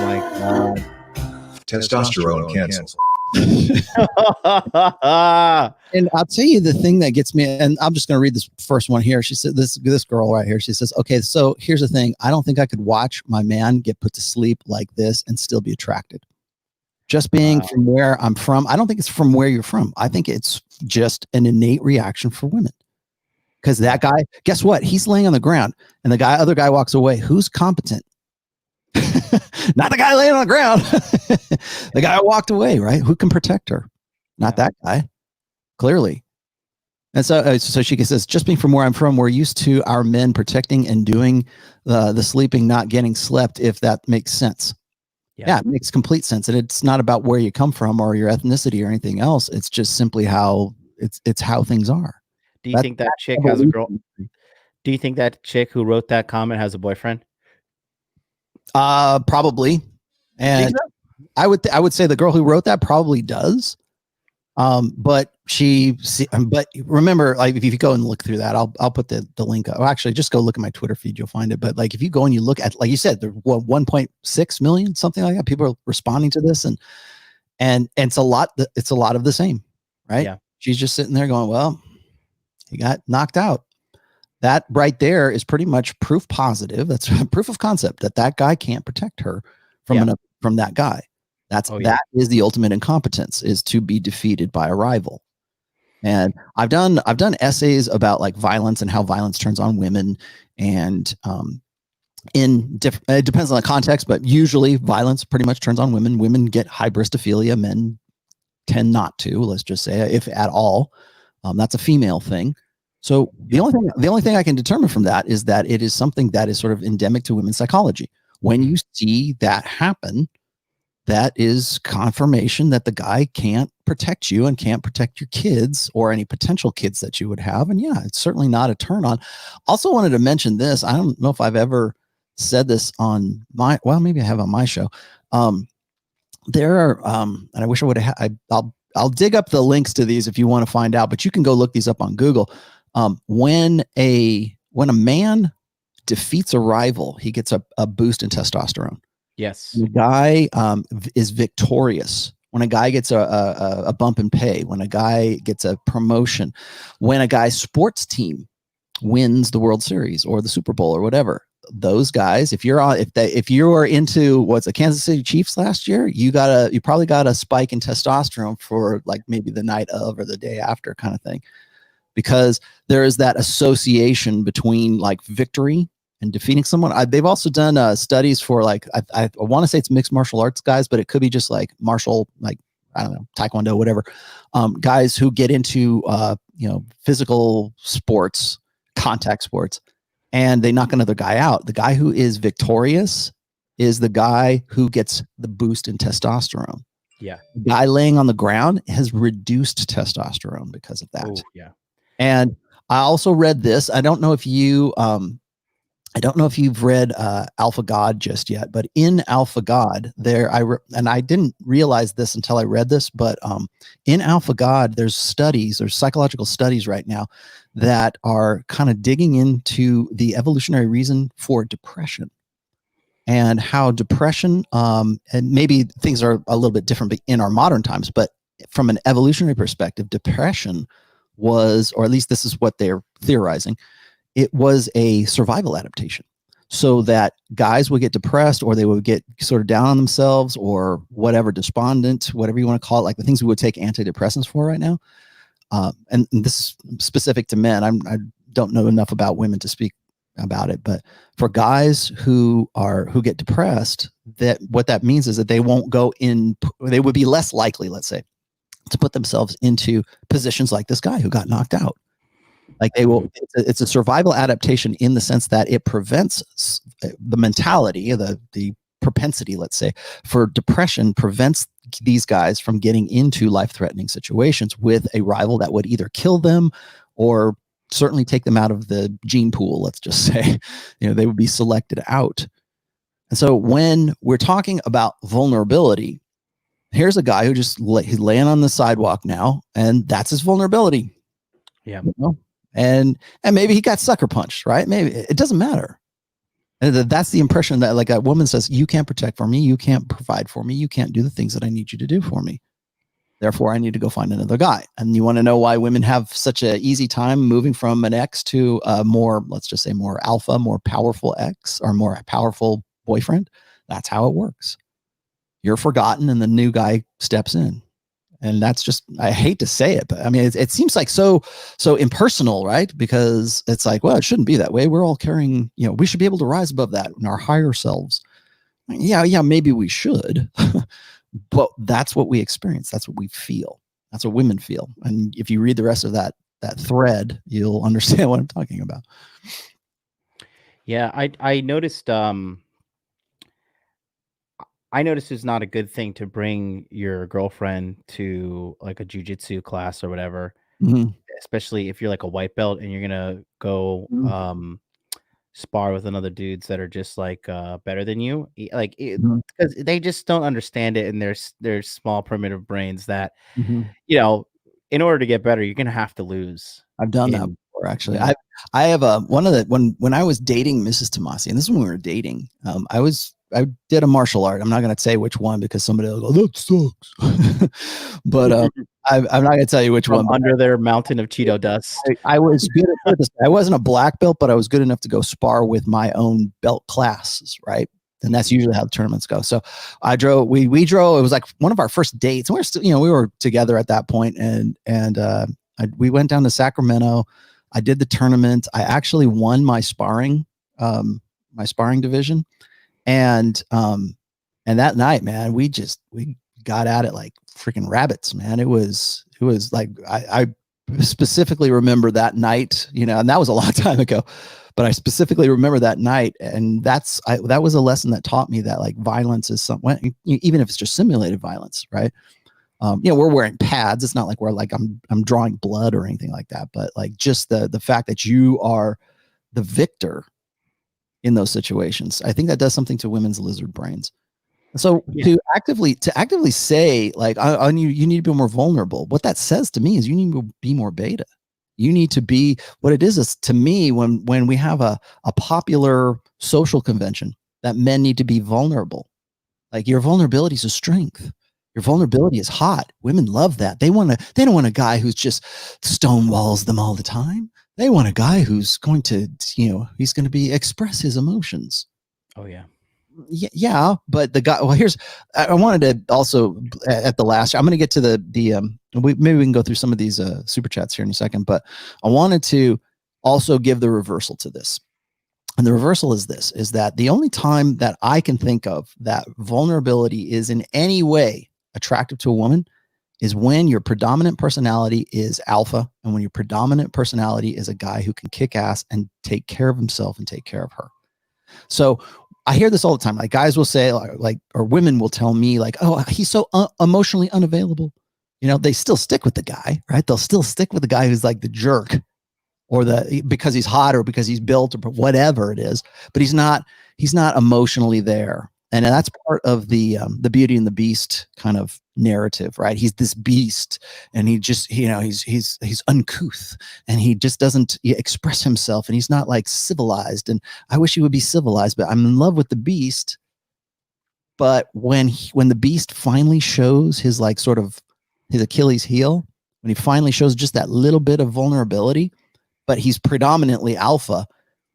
my god. Testosterone canceled. And I'll tell you the thing that gets me, and I'm just going to read this first one here. She said, this girl right here, she says, okay, so here's the thing. I don't think I could watch my man get put to sleep like this and still be attracted. Just being from where I'm from. I don't think it's from where you're from. I think it's just an innate reaction for women. Because that guy, guess what? He's laying on the ground, and the other guy walks away. Who's competent? Not the guy laying on the ground. The guy walked away, right? Who can protect her? Not that guy, clearly. And so she says, just being from where I'm from, we're used to our men protecting and doing the sleeping, not getting slept, if that makes sense. Yeah, it makes complete sense. And it's not about where you come from or your ethnicity or anything else. It's just simply how it's how things are. Do you think that chick has a girl? Do you think that chick who wrote that comment has a boyfriend? Probably. And I would say the girl who wrote that probably does. But remember, like, if you go and look through that, I'll put the link up. Well, actually, just go look at my Twitter feed, you'll find it. But like, if you go and you look at, like you said, the 1.6 million, something like that, people are responding to this, and it's a lot of the same, right? Yeah. She's just sitting there going, well, he got knocked out. That right there is pretty much proof positive. That's proof of concept that guy can't protect her from that guy. That is the ultimate incompetence, is to be defeated by a rival. And I've done essays about like violence and how violence turns on women, and it depends on the context, but usually violence pretty much turns on women. Women get hybristophilia, men tend not to. Let's just say, if at all, that's a female thing. So the only thing I can determine from that is that it is something that is sort of endemic to women's psychology. When you see that happen, that is confirmation that the guy can't protect you and can't protect your kids or any potential kids that you would have. And yeah, it's certainly not a turn on. Also wanted to mention this. I don't know if I've ever said this on maybe I have on my show. There are, and I wish I would have, I'll dig up the links to these if you want to find out, but you can go look these up on Google. When a man defeats a rival, he gets a boost in testosterone. Yes. The guy is victorious. When a guy gets a bump in pay, when a guy gets a promotion, when a guy's sports team wins the World Series or the Super Bowl or whatever, those guys, if you were into what's the Kansas City Chiefs last year, you probably got a spike in testosterone for like maybe the night of or the day after kind of thing, because there is that association between like victory and defeating someone. They've also done studies for like, I want to say it's mixed martial arts guys, but it could be just like martial, like, I don't know, Taekwondo, whatever. Guys who get into, physical sports, contact sports, and they knock another guy out. The guy who is victorious is the guy who gets the boost in testosterone. Yeah. The guy laying on the ground has reduced testosterone because of that. Oh, yeah. And I also read this. I don't know if you've read Alpha God just yet, but in Alpha God and I didn't realize this until I read this, but in Alpha God, there's psychological studies right now that are kind of digging into the evolutionary reason for depression and how depression, and maybe things are a little bit different in our modern times, but from an evolutionary perspective, depression was, or at least this is what they're theorizing, it was a survival adaptation, so that guys would get depressed, or they would get sort of down on themselves, or whatever, despondent, whatever you want to call it, like the things we would take antidepressants for right now. And this is specific to men. I don't know enough about women to speak about it, but for guys who get depressed, that what that means is that they won't they would be less likely, let's say, to put themselves into positions like this guy who got knocked out. Like it's a survival adaptation in the sense that it prevents the mentality, the propensity, let's say, for depression, prevents these guys from getting into life-threatening situations with a rival that would either kill them or certainly take them out of the gene pool. Let's just say, they would be selected out. And so when we're talking about vulnerability, here's a guy who just he's laying on the sidewalk now, and that's his vulnerability. Yeah. And maybe he got sucker punched, right? Maybe it doesn't matter. And that's the impression that, like, a woman says, you can't protect for me, you can't provide for me, you can't do the things that I need you to do for me. Therefore, I need to go find another guy. And you want to know why women have such an easy time moving from an X to a more, let's just say, more alpha, more powerful X, or more powerful boyfriend? That's how it works. You're forgotten, and the new guy steps in. And that's just, I hate to say it, but I mean, it seems like so impersonal, right? Because it's like, well, it shouldn't be that way. We're all carrying, we should be able to rise above that in our higher selves. Yeah, maybe we should, but that's what we experience. That's what we feel. That's what women feel. And if you read the rest of that thread, you'll understand what I'm talking about. Yeah, I noticed it's not a good thing to bring your girlfriend to like a jujitsu class or whatever, especially if you're like a white belt and you're gonna go spar with another dudes that are just like better than you, like because they just don't understand it, and their small primitive brains that in order to get better, you're gonna have to lose. I've done that before, actually. I have when I was dating Mrs. Tomassi, and this is when we were dating, I did a martial art. I'm not going to say which one because somebody will go, that sucks. But I'm not going to tell you which one. Under their mountain of Cheeto dust. I was good at this. I wasn't a black belt, but I was good enough to go spar with my own belt classes, right? And that's usually how the tournaments go. So we drove, it was like one of our first dates. And we were still, we were together at that point, and we went down to Sacramento. I did the tournament. I actually won my sparring division. And that night, man, we got at it like freaking rabbits, man. It was like, I specifically remember that night, and that was a long time ago, but I specifically remember that night. And that was a lesson that taught me that like violence is something, even if it's just simulated violence, right? We're wearing pads. It's not like we're like, I'm drawing blood or anything like that, but like just the fact that you are the victor in those situations, I think that does something to women's lizard brains. So to actively say like, you need to be more vulnerable. What that says to me is you need to be more beta. You need to be, what it is to me, when we have a popular social convention that men need to be vulnerable, like your vulnerability is a strength. Your vulnerability is hot. Women love that. They don't want a guy who's just stonewalls them all the time. They want a guy who's going to, he's going to express his emotions. Oh yeah. Yeah, but the guy. Well, I wanted to also at the last. I'm going to get to maybe we can go through some of these super chats here in a second, but I wanted to also give the reversal to this. And the reversal is this: is that the only time that I can think of that vulnerability is in any way attractive to a woman is when your predominant personality is alpha, and when your predominant personality is a guy who can kick ass and take care of himself and take care of her. So I hear this all the time. Like guys will say, or women will tell me, like, "Oh, he's so emotionally unavailable." They still stick with the guy, right? They'll still stick with the guy who's like the jerk, or because he's hot, or because he's built, or whatever it is. But he's not emotionally there, and that's part of the Beauty and the Beast kind of narrative, right? He's this beast, and he just he's uncouth, and he just doesn't express himself, and he's not like civilized. And I wish he would be civilized, but I'm in love with the beast. But when the beast finally shows his like sort of his Achilles heel, when he finally shows just that little bit of vulnerability, but he's predominantly alpha,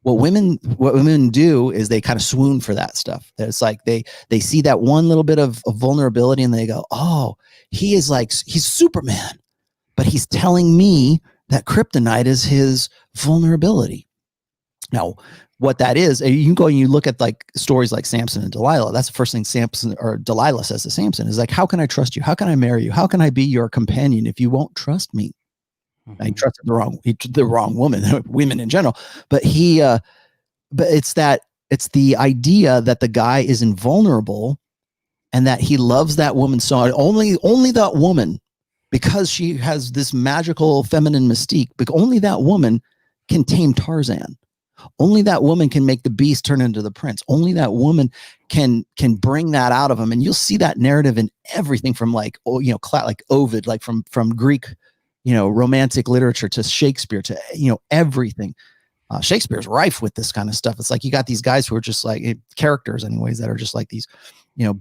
what women do is they kind of swoon for that stuff. It's like they see that one little bit of vulnerability, and they go, "Oh, he's Superman, but he's telling me that kryptonite is his vulnerability." Now, what that is, you can go and you look at like stories like Samson and Delilah. That's the first thing Delilah says to Samson is like, "How can I trust you? How can I marry you? How can I be your companion if you won't trust me?" Mm-hmm. He trusted the wrong woman, women in general. But but it's the idea that the guy is invulnerable, and that he loves that woman so only that woman, because she has this magical feminine mystique. But only that woman can tame Tarzan. Only that woman can make the beast turn into the prince. Only that woman can bring that out of him. And you'll see that narrative in everything from like Ovid, like from Greek, romantic literature to Shakespeare to, everything. Shakespeare's rife with this kind of stuff. It's like you got these guys who are just like characters anyways, that are just like these,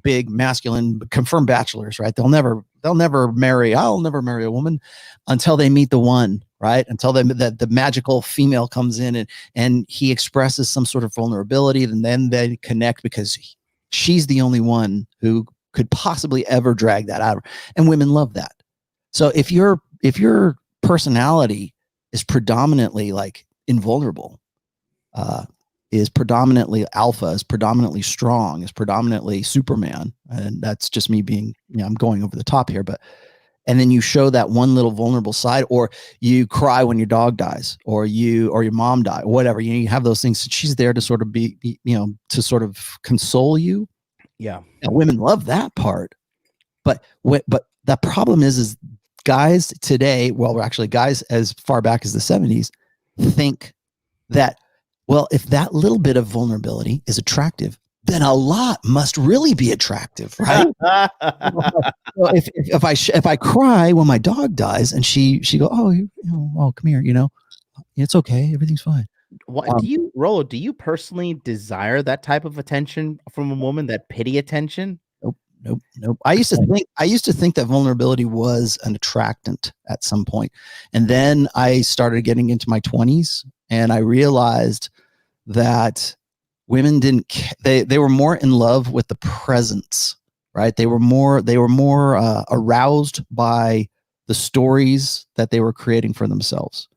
big masculine confirmed bachelors, right? I'll never marry a woman until they meet the one, right? Until the magical female comes in and he expresses some sort of vulnerability, and then they connect because she's the only one who could possibly ever drag that out. And women love that. So if your personality is predominantly like invulnerable, is predominantly alpha, is predominantly strong, is predominantly Superman, and that's just me being, I'm going over the top here, and then you show that one little vulnerable side, or you cry when your dog dies, or your mom died, whatever, you have those things. She's there to sort of be to sort of console you. Yeah. And women love that part. But the problem is guys today, well, actually guys as far back as the 70s think that, well, if that little bit of vulnerability is attractive, then a lot must really be attractive, right? So if I cry when my dog dies, and she go, "Oh, come here, it's okay, everything's fine." What Rollo, do you personally desire that type of attention from a woman, that pity attention? Nope. I used to think that vulnerability was an attractant at some point, and then I started getting into my 20s, and I realized that women they were more in love with the presence, right? They were more aroused by the stories that they were creating for themselves.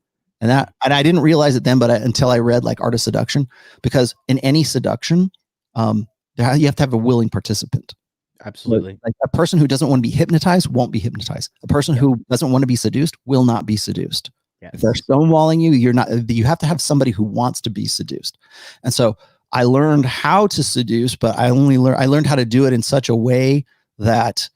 And I didn't realize it then, but until I read like Art of Seduction, because in any seduction, you have to have a willing participant. Absolutely. Like a person who doesn't want to be hypnotized won't be hypnotized. A person who doesn't want to be seduced will not be seduced. Yes. If they're stonewalling you, you have to have somebody who wants to be seduced. And so I learned how to seduce, but I learned how to do it in such a way that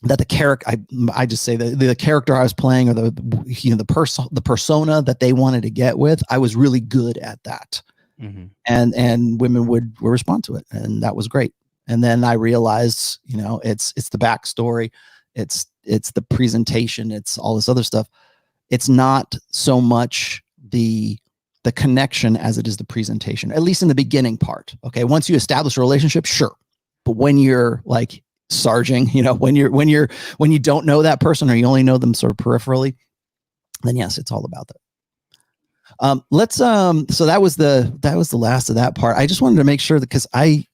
that the character, I just say the character I was playing, or the persona that they wanted to get with, I was really good at that. Mm-hmm. And women would respond to it, and that was great. And then I realized, it's the backstory, it's the presentation, it's all this other stuff. It's not so much the connection as it is the presentation, at least in the beginning part. Okay. Once you establish a relationship, sure. But when you're like sarging, when you don't know that person, or you only know them sort of peripherally, then yes, it's all about that. Let's so that was the last of that part. I just wanted to make sure that, because I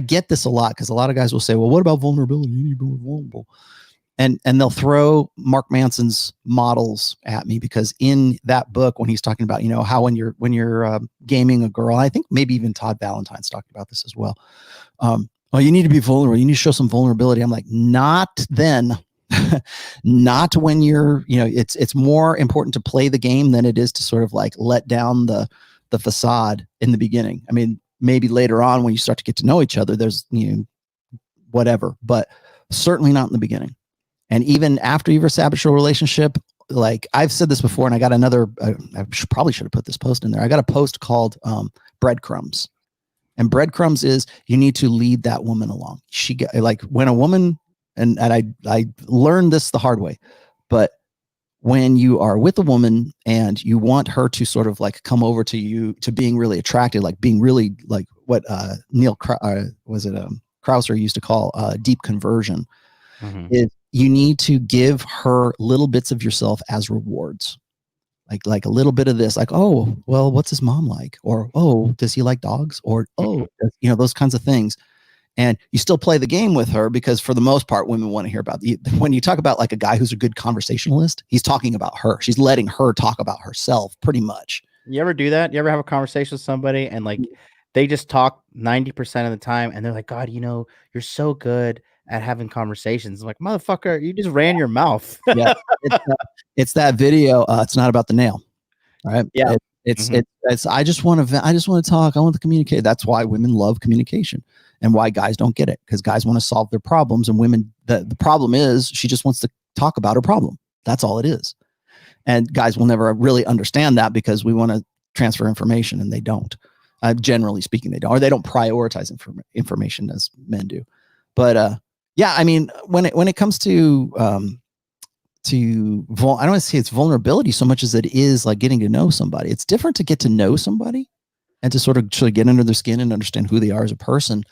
get this a lot, because a lot of guys will say, well, what about vulnerability? You need to be vulnerable. And they'll throw Mark Manson's models at me, because in that book, when he's talking about, how when you're gaming a girl, I think maybe even Todd Valentine's talking about this as well. Well, you need to be vulnerable. You need to show some vulnerability. I'm like, not then. Not when you're, it's more important to play the game than it is to sort of like let down the facade in the beginning. I mean, maybe later on when you start to get to know each other, there's, whatever, but certainly not in the beginning. And even after you've established a relationship, like I've said this before, and I got another, probably should have put this post in there. I got a post called Breadcrumbs. And breadcrumbs is, you need to lead that woman along. Like when a woman, and I learned this the hard way, but when you are with a woman and you want her to sort of like come over to you, to being really attracted, like being really like what Neil Krauser used to call deep conversion, is you need to give her little bits of yourself as rewards. Like a little bit of this, like, oh, well, what's his mom like? Or, oh, does he like dogs? Or, oh, those kinds of things. And you still play the game with her, because for the most part, women want to hear about when you talk about like a guy who's a good conversationalist, he's talking about her. She's letting her talk about herself pretty much. You ever do that? You ever have a conversation with somebody and like they just talk 90% of the time and they're like, God, you're so good at having conversations. I'm like, motherfucker, you just ran your mouth. Yeah. It's that video. It's not about the nail. Right. Yeah. It's I just want to talk. I want to communicate. That's why women love communication, and why guys don't get it, because guys want to solve their problems, and women, the problem is she just wants to talk about her problem. That's all it is. And guys will never really understand that, because we want to transfer information and they don't. Generally speaking, they don't, or they don't prioritize information as men do. But yeah, I mean, when it comes to I don't want to say it's vulnerability so much as it is like getting to know somebody. It's different to get to know somebody and to sort of get under their skin and understand who they are as a person.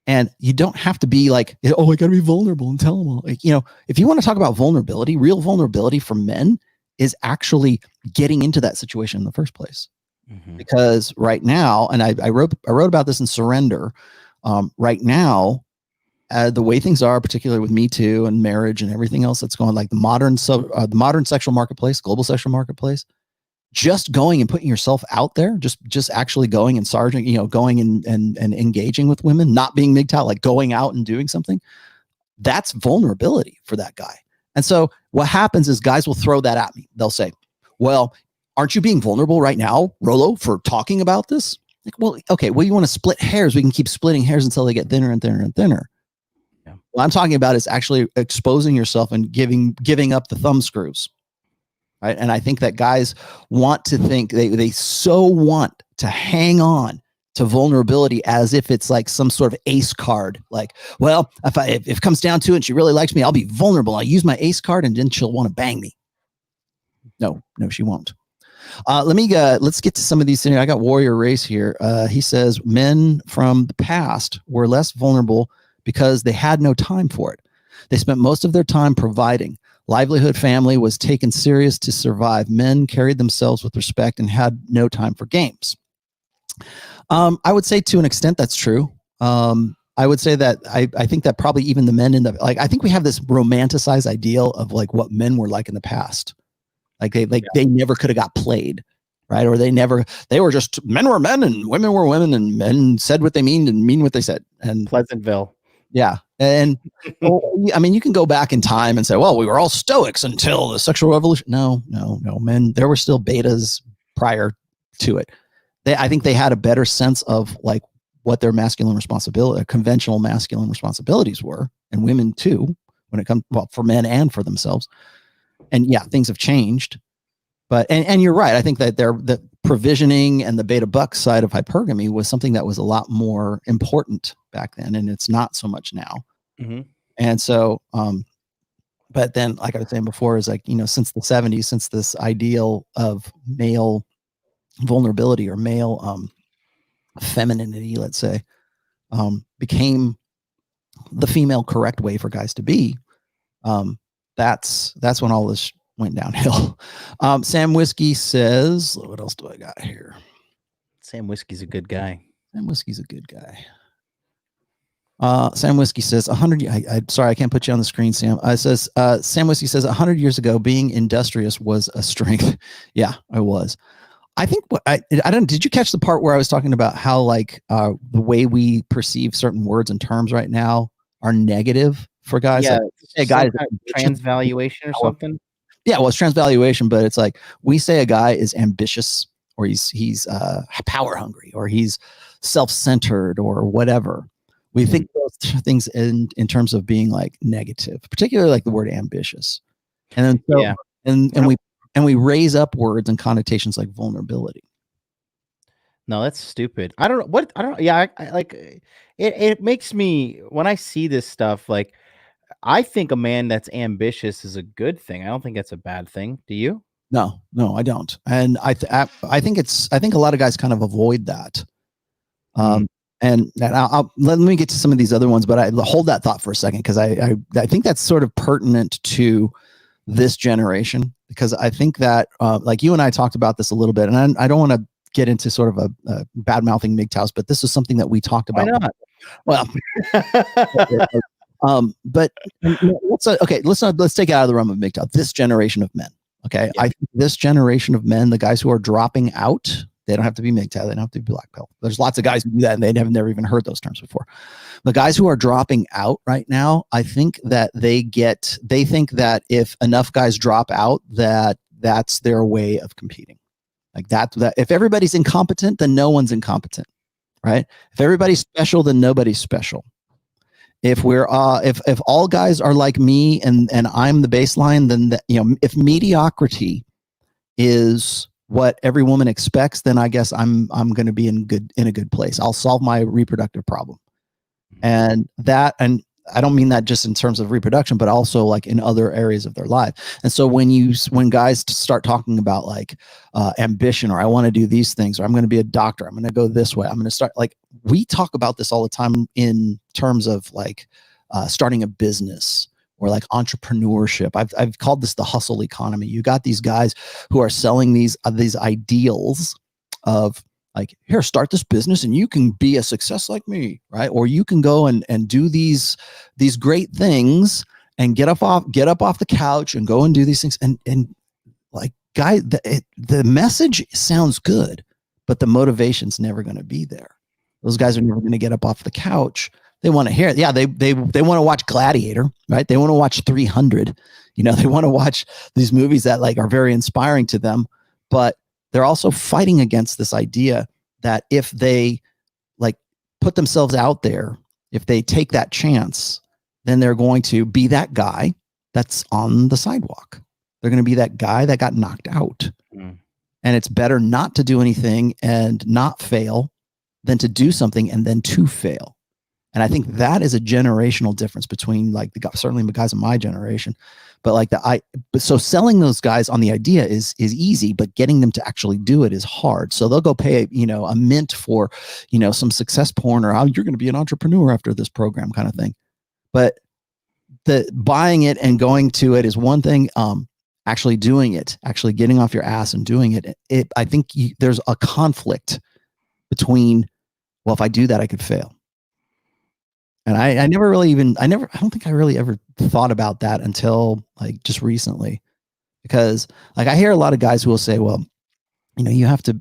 And you don't have to be like, oh, I got to be vulnerable and tell them all. Like, if you want to talk about vulnerability, real vulnerability for men is actually getting into that situation in the first place. Because right now, and I wrote about this in Surrender. Right now, the way things are, particularly with Me Too and marriage and everything else that's going, like the modern sexual marketplace, global sexual marketplace, just going and putting yourself out there, just actually going and going and engaging with women, not being MGTOW, like going out and doing something, that's vulnerability for that guy. And so what happens is guys will throw that at me. They'll say, well, aren't you being vulnerable right now, Rollo, for talking about this? Like, well, okay, well, you want to split hairs. We can keep splitting hairs until they get thinner and thinner and thinner. Yeah. What I'm talking about is actually exposing yourself and giving up the thumb screws. Right. And I think that guys want to think they so want to hang on to vulnerability as if it's like some sort of ace card. Like, well, if it comes down to it and she really likes me, I'll be vulnerable. I'll use my ace card and then she'll want to bang me. No, she won't. Let's get to some of these things. I got Warrior Race here. He says men from the past were less vulnerable because they had no time for it. They spent most of their time providing. Livelihood, family was taken serious to survive. Men carried themselves with respect and had no time for games. I would say to an extent that's true. I would say that I think that probably even the men I think we have this romanticized ideal of like what men were like in the past. Like they never could have got played, right? Or they were just, men were men and women were women, and men said what they mean and mean what they said. And Pleasantville. Yeah. And I mean, you can go back in time and say, well, we were all stoics until the sexual revolution. No, men, there were still betas prior to it. I think they had a better sense of like what their masculine responsibility, conventional masculine responsibilities were, and women too, when it comes, well, for men and for themselves. And yeah, things have changed, but, and you're right. I think that the provisioning and the beta buck side of hypergamy was something that was a lot more important back then. And it's not so much now. Mm-hmm. And so, but then, like I was saying before, is like, since the 70s, since this ideal of male vulnerability or male femininity, let's say, became the female correct way for guys to be, that's when all this went downhill. Sam Whiskey says, what else do I got here? Sam Whiskey's a good guy. Sam Whiskey's a good guy. Sam Whiskey says 100. I'm sorry, I can't put you on the screen, Sam. Says Sam Whiskey says 100 years ago, being industrious was a strength. Yeah, I was. I think what I don't. Did you catch the part where I was talking about how like the way we perceive certain words and terms right now are negative for guys? Yeah, like, hey, guys, transvaluation or something. Yeah, well, it's transvaluation, but it's like we say a guy is ambitious, or he's power hungry, or he's self-centered, or whatever. We think those things in terms of being like negative, particularly like the word ambitious, and then so, and we raise up words and connotations like vulnerability. No, that's stupid. I don't know what I don't. Yeah, I like it. It makes me when I see this stuff like I think a man that's ambitious is a good thing. I don't think that's a bad thing. Do you? No, I don't. And I think a lot of guys kind of avoid that. And let me get to some of these other ones, but I hold that thought for a second because I think that's sort of pertinent to this generation, because I think that like you and I talked about this a little bit, and I don't want to get into sort of a bad mouthing MGTOWs, but this is something that we talked about. Why not? Well, but let's take it out of the realm of MGTOW. This generation of men. Okay. Yeah. I think this generation of men, the guys who are dropping out, they don't have to be MGTOW, they don't have to be black pill. There's lots of guys who do that and they have never even heard those terms before. The guys who are dropping out right now, I think that they think that if enough guys drop out, that's their way of competing. Like that if everybody's incompetent, then no one's incompetent, right? If everybody's special, then nobody's special. If we're if all guys are like me and I'm the baseline, then if mediocrity is what every woman expects, then I guess I'm going to be in a good place. I'll solve my reproductive problem. And I don't mean that just in terms of reproduction, but also like in other areas of their life. And so when guys start talking about like ambition, or I want to do these things, or I'm going to be a doctor, I'm going to go this way, I'm going to start, like we talk about this all the time in terms of like starting a business or like entrepreneurship. I've called this the hustle economy. You got these guys who are selling these ideals of like, here, start this business and you can be a success like me, right? Or you can go and do these great things and get up off the couch and go and do these things. And like, guys, the message sounds good, but the motivation's never going to be there. Those guys are never going to get up off the couch. They want to hear it. Yeah, they want to watch Gladiator, right? They want to watch 300. They want to watch these movies that like are very inspiring to them, but they're also fighting against this idea that if they like put themselves out there, if they take that chance, then they're going to be that guy that's on the sidewalk. They're going to be that guy that got knocked out. And it's better not to do anything and not fail than to do something and then to fail. And I think that is a generational difference between like certainly the guys in my generation, but like so selling those guys on the idea is easy, but getting them to actually do it is hard. So they'll go pay, a mint for, some success porn, or you're going to be an entrepreneur after this program kind of thing. But the buying it and going to it is one thing. Actually doing it, actually getting off your ass and doing it. I think there's a conflict between, well, if I do that, I could fail. And I don't think I really ever thought about that until like just recently, because like I hear a lot of guys who will say, well, you have to,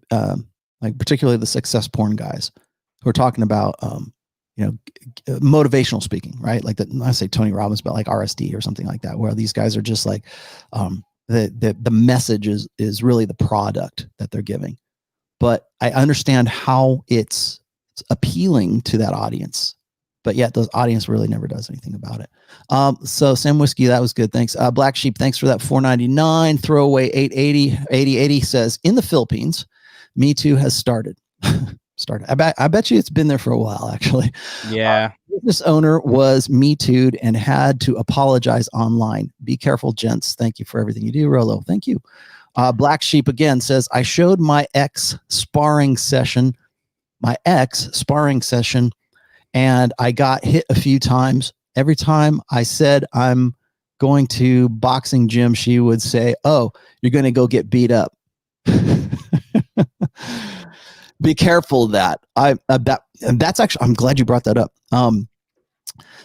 like particularly the success porn guys who are talking about, motivational speaking, right? Like I say Tony Robbins, but like RSD or something like that, where these guys are just like, the message is really the product that they're giving. But I understand how it's appealing to that audience. But yet those audience really never does anything about it. So Sam Whiskey, that was good. Thanks. Black Sheep, thanks for that $4.99. Throwaway 880 says, in the Philippines, Me Too has started. I bet you it's been there for a while, actually. Yeah. Business owner was Me Too'd and had to apologize online. Be careful, gents. Thank you for everything you do, Rollo. Thank you. Black Sheep again says, I showed my ex sparring session, and I got hit a few times. Every time I said I'm going to boxing gym, she would say, "Oh, you're going to go get beat up." Be careful of that. That's actually, I'm glad you brought that up.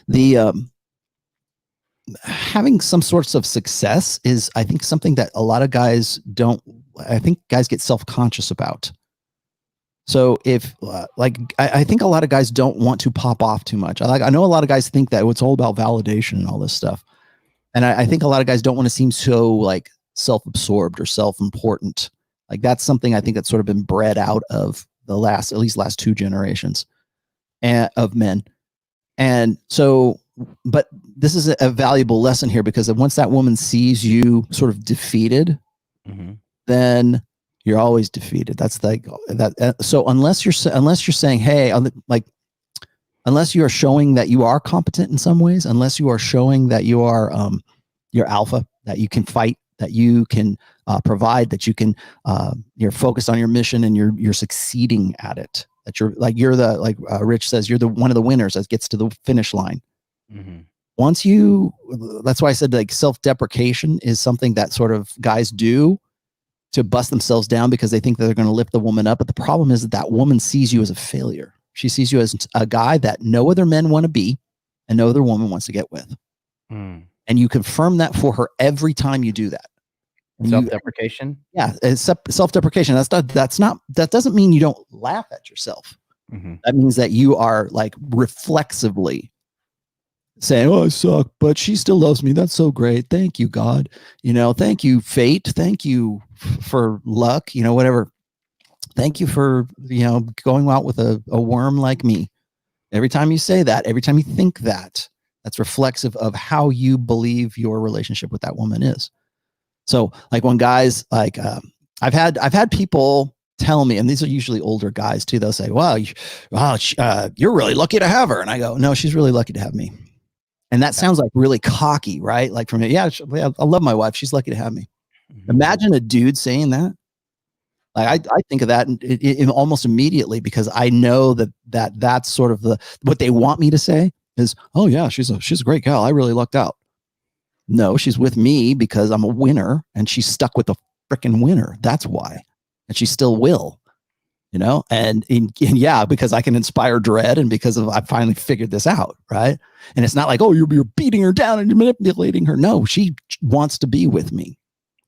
The having some sorts of success is, I think, something that a lot of guys don't. I think guys get self-conscious about. So if I think a lot of guys don't want to pop off too much. I know a lot of guys think that it's all about validation and all this stuff. And I think a lot of guys don't want to seem so like self-absorbed or self-important. Like that's something I think that's sort of been bred out of the last 2 generations of men. And so, but this is a valuable lesson here, because once that woman sees you sort of defeated, then you're always defeated. That's like that. So unless you're saying, hey, unless you are showing that you are competent in some ways, unless you are showing that you are you're alpha, that you can fight, that you can provide, that you can you're focused on your mission and you're succeeding at it. That you're the Rich says, you're the one of the winners that gets to the finish line. Once that's why I said like self-deprecation is something that sort of guys do to bust themselves down because they think that they're going to lift the woman up. But the problem is that woman sees you as a failure. She sees you as a guy that no other men want to be and no other woman wants to get with. And you confirm that for her every time you do that. Self-deprecation? Yeah, it's self-deprecation. That doesn't mean you don't laugh at yourself. That means that you are like reflexively saying, "Oh, I suck, but she still loves me. That's so great. Thank you, God. Thank you, fate. Thank you for luck. Whatever. Thank you for, going out with a worm like me." Every time you say that, every time you think that, that's reflexive of how you believe your relationship with that woman is. So like when guys like, I've had people tell me, and these are usually older guys too, they'll say, wow, you're really lucky to have her. And I go, no, she's really lucky to have me. And that sounds like really cocky, right? Like from me, yeah, I love my wife. She's lucky to have me. Imagine a dude saying that. Like I think of that in almost immediately, because I know that's sort of what they want me to say is, oh yeah, she's a great gal. I really lucked out. No, she's with me because I'm a winner and she's stuck with the freaking winner. That's why. And she still will, and yeah, because I can inspire dread and because I finally figured this out. Right. And it's not like, oh, you're beating her down and you're manipulating her. No, she wants to be with me.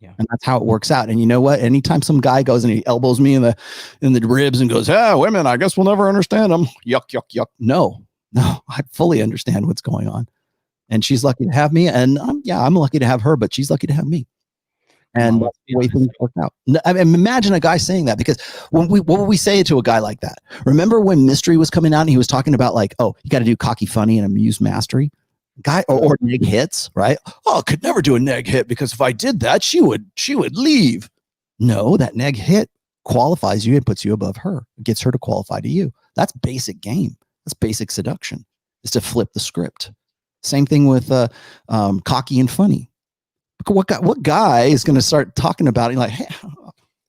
Yeah. And that's how it works out. And you know what? Anytime some guy goes and he elbows me in the ribs and goes, women, I guess we'll never understand them. Yuck, yuck, yuck. No, I fully understand what's going on. And she's lucky to have me. And I'm lucky to have her, but she's lucky to have me. And that's the way things work out. I mean, imagine a guy saying that, because what would we say to a guy like that? Remember when Mystery was coming out and he was talking about like, oh, you got to do cocky, funny, and amuse mastery? Guy or neg hits, right? Oh, I could never do a neg hit because if I did that, she would leave. No, that neg hit qualifies you and puts you above her. It gets her to qualify to you. That's basic game. That's basic seduction, is to flip the script. Same thing with cocky and funny. What guy is going to start talking about it like, hey,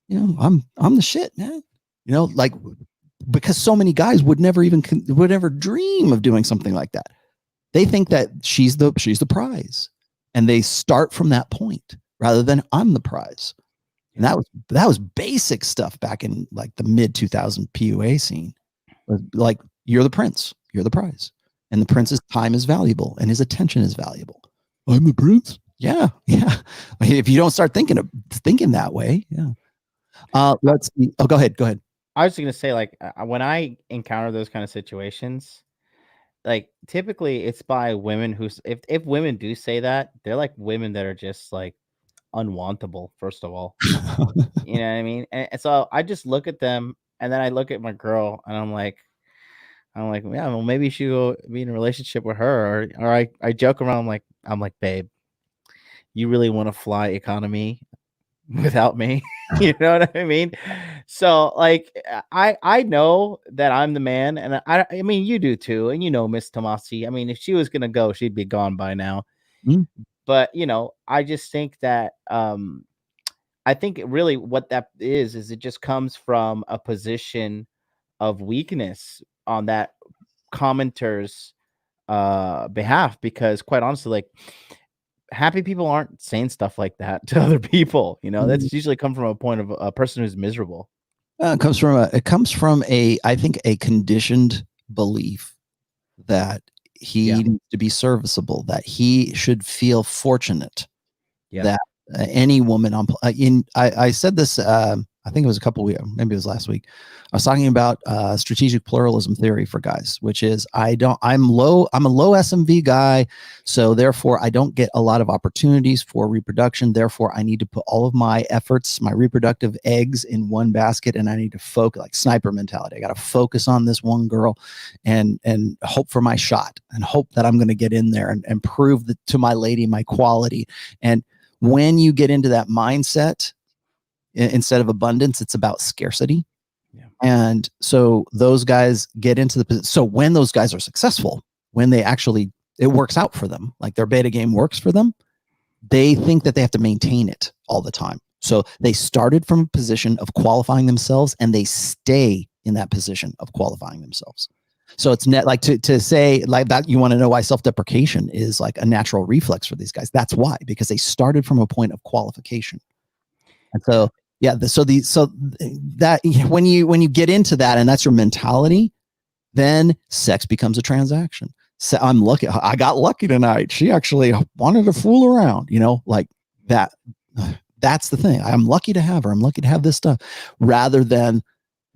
I'm the shit, man. Like, because so many guys would never dream of doing something like that. They think that she's the prize, and they start from that point rather than I'm the prize. And that was basic stuff back in like the mid 2000 PUA scene. Like, you're the prince, you're the prize, and the prince's time is valuable and his attention is valuable. I'm the prince. Yeah. If you don't start thinking that way, yeah. Let's see. Oh, go ahead. I was going to say, like, when I encounter those kind of situations, like typically it's by women who, if women do say that, they're like women that are just like unwantable, first of all. You know what I mean? And so I just look at them, and then I look at my girl, and I'm like, yeah, well, maybe you should go be in a relationship with her, or I joke around, I'm like, babe, you really want to fly economy without me? You know what I mean? So like, I know that I'm the man, and I mean, you do too, and Miss Tomassi. I mean, if she was gonna go, she'd be gone by now. But I just think that I think really what that is it just comes from a position of weakness on that commenter's behalf, because quite honestly, like, happy people aren't saying stuff like that to other people. That's usually come from a point of a person who's miserable. It comes from I think a conditioned belief that he needs to be serviceable, that he should feel fortunate, that any woman I said this, I think it was a couple weeks, maybe it was last week. I was talking about strategic pluralism theory for guys, which is I'm a low SMV guy, so therefore I don't get a lot of opportunities for reproduction. Therefore, I need to put all of my efforts, my reproductive eggs in one basket, and I need to focus, like sniper mentality. I got to focus on this one girl and hope for my shot and hope that I'm going to get in there and prove to my lady my quality. And when you get into that mindset, instead of abundance, it's about scarcity. And so those guys get into so when those guys are successful, when they actually, it works out for them, like their beta game works for them, they think that they have to maintain it all the time. So they started from a position of qualifying themselves and they stay in that position of qualifying themselves. So it's like to say like that, you want to know why self-deprecation is like a natural reflex for these guys. That's why, because they started from a point of qualification. And so, so that when you get into that and that's your mentality, then sex becomes a transaction. So I'm lucky. I got lucky tonight. She actually wanted to fool around, like that. That's the thing. I'm lucky to have her. I'm lucky to have this stuff, rather than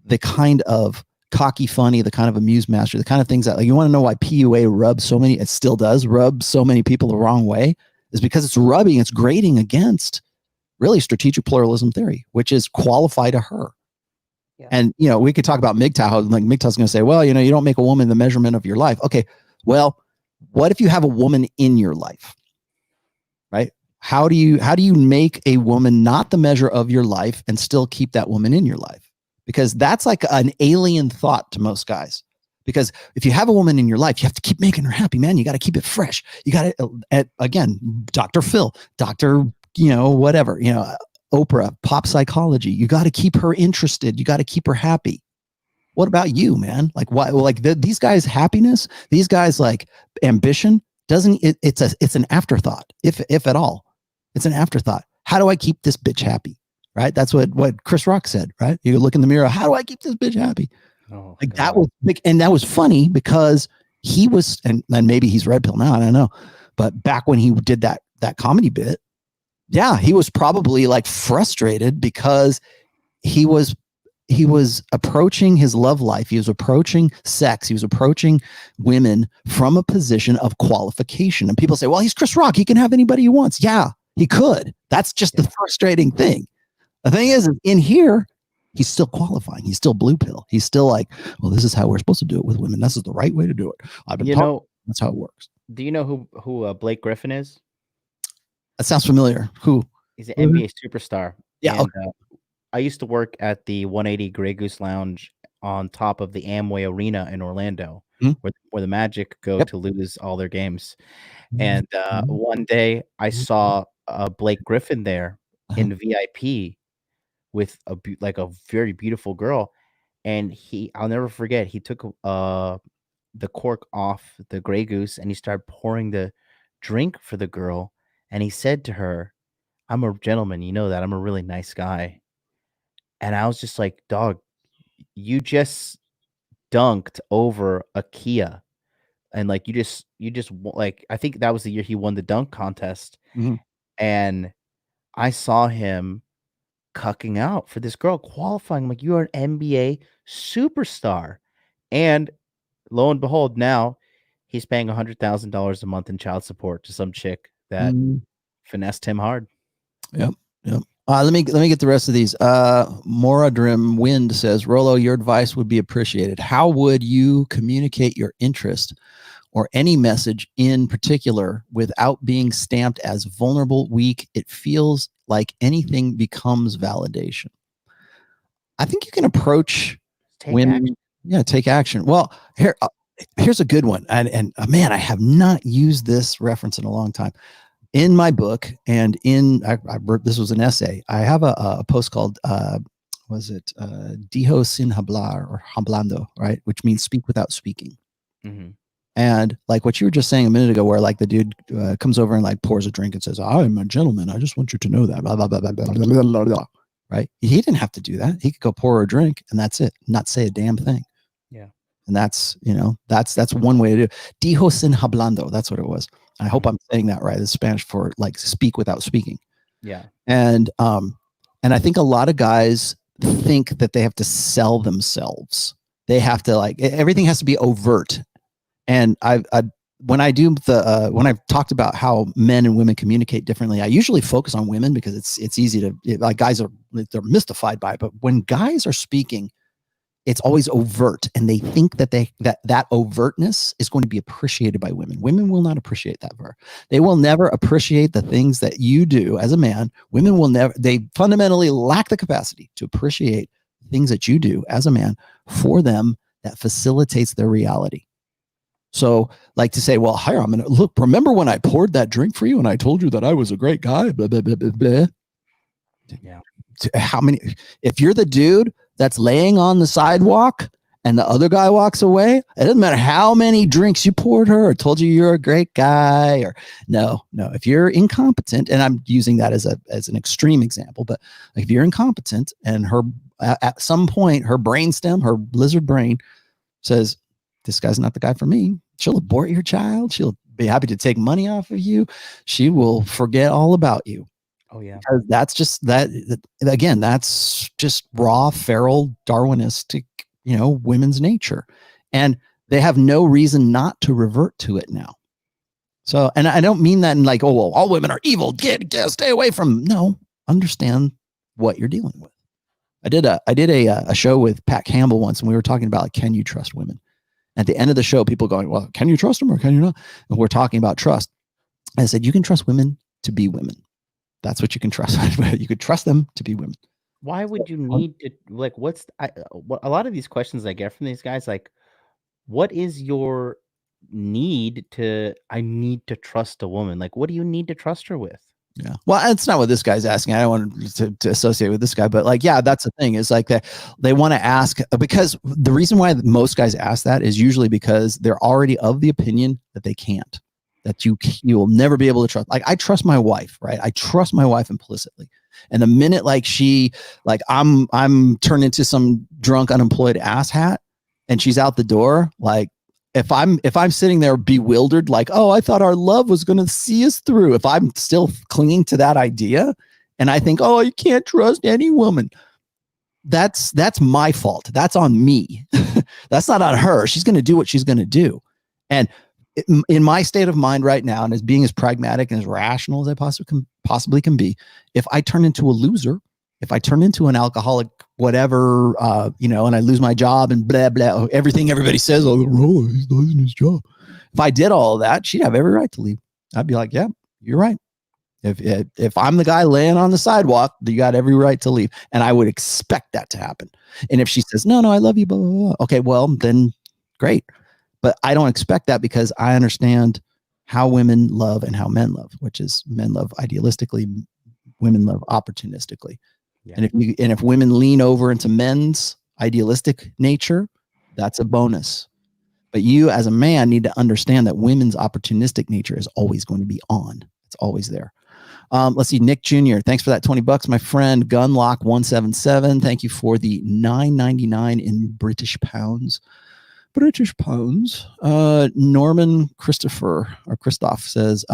the kind of cocky, funny, the kind of amused master, the kind of things that, like, you want to know why PUA rubs so many, it still does rub so many people the wrong way, is because it's grating against really strategic pluralism theory, which is qualify to her. Yeah. And, we could talk about MGTOW, like MGTOW's going to say, well, you don't make a woman the measurement of your life. Okay. Well, what if you have a woman in your life, right? How do you make a woman not the measure of your life and still keep that woman in your life? Because that's like an alien thought to most guys. Because if you have a woman in your life, you have to keep making her happy, man. You got to keep it fresh. You got to, again, Dr. Phil, Dr. Whatever, Oprah, pop psychology. You got to keep her interested. You got to keep her happy. What about you, man? Like, why? Like these guys' happiness, these guys' like ambition it's an afterthought, if at all. It's an afterthought. How do I keep this bitch happy? Right? That's what Chris Rock said, right? You look in the mirror, how do I keep this bitch happy? Oh, like God. That was big, and that was funny because he was, and maybe he's red pill now, I don't know. But back when he did that comedy bit, yeah, he was probably like frustrated because he was approaching his love life. He was approaching sex. He was approaching women from a position of qualification. And people say, well, he's Chris Rock. He can have anybody he wants. Yeah, he could. That's just the frustrating thing. The thing is, in here, he's still qualifying. He's still blue pill. He's still like, well, this is how we're supposed to do it with women. This is the right way to do it. I've been talking. That's how it works. Do you know who Blake Griffin is? That sounds familiar. Who? He's an NBA superstar. Yeah. And, I used to work at the 180 Grey Goose Lounge on top of the Amway Arena in Orlando, where the Magic go to lose all their games. And one day I saw Blake Griffin there in VIP with a very beautiful girl, and I'll never forget, he took the cork off the Grey Goose and he started pouring the drink for the girl, and he said to her, "I'm a gentleman, you know that. I'm a really nice guy." And I was just like, dog, you just dunked over a Kia. And like, you just like, I think that was the year he won the dunk contest. Mm-hmm. And I saw him cucking out for this girl, qualifying. I'm like, you are an NBA superstar. And lo and behold, now he's paying $100,000 a month in child support to some chick that finessed him hard. Yep. Let me get the rest of these. Moradrim Wind says, Rollo, your advice would be appreciated. How would you communicate your interest or any message in particular without being stamped as vulnerable, weak? It feels like anything becomes validation. I think you can approach action. Yeah, take action. Well, here's a good one. And man, I have not used this reference in a long time. In my book, and I wrote, this was an essay. I have a post called, Dijo sin hablar, or hablando, right? Which means speak without speaking. Mm-hmm. And like what you were just saying a minute ago, where like the dude comes over and like pours a drink and says, I'm a gentleman. I just want you to know that. Blah, blah, blah, blah, blah, blah, blah, blah. Right. He didn't have to do that. He could go pour her a drink and that's it. Not say a damn thing. Yeah. And that's, you know, that's one way to do it. Dijo sin hablando. That's what it was. I hope I'm saying that right. It's Spanish for like speak without speaking. Yeah. And I think a lot of guys think that they have to sell themselves. They have to like, everything has to be overt. And when I've talked about how men and women communicate differently, I usually focus on women because it's easy to, like, guys they're mystified by it. But when guys are speaking, it's always overt, and they think that that overtness is going to be appreciated by women. Women will not appreciate that. They will never appreciate the things that you do as a man. Women will never. They fundamentally lack the capacity to appreciate things that you do as a man for them that facilitates their reality. So, like to say, well, here, I'm going to look, remember when I poured that drink for you and I told you that I was a great guy, blah, blah, blah, blah, blah. Yeah. How many, if you're the dude that's laying on the sidewalk and the other guy walks away, it doesn't matter how many drinks you poured her or told you you're a great guy or no, if you're incompetent, and I'm using that as an extreme example, but if you're incompetent and her, at some point, her brainstem, her lizard brain says, this guy's not the guy for me. She'll abort your child. She'll be happy to take money off of you. She will forget all about you. Oh yeah. Because that's just that. Again, that's just raw, feral, Darwinistic, women's nature, and they have no reason not to revert to it now. So, and I don't mean that in like, oh, well, all women are evil. Get stay away from. No, understand what you're dealing with. I did a show with Pat Campbell once, and we were talking about like, can you trust women? At the end of the show, people going, well, can you trust them or can you not? And we're talking about trust. I said, you can trust women to be women. That's what you can trust. You could trust them to be women. Why would you need to, like, a lot of these questions I get from these guys, like, what is your need to, I need to trust a woman? Like, what do you need to trust her with? Yeah. Well, it's not what this guy's asking. I don't want to associate with this guy, but like, yeah, that's the thing is like that they want to ask, because the reason why most guys ask that is usually because they're already of the opinion that they can't, that you will never be able to trust. Like, I trust my wife, right? I trust my wife implicitly. And the minute like I'm turned into some drunk, unemployed asshat and she's out the door, like, if I'm sitting there bewildered, like, oh, I thought our love was going to see us through. If I'm still clinging to that idea and I think, oh, you can't trust any woman, that's my fault. That's on me. That's not on her. She's going to do what she's going to do. And in my state of mind right now, and as being as pragmatic and as rational as I possibly can be, if I turn into a loser, if I turn into an alcoholic, whatever, and I lose my job and blah, blah, everything everybody says, oh, Rollo, he's losing his job. If I did all of that, she'd have every right to leave. I'd be like, yeah, you're right. If I'm the guy laying on the sidewalk, you got every right to leave. And I would expect that to happen. And if she says, no, I love you, blah, blah, blah. Okay, well, then great. But I don't expect that because I understand how women love and how men love, which is men love idealistically, women love opportunistically. Yeah. And if women lean over into men's idealistic nature, that's a bonus. But you as a man need to understand that women's opportunistic nature is always going to be on. It's always there. Let's see, Nick Jr. Thanks for that $20, my friend. Gunlock177. Thank you for the $9.99 in British pounds. Norman Christoph says,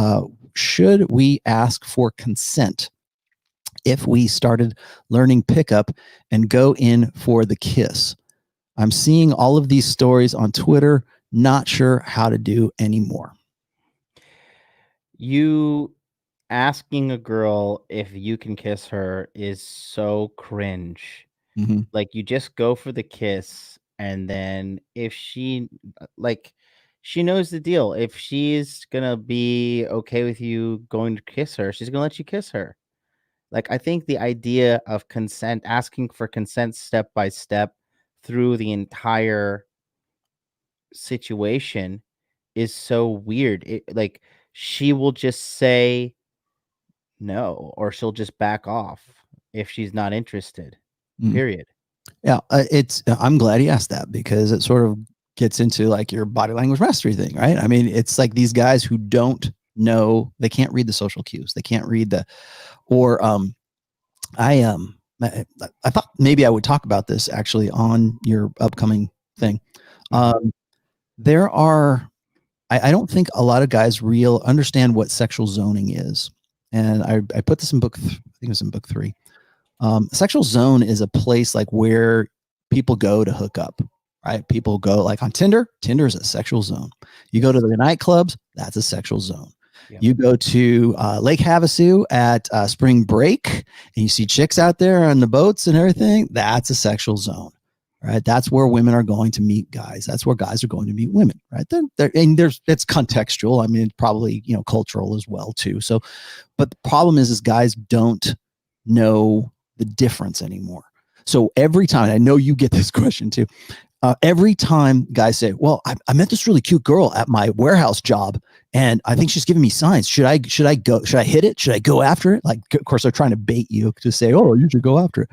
should we ask for consent if we started learning pickup and go in for the kiss? I'm seeing all of these stories on Twitter, not sure how to do anymore. You asking a girl if you can kiss her is so cringe. Mm-hmm. Like, you just go for the kiss, and then if she knows the deal. If she's gonna be okay with you going to kiss her, she's gonna let you kiss her. Like, I think the idea of consent, asking for consent step by step through the entire situation is so weird. Like, she will just say no, or she'll just back off if she's not interested. Period. Yeah, I'm glad he asked that, because it sort of gets into like your body language mastery thing, right? I mean, it's like these guys who don't know, they can't read the social cues. They can't read I thought maybe I would talk about this actually on your upcoming thing. There are, I don't think a lot of guys understand what sexual zoning is. And I put this in I think it was in book 3. Sexual zone is a place like where people go to hook up, right? People go like on Tinder. Tinder is a sexual zone. You go to the nightclubs, that's a sexual zone. Yeah. You go to Lake Havasu at spring break and you see chicks out there on the boats and everything. That's a sexual zone, right? That's where women are going to meet guys. That's where guys are going to meet women, right? And it's contextual. I mean, it's probably, cultural as well too. So, but the problem is guys don't know the difference anymore. So every time, and I know you get this question too, every time guys say, well, I met this really cute girl at my warehouse job and I think she's giving me signs. Should I hit it? Should I go after it? Like, of course they're trying to bait you to say, oh, you should go after it.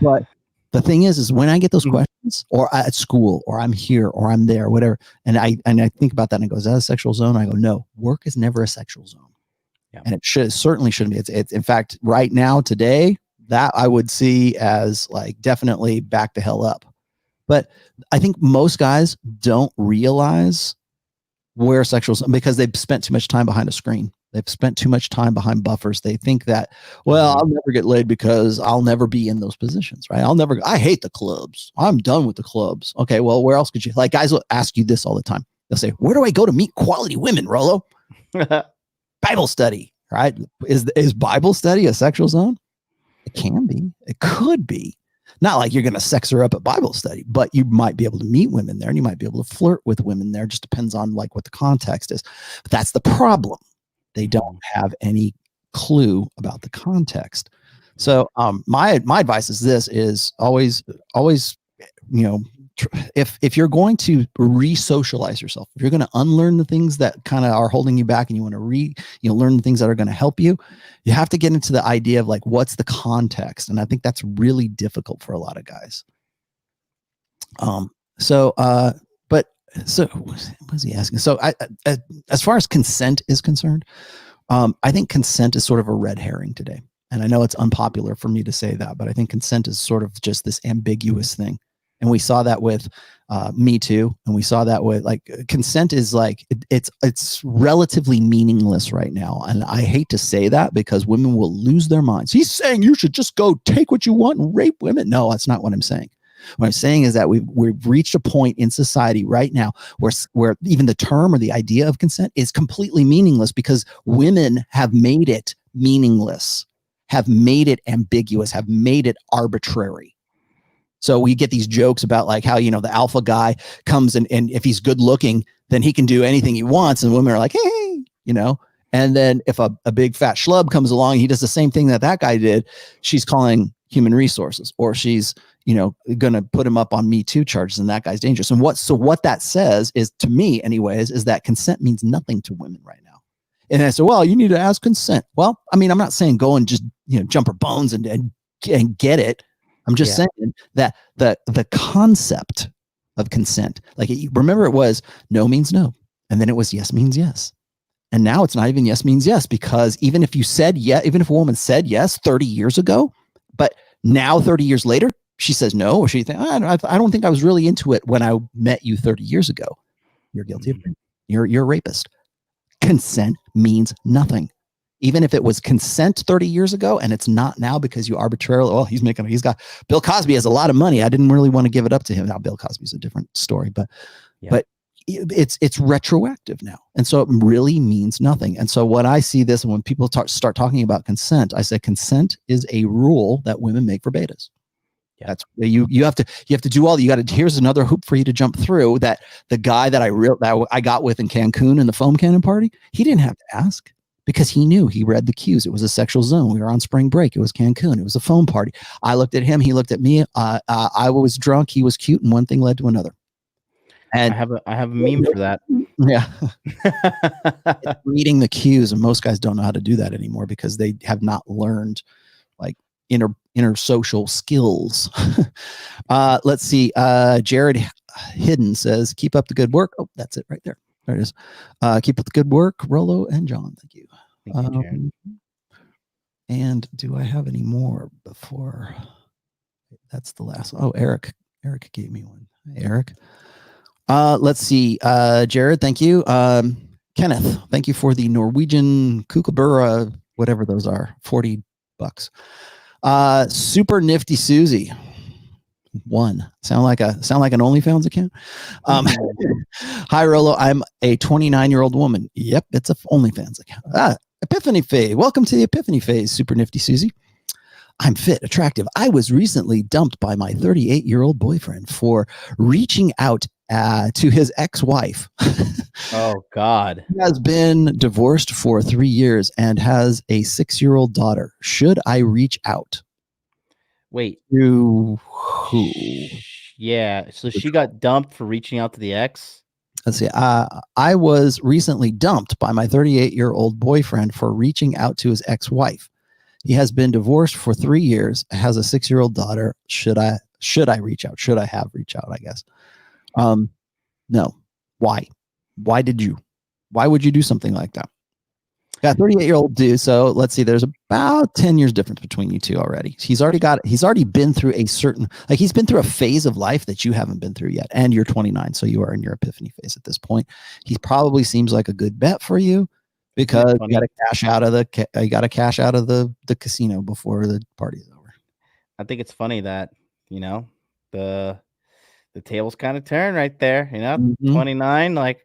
But the thing is when I get those questions or at school or I'm here or I'm there, whatever. And I think about that and I go, is that a sexual zone? I go, no, work is never a sexual zone. Yeah. And it certainly shouldn't be. It's in fact, right now, today, that I would see as like definitely back the hell up. But I think most guys don't realize where sexual, because they've spent too much time behind a screen. They've spent too much time behind buffers. They think that, well, I'll never get laid because I'll never be in those positions, right? I hate the clubs. I'm done with the clubs. Okay, well, where else could you? Like guys will ask you this all the time. They'll say, where do I go to meet quality women, Rollo? Bible study, right? Is Bible study a sexual zone? It can be. It could be. Not like you're going to sex her up at Bible study, but you might be able to meet women there and you might be able to flirt with women there. It just depends on like what the context is. But that's the problem. They don't have any clue about the context. So my advice is always, if you're going to re-socialize yourself, if you're going to unlearn the things that kind of are holding you back and you want to learn the things that are going to help you, you have to get into the idea of like, what's the context? And I think that's really difficult for a lot of guys. So what was he asking? So as far as consent is concerned, I think consent is sort of a red herring today. And I know it's unpopular for me to say that, but I think consent is sort of just this ambiguous thing. And we saw that with Me Too, and we saw that with like consent is like it's relatively meaningless right now. And I hate to say that because women will lose their minds. He's saying you should just go take what you want and rape women. No, that's not what I'm saying. What I'm saying is that we've reached a point in society right now where even the term or the idea of consent is completely meaningless because women have made it meaningless, have made it ambiguous, have made it arbitrary. So we get these jokes about like how, the alpha guy comes and if he's good looking, then he can do anything he wants. And women are like, hey, and then if a big fat schlub comes along, he does the same thing that guy did. She's calling human resources or she's, going to put him up on Me Too charges and that guy's dangerous. And what that says is, to me anyways, is that consent means nothing to women right now. And I said, well, you need to ask consent. Well, I mean, I'm not saying go and just, jump her bones and get it. I'm just saying that the concept of consent, like remember it was no means no. And then it was yes means yes. And now it's not even yes means yes, because even if you said yes, even if a woman said yes 30 years ago, but now 30 years later, she says no, or she thinks, I don't think I was really into it when I met you 30 years ago. You're guilty of rape. You're a rapist. Consent means nothing. Even if it was consent 30 years ago and it's not now because you arbitrarily, he's got Bill Cosby has a lot of money. I didn't really want to give it up to him. Now Bill Cosby's a different story, but it's retroactive now. And so it really means nothing. And so when I see this, and when people start talking about consent, I say consent is a rule that women make for betas. Yeah. That's you have to do all you got to. Here's another hoop for you to jump through. That the guy that I got with in Cancun in the foam cannon party, he didn't have to ask. Because he knew, he read the cues. It was a sexual zone. We were on spring break. It was Cancun. It was a foam party. I looked at him. He looked at me. I was drunk. He was cute. And one thing led to another. And I have a meme for that. Yeah. Reading the cues. And most guys don't know how to do that anymore because they have not learned like inner social skills. Let's see. Jared Hidden says, keep up the good work. Oh, that's it right there. There it is. Keep up the good work, Rollo and John. Thank you. Thank you, Jared. And do I have any more before? That's the last one. Oh, Eric gave me one. Hey, Eric. Let's see. Jared, thank you. Kenneth, thank you for the Norwegian kookaburra, whatever those are, $40. Super Nifty Susie. One. Sound like an OnlyFans account? Hi, Rollo. I'm a 29-year-old woman. Yep, it's a OnlyFans account. Epiphany phase. Welcome to the Epiphany phase, Super Nifty Susie. I'm fit, attractive. I was recently dumped by my 38-year-old boyfriend for reaching out to his ex-wife. Oh, God. He has been divorced for 3 years and has a 6-year-old daughter. Should I reach out? Wait. To who? Yeah. So she got dumped for reaching out to the ex? Let's see. I was recently dumped by my 38-year-old boyfriend for reaching out to his ex-wife. He has been divorced for 3 years, has a 6-year-old daughter. Should I reach out? Should I have reach out, I guess? No. Why? Why would you do something like that? Got a 38-year-old dude. So let's see, there's about 10 years difference between you two already. He's already been through he's been through a phase of life that you haven't been through yet. And you're 29. So you are in your epiphany phase at this point. He probably seems like a good bet for you because you got to cash out of the casino before the party's over. I think it's funny that, the tables kind of turn right there, 29, like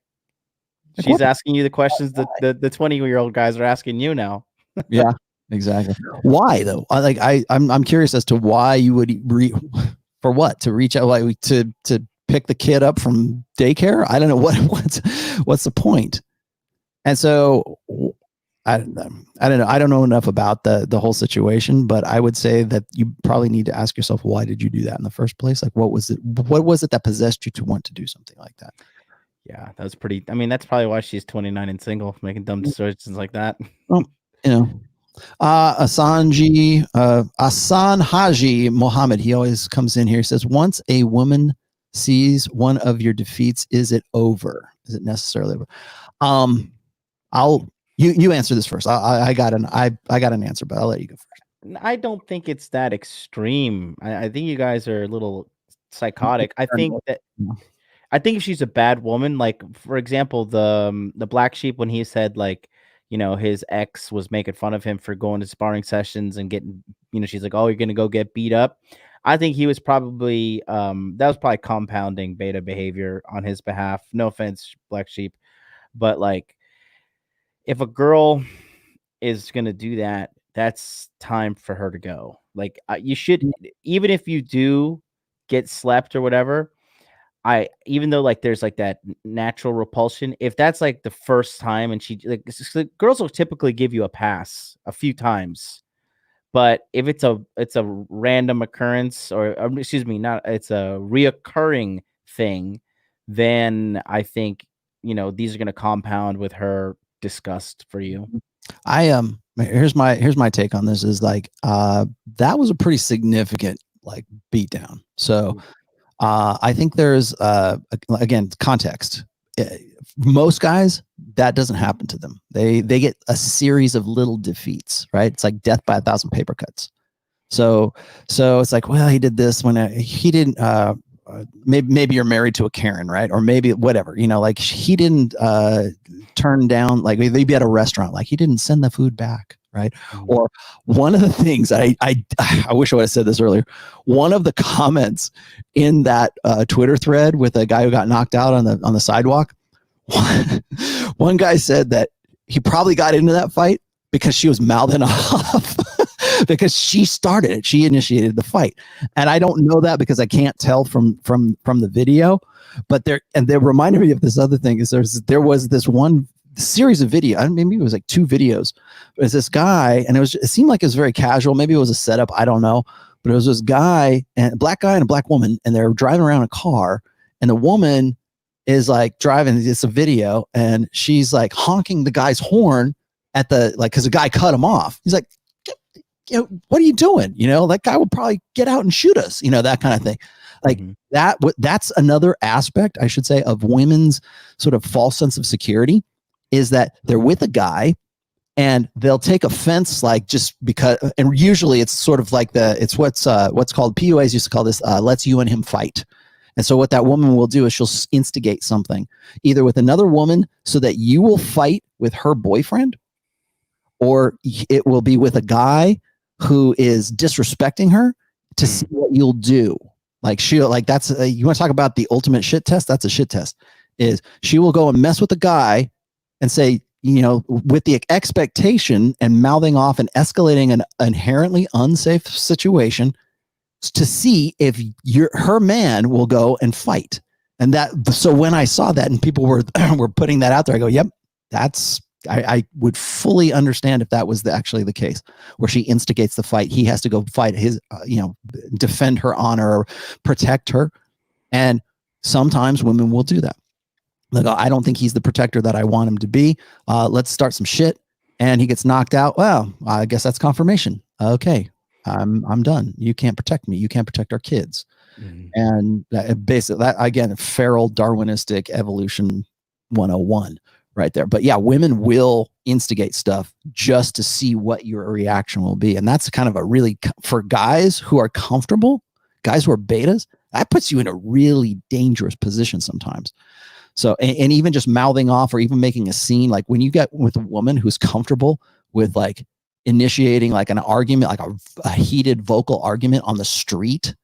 she's asking you the questions that the 20-year-old guys are asking you now. Yeah, exactly. Why though? I'm curious as to why you would for what? To reach out, like to pick the kid up from daycare? I don't know what's the point. And so I don't know. I don't know enough about the whole situation, but I would say that you probably need to ask yourself, why did you do that in the first place? Like, what was it that possessed you to want to do something like that? Yeah, that was pretty. I mean, that's probably why she's 29 and single, making dumb decisions like that. Well, Asan Haji Mohammed, he always comes in here. He says, once a woman sees one of your defeats, is it over? Is it necessarily over? You answer this first. I got an answer, but I'll let you go first. I don't think it's that extreme. I think you guys are a little psychotic. I think if she's a bad woman, like for example, the black sheep, when he said like, his ex was making fun of him for going to sparring sessions and getting, she's like, oh, you're gonna go get beat up. I think he was probably that was probably compounding beta behavior on his behalf. No offense, black sheep, but like, if a girl is going to do that, that's time for her to go. Like you should, even if you do get slept or whatever, even though like there's like that natural repulsion, if that's like the first time and girls will typically give you a pass a few times, but if it's a random occurrence or it's a reoccurring thing, then I think, these are going to compound with her disgust for you. Here's my take on this is like that was a pretty significant like beatdown. So I think there's again context. Most guys, that doesn't happen to them. They get a series of little defeats, right? It's like death by 1,000 paper cuts. So it's like, well, he did this when he didn't. Maybe you're married to a Karen, right? Or maybe whatever, like he didn't turn down, like maybe at a restaurant, like he didn't send the food back, right? Mm-hmm. Or one of the things I wish I would have said this earlier. One of the comments in that Twitter thread with a guy who got knocked out on the sidewalk, one guy said that he probably got into that fight because she was mouthing off. Because she started it, she initiated the fight, and I don't know that because I can't tell from the video. But they reminded me of this other thing. Is there was this one series of video, maybe it was like 2 videos. It was this guy, and it seemed like it was very casual. Maybe it was a setup, I don't know. But it was this guy, and a black guy and a black woman, and they're driving around a car, and the woman is like driving. It's a video, and she's like honking the guy's horn at because the guy cut him off. He's like, what are you doing? That guy will probably get out and shoot us, that kind of thing. Like that's another aspect, I should say, of women's sort of false sense of security, is that they're with a guy and they'll take offense, like just because, and usually it's sort of like it's what's called, PUAs used to call this, let's you and him fight. And so what that woman will do is she'll instigate something either with another woman so that you will fight with her boyfriend, or it will be with a guy who is disrespecting her to see what you'll do. Like that's you want to talk about the ultimate shit test? That's a shit test. Is she will go and mess with a guy and say, with the expectation and mouthing off and escalating an inherently unsafe situation to see if her man will go and fight. And so when I saw that and people were putting that out there, I go, yep, I would fully understand if that was actually the case, where she instigates the fight. He has to go fight his, defend her honor or protect her. And sometimes women will do that. Like, I don't think he's the protector that I want him to be. Let's start some shit. And he gets knocked out. Well, I guess that's confirmation. Okay, I'm done. You can't protect me. You can't protect our kids. And basically, that again, feral Darwinistic evolution 101 right there. But yeah, women will instigate stuff just to see what your reaction will be. And that's kind of a really, for guys who are comfortable, guys who are betas, that puts you in a really dangerous position sometimes. So, and even just mouthing off or even making a scene, like when you get with a woman who's comfortable with like initiating like an argument, like a heated vocal argument on the street.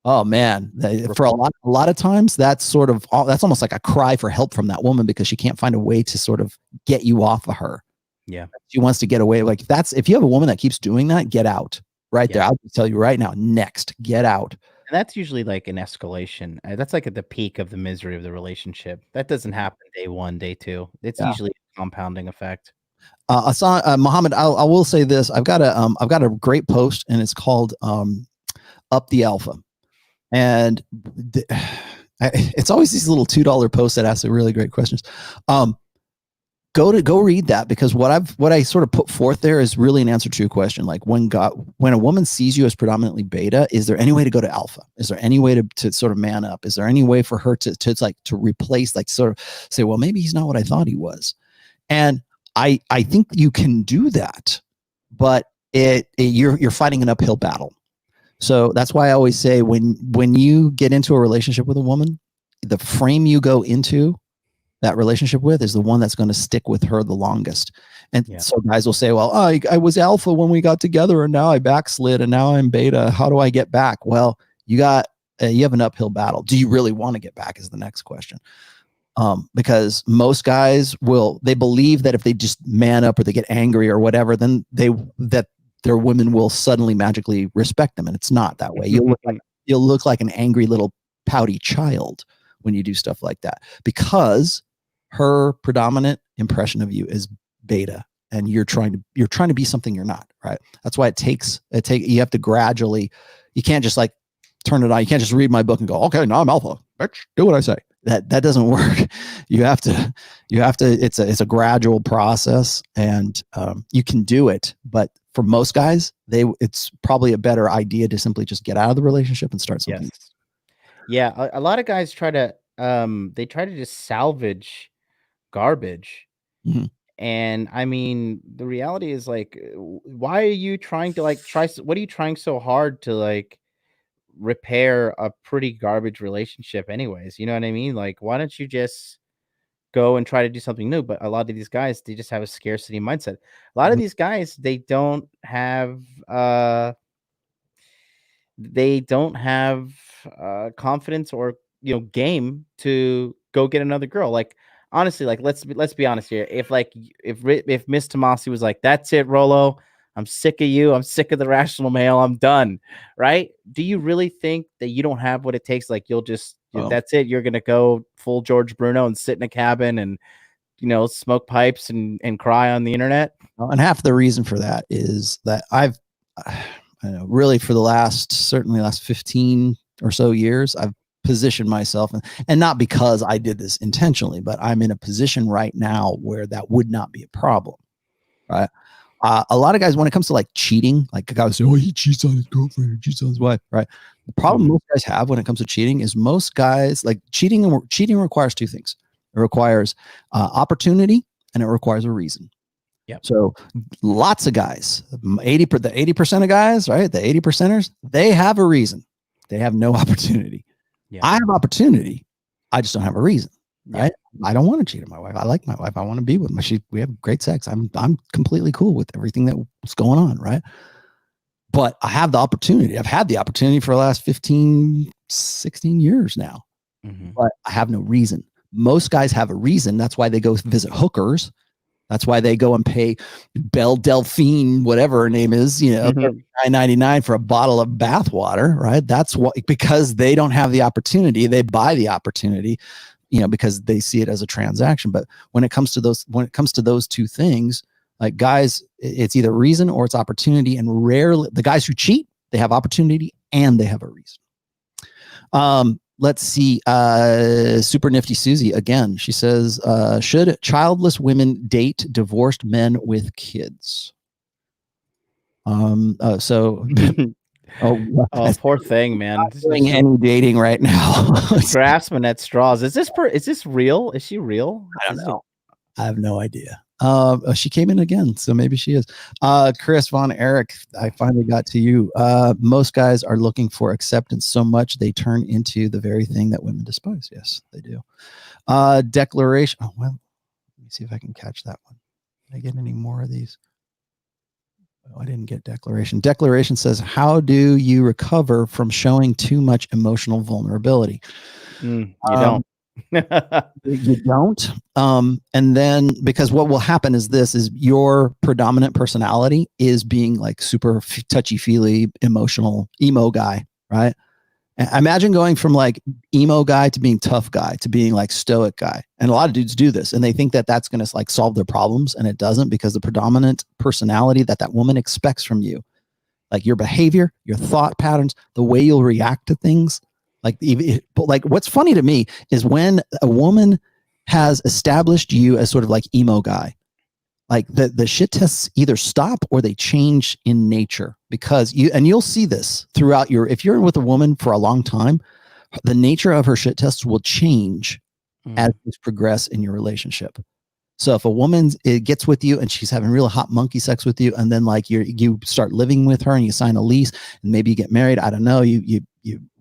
Oh man, for a lot of times that's almost like a cry for help from that woman, because she can't find a way to sort of get you off of her. Yeah. She wants to get away. Like if you have a woman that keeps doing that, get out there. I'll tell you right now, next, get out. And that's usually like an escalation. That's like at the peak of the misery of the relationship. That doesn't happen day 1, day 2. It's usually a compounding effect. I saw Muhammad. I will say this. I've got a great post, and it's called "Up the Alpha," and it's always these little $2 posts that ask the really great questions. Go read that, because what I sort of put forth there is really an answer to your question. Like when a woman sees you as predominantly beta, is there any way to go to alpha? Is there any way to sort of man up? Is there any way for her to replace, like sort of say, well, maybe he's not what I thought he was? And I think you can do that, but you're fighting an uphill battle. So that's why I always say when you get into a relationship with a woman, the frame you go into that relationship with is the one that's going to stick with her the longest. And so guys will say, well, I was alpha when we got together and now I backslid and now I'm beta. How do I get back? Well, you have an uphill battle. Do you really want to get back is the next question. Because most guys they believe that if they just man up or they get angry or whatever, then that their women will suddenly magically respect them. And it's not that way. You'll look like an angry little pouty child when you do stuff like that, because her predominant impression of you is beta, and you're trying to be something you're not, right? That's why you have to gradually, you can't just like turn it on. You can't just read my book and go, okay, now I'm alpha, bitch, do what I say. That doesn't work. You have to, it's a gradual process, and you can do it. But for most guys, it's probably a better idea to simply just get out of the relationship and start something. Yes. Yeah. A lot of guys try to just salvage garbage. Mm-hmm. And I mean, the reality is, like, why are you trying to what are you trying so hard to like repair a pretty garbage relationship anyways? You know what I mean? Like, why don't you just go and try to do something new? But a lot of these guys, they just have a scarcity mindset. A lot of these guys, they don't have confidence or game to go get another girl. Like, honestly, like let's be honest here. If Miss Tomassi was like, that's it, Rollo, I'm sick of you, I'm sick of the rational male, I'm done, right? Do you really think that you don't have what it takes? Like, you'll just that's it, you're gonna go full George Bruno and sit in a cabin and smoke pipes and cry on the internet? And half the reason for that is that I've really for the last 15 or so years, I've positioned myself, and not because I did this intentionally, but I'm in a position right now where that would not be a problem, right? A lot of guys, when it comes to like cheating, like a guy would say, oh, he cheats on his girlfriend or cheats on his wife, right? The problem most guys have when it comes to cheating is most guys like cheating requires two things. It requires opportunity and it requires a reason. Yep. So lots of guys, the 80% of guys, right? The 80%ers, they have a reason. They have no opportunity. Yeah. I have opportunity. I just don't have a reason. Yeah. Right? I don't want to cheat on my wife. I like my wife. I want to be with her. We have great sex. I'm completely cool with everything that's going on, right? But I have the opportunity. I've had the opportunity for the last 15, 16 years now. But I have no reason. Most guys have a reason. That's why they go visit hookers. That's why they go and pay Belle Delphine, whatever her name is, $9.99 for a bottle of bath water, right? That's what, because they don't have the opportunity. They buy the opportunity, because they see it as a transaction. But when it comes to those two things, like guys, it's either reason or it's opportunity. And rarely the guys who cheat, they have opportunity and they have a reason. Let's see. Super Nifty Susie again. She says, should childless women date divorced men with kids? Poor thing, man. Not doing any dating right now. Grasping at straws. Is this real? Is she real? I don't know. I have no idea. She came in again, so maybe she is. Chris Von Erich, I finally got to you. Most guys are looking for acceptance so much they turn into the very thing that women despise. Yes, they do. Declaration. Oh, well, let me see if I can catch that one. Did I get any more of these? Oh, I didn't get declaration. Declaration says, how do you recover from showing too much emotional vulnerability? You don't. You don't. And then because what will happen is your predominant personality is being like super touchy-feely, emotional, emo guy, right? Imagine going from like emo guy to being tough guy to being like stoic guy. And a lot of dudes do this and they think that that's going to like solve their problems. And it doesn't, because the predominant personality that woman expects from you, like your behavior, your thought patterns, the way you'll react to things. Like what's funny to me is when a woman has established you as sort of like emo guy, like the shit tests either stop or they change in nature, because you'll see this throughout if you're with a woman for a long time, the nature of her shit tests will change as you progress in your relationship. So if a woman gets with you and she's having real hot monkey sex with you, and then like you start living with her and you sign a lease and maybe you get married, I don't know, you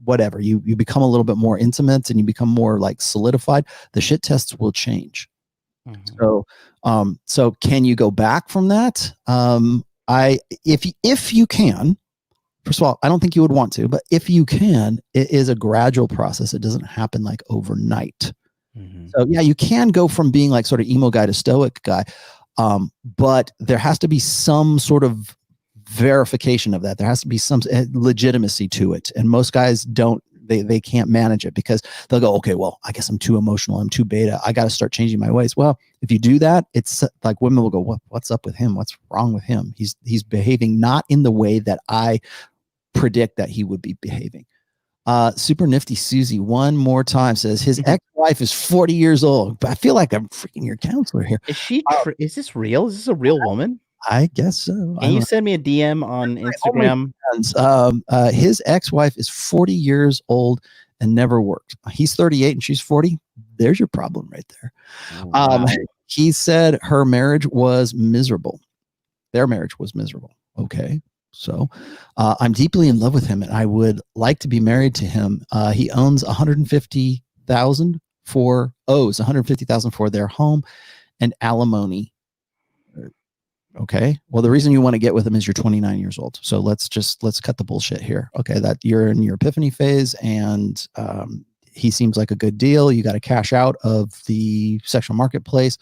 whatever, you become a little bit more intimate and you become more like solidified, the shit tests will change. So can you go back from that? If you can, first of all, I don't think you would want to, but if you can, it is a gradual process. It doesn't happen like overnight. So yeah, you can go from being like sort of emo guy to stoic guy. But there has to be some sort of verification of that. There has to be some legitimacy to it. And most guys they can't manage it, because they'll go, okay, well, I guess I'm too emotional. I'm too beta. I got to start changing my ways. Well, if you do that, it's like women will go, what's up with him? What's wrong with him? He's behaving not in the way that I predict that he would be behaving. Super Nifty Susie one more time says his ex-wife is 40 years old. I feel like I'm freaking your counselor here. Is she? Is this real? Is this a real woman? I guess so. Can you send me a DM on Instagram? His ex-wife is 40 years old and never worked. He's 38 and she's 40. There's your problem right there. Wow. He said her marriage was miserable. Their marriage was miserable. Okay. So I'm deeply in love with him and I would like to be married to him. He owns $150,000 for their home and alimony. Okay. Well, the reason you want to get with him is you're 29 years old. So let's cut the bullshit here. Okay. That you're in your epiphany phase and he seems like a good deal. You got to cash out of the sexual marketplace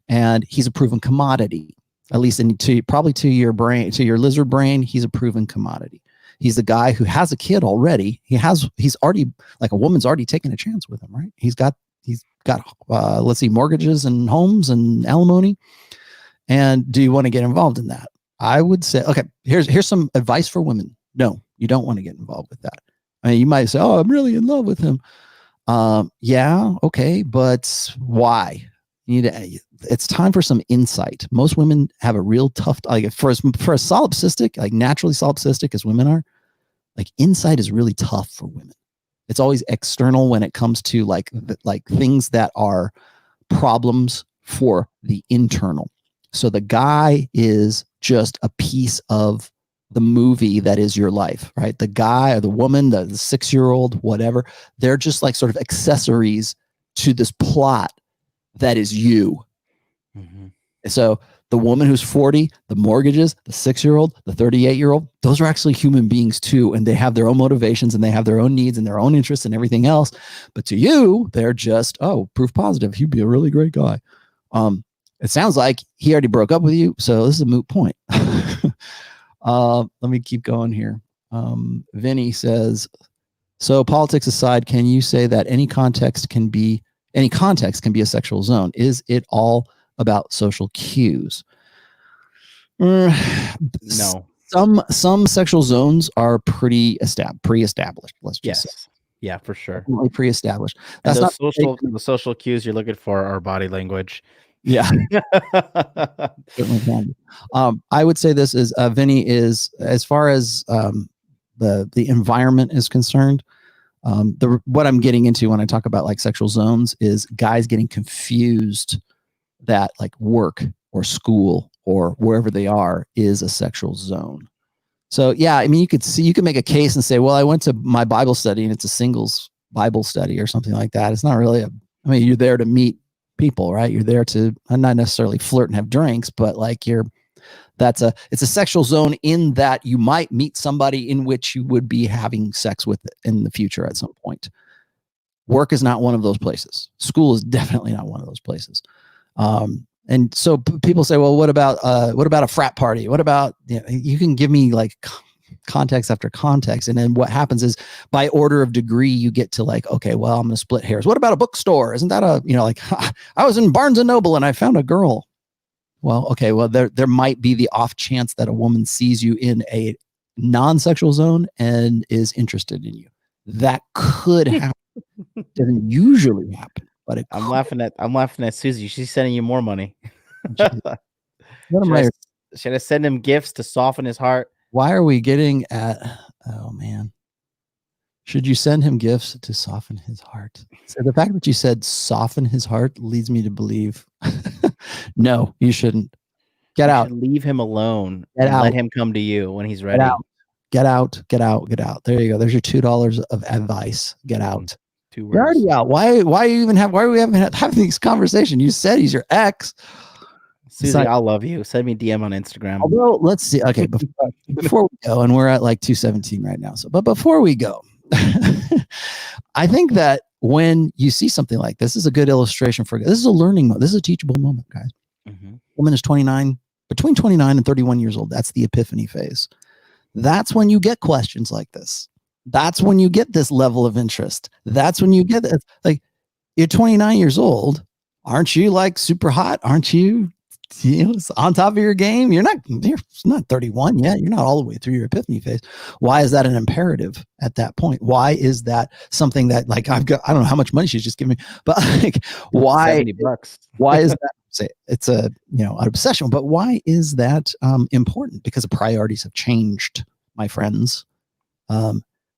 and he's a proven commodity. At least probably to your brain, to your lizard brain, he's a proven commodity. He's the guy who has a kid already. He's already, like, a woman's already taken a chance with him, right? He's got let's see, mortgages and homes and alimony. And do you want to get involved in that? I would say, okay, here's some advice for women. No, you don't want to get involved with that. I mean, you might say, oh, I'm really in love with him. Yeah, okay, but why? It's time for some insight. Most women have a real tough, like for a solipsistic, like naturally solipsistic as women are, like insight is really tough for women. It's always external when it comes to like things that are problems for the internal. So the guy is just a piece of the movie that is your life, right? The guy or the woman, the 6-year-old, whatever, they're just like sort of accessories to this plot that is you. Mm-hmm. So the woman who's 40, the mortgages, the 6-year-old, the 38-year-old, those are actually human beings too. And they have their own motivations and they have their own needs and their own interests and everything else. But to you, they're just, oh, proof positive. He'd be a really great guy. It sounds like he already broke up with you. So this is a moot point. Let me keep going here. Vinny says, so politics aside, can you say that any context can be a sexual zone? Is it all about social cues? No. Some sexual zones are pre-established. Let's just say. Yeah, for sure. Definitely pre-established. And That's the social cues you're looking for are body language. Yeah. I would say this is Vinny is, as far as the environment is concerned, what I'm getting into when I talk about like sexual zones is guys getting confused that like work or school or wherever they are is a sexual zone. So yeah, I mean, you can make a case and say, well, I went to my Bible study and it's a singles Bible study or something like that. It's not really you're there to meet people, right? You're there to not necessarily flirt and have drinks, but like it's a sexual zone in that you might meet somebody in which you would be having sex with in the future at some point. Work is not one of those places. School is definitely not one of those places. And so people say, well, what about a frat party? What about, you can give me like context after context. And then what happens is by order of degree, you get to like, okay, well, I'm going to split hairs. What about a bookstore? Isn't that I was in Barnes and Noble and I found a girl. Well, okay, well, there might be the off chance that a woman sees you in a non-sexual zone and is interested in you. That could happen. Doesn't usually happen, but I'm laughing at Susie. She's sending you more money. Should I send him gifts to soften his heart? Why are we getting at? Oh man, should you send him gifts to soften his heart? So the fact that you said soften his heart leads me to believe, no, you shouldn't. Get out. Leave him alone. Let him come to you when he's ready. Get out. There you go. There's your $2 of advice. Get out. 2 words. You're already out. Why are we having this conversation? You said he's your ex. Susie, I'll love you. Send me a DM on Instagram. Although, let's see. Okay, before we go, and we're at like 217 right now. But before we go, I think that when you see something like this is a good illustration for this is a learning moment. This is a teachable moment, guys. Mm-hmm. Woman is between 29 and 31 years old. That's the epiphany phase. That's when you get questions like this. That's when you get this level of interest. That's when you get it. Like, you're 29 years old. Aren't you like super hot? Aren't you on top of your game? You're not 31 yet. You're not all the way through your epiphany phase. Why is that an imperative at that point? Why is that something that like I don't know how much money she's just giving me, but like why $70? Why is that? Say it's an obsession, but why is that important? Because the priorities have changed, my friends.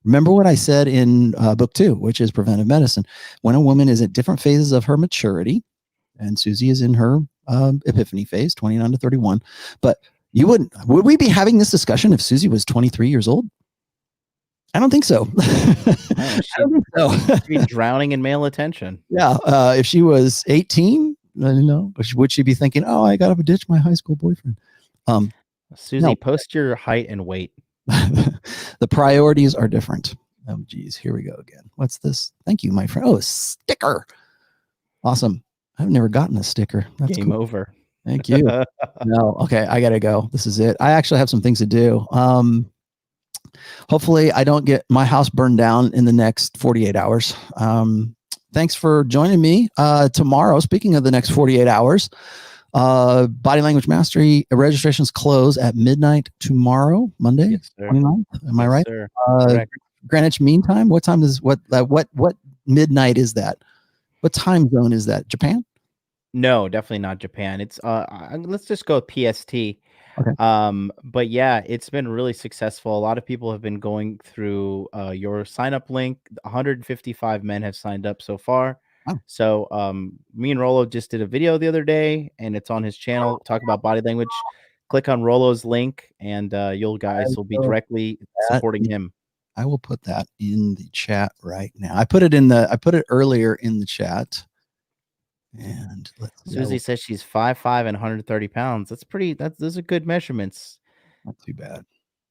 Remember what I said in book 2, which is preventive medicine. When a woman is at different phases of her maturity, and Susie is in her epiphany phase, 29 to 31. But would we be having this discussion if Susie was 23 years old? I don't think so. I don't think so. She'd be drowning in male attention. Yeah. If she was 18, would she be thinking, oh, I got to ditch my high school boyfriend? Susie, post your height and weight. The priorities are different. Oh, geez. Here we go again. What's this? Thank you, my friend. Oh, a sticker. Awesome. I've never gotten a sticker. That's Game cool. over. Thank you. No. Okay. I got to go. This is it. I actually have some things to do. Hopefully I don't get my house burned down in the next 48 hours. Thanks for joining me tomorrow. Speaking of the next 48 hours, Body Language Mastery registrations close at midnight tomorrow, Monday, yes, 29th. Am I right? Sir. Greenwich Mean Time. What time is what midnight is that? What time zone is that? Japan? No, definitely not Japan. It's let's just go with PST. Okay. But yeah, it's been really successful. A lot of people have been going through your sign up link. 155 men have signed up so far. Wow. So me and Rollo just did a video the other day, and it's on his channel. Talk about body language. Click on Rollo's link, and you'll guys will be directly supporting him. I will put that in the chat right now. I put it earlier in the chat. And let's see. Susie says she's 5'5" and 130 pounds. Those are good measurements. Not too bad.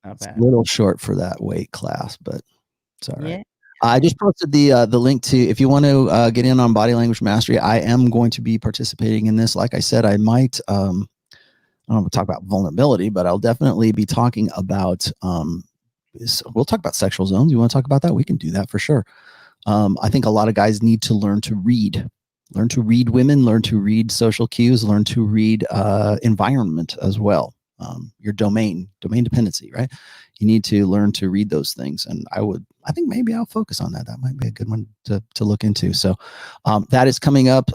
Not It's bad. a little short for that weight class, but it's all right. Yeah. I just posted the link to, if you want to get in on body language mastery. I am going to be participating in this. Like I said, I might I don't want to talk about vulnerability, but I'll definitely be talking about we'll talk about sexual zones. You want to talk about that? We can do that for sure. I think a lot of guys need to learn to read women, learn to read social cues, learn to read environment as well. Your domain dependency, right? You need to learn to read those things. And I think maybe I'll focus on that. That might be a good one to look into. So that is coming up.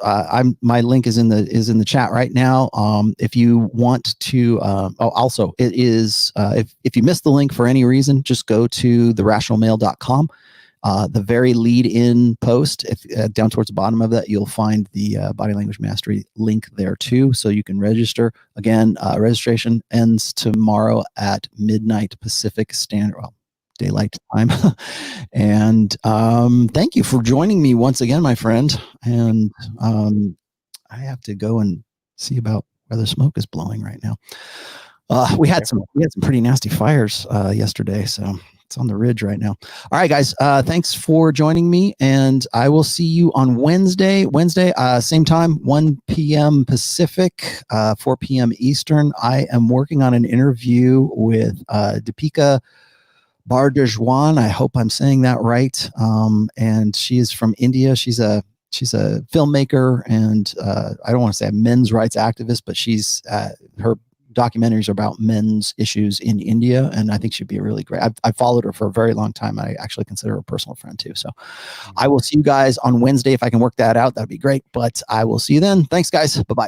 My link is in the chat right now. If you want to, also it is, if you missed the link for any reason, just go to therationalmale.com. The very lead-in post, if down towards the bottom of that, you'll find the body language mastery link there too, so you can register. Again, registration ends tomorrow at midnight Pacific Standard, Daylight Time. And thank you for joining me once again, my friend. And I have to go and see about where the smoke is blowing right now. We had some pretty nasty fires yesterday, so it's on the ridge right now. All right, guys. Thanks for joining me, and I will see you on Wednesday. Same time, 1 p.m. Pacific, 4 p.m. Eastern. I am working on an interview with Deepika Bardajwan. I hope I'm saying that right. And she is from India. She's a filmmaker, and I don't want to say a men's rights activist, but she's her documentaries are about men's issues in India, and I think she'd be a really great. I've followed her for a very long time. I actually consider her a personal friend too. So I will see you guys on Wednesday. If I can work that out, that'd be great. But I will see you then. Thanks, guys. Bye-bye.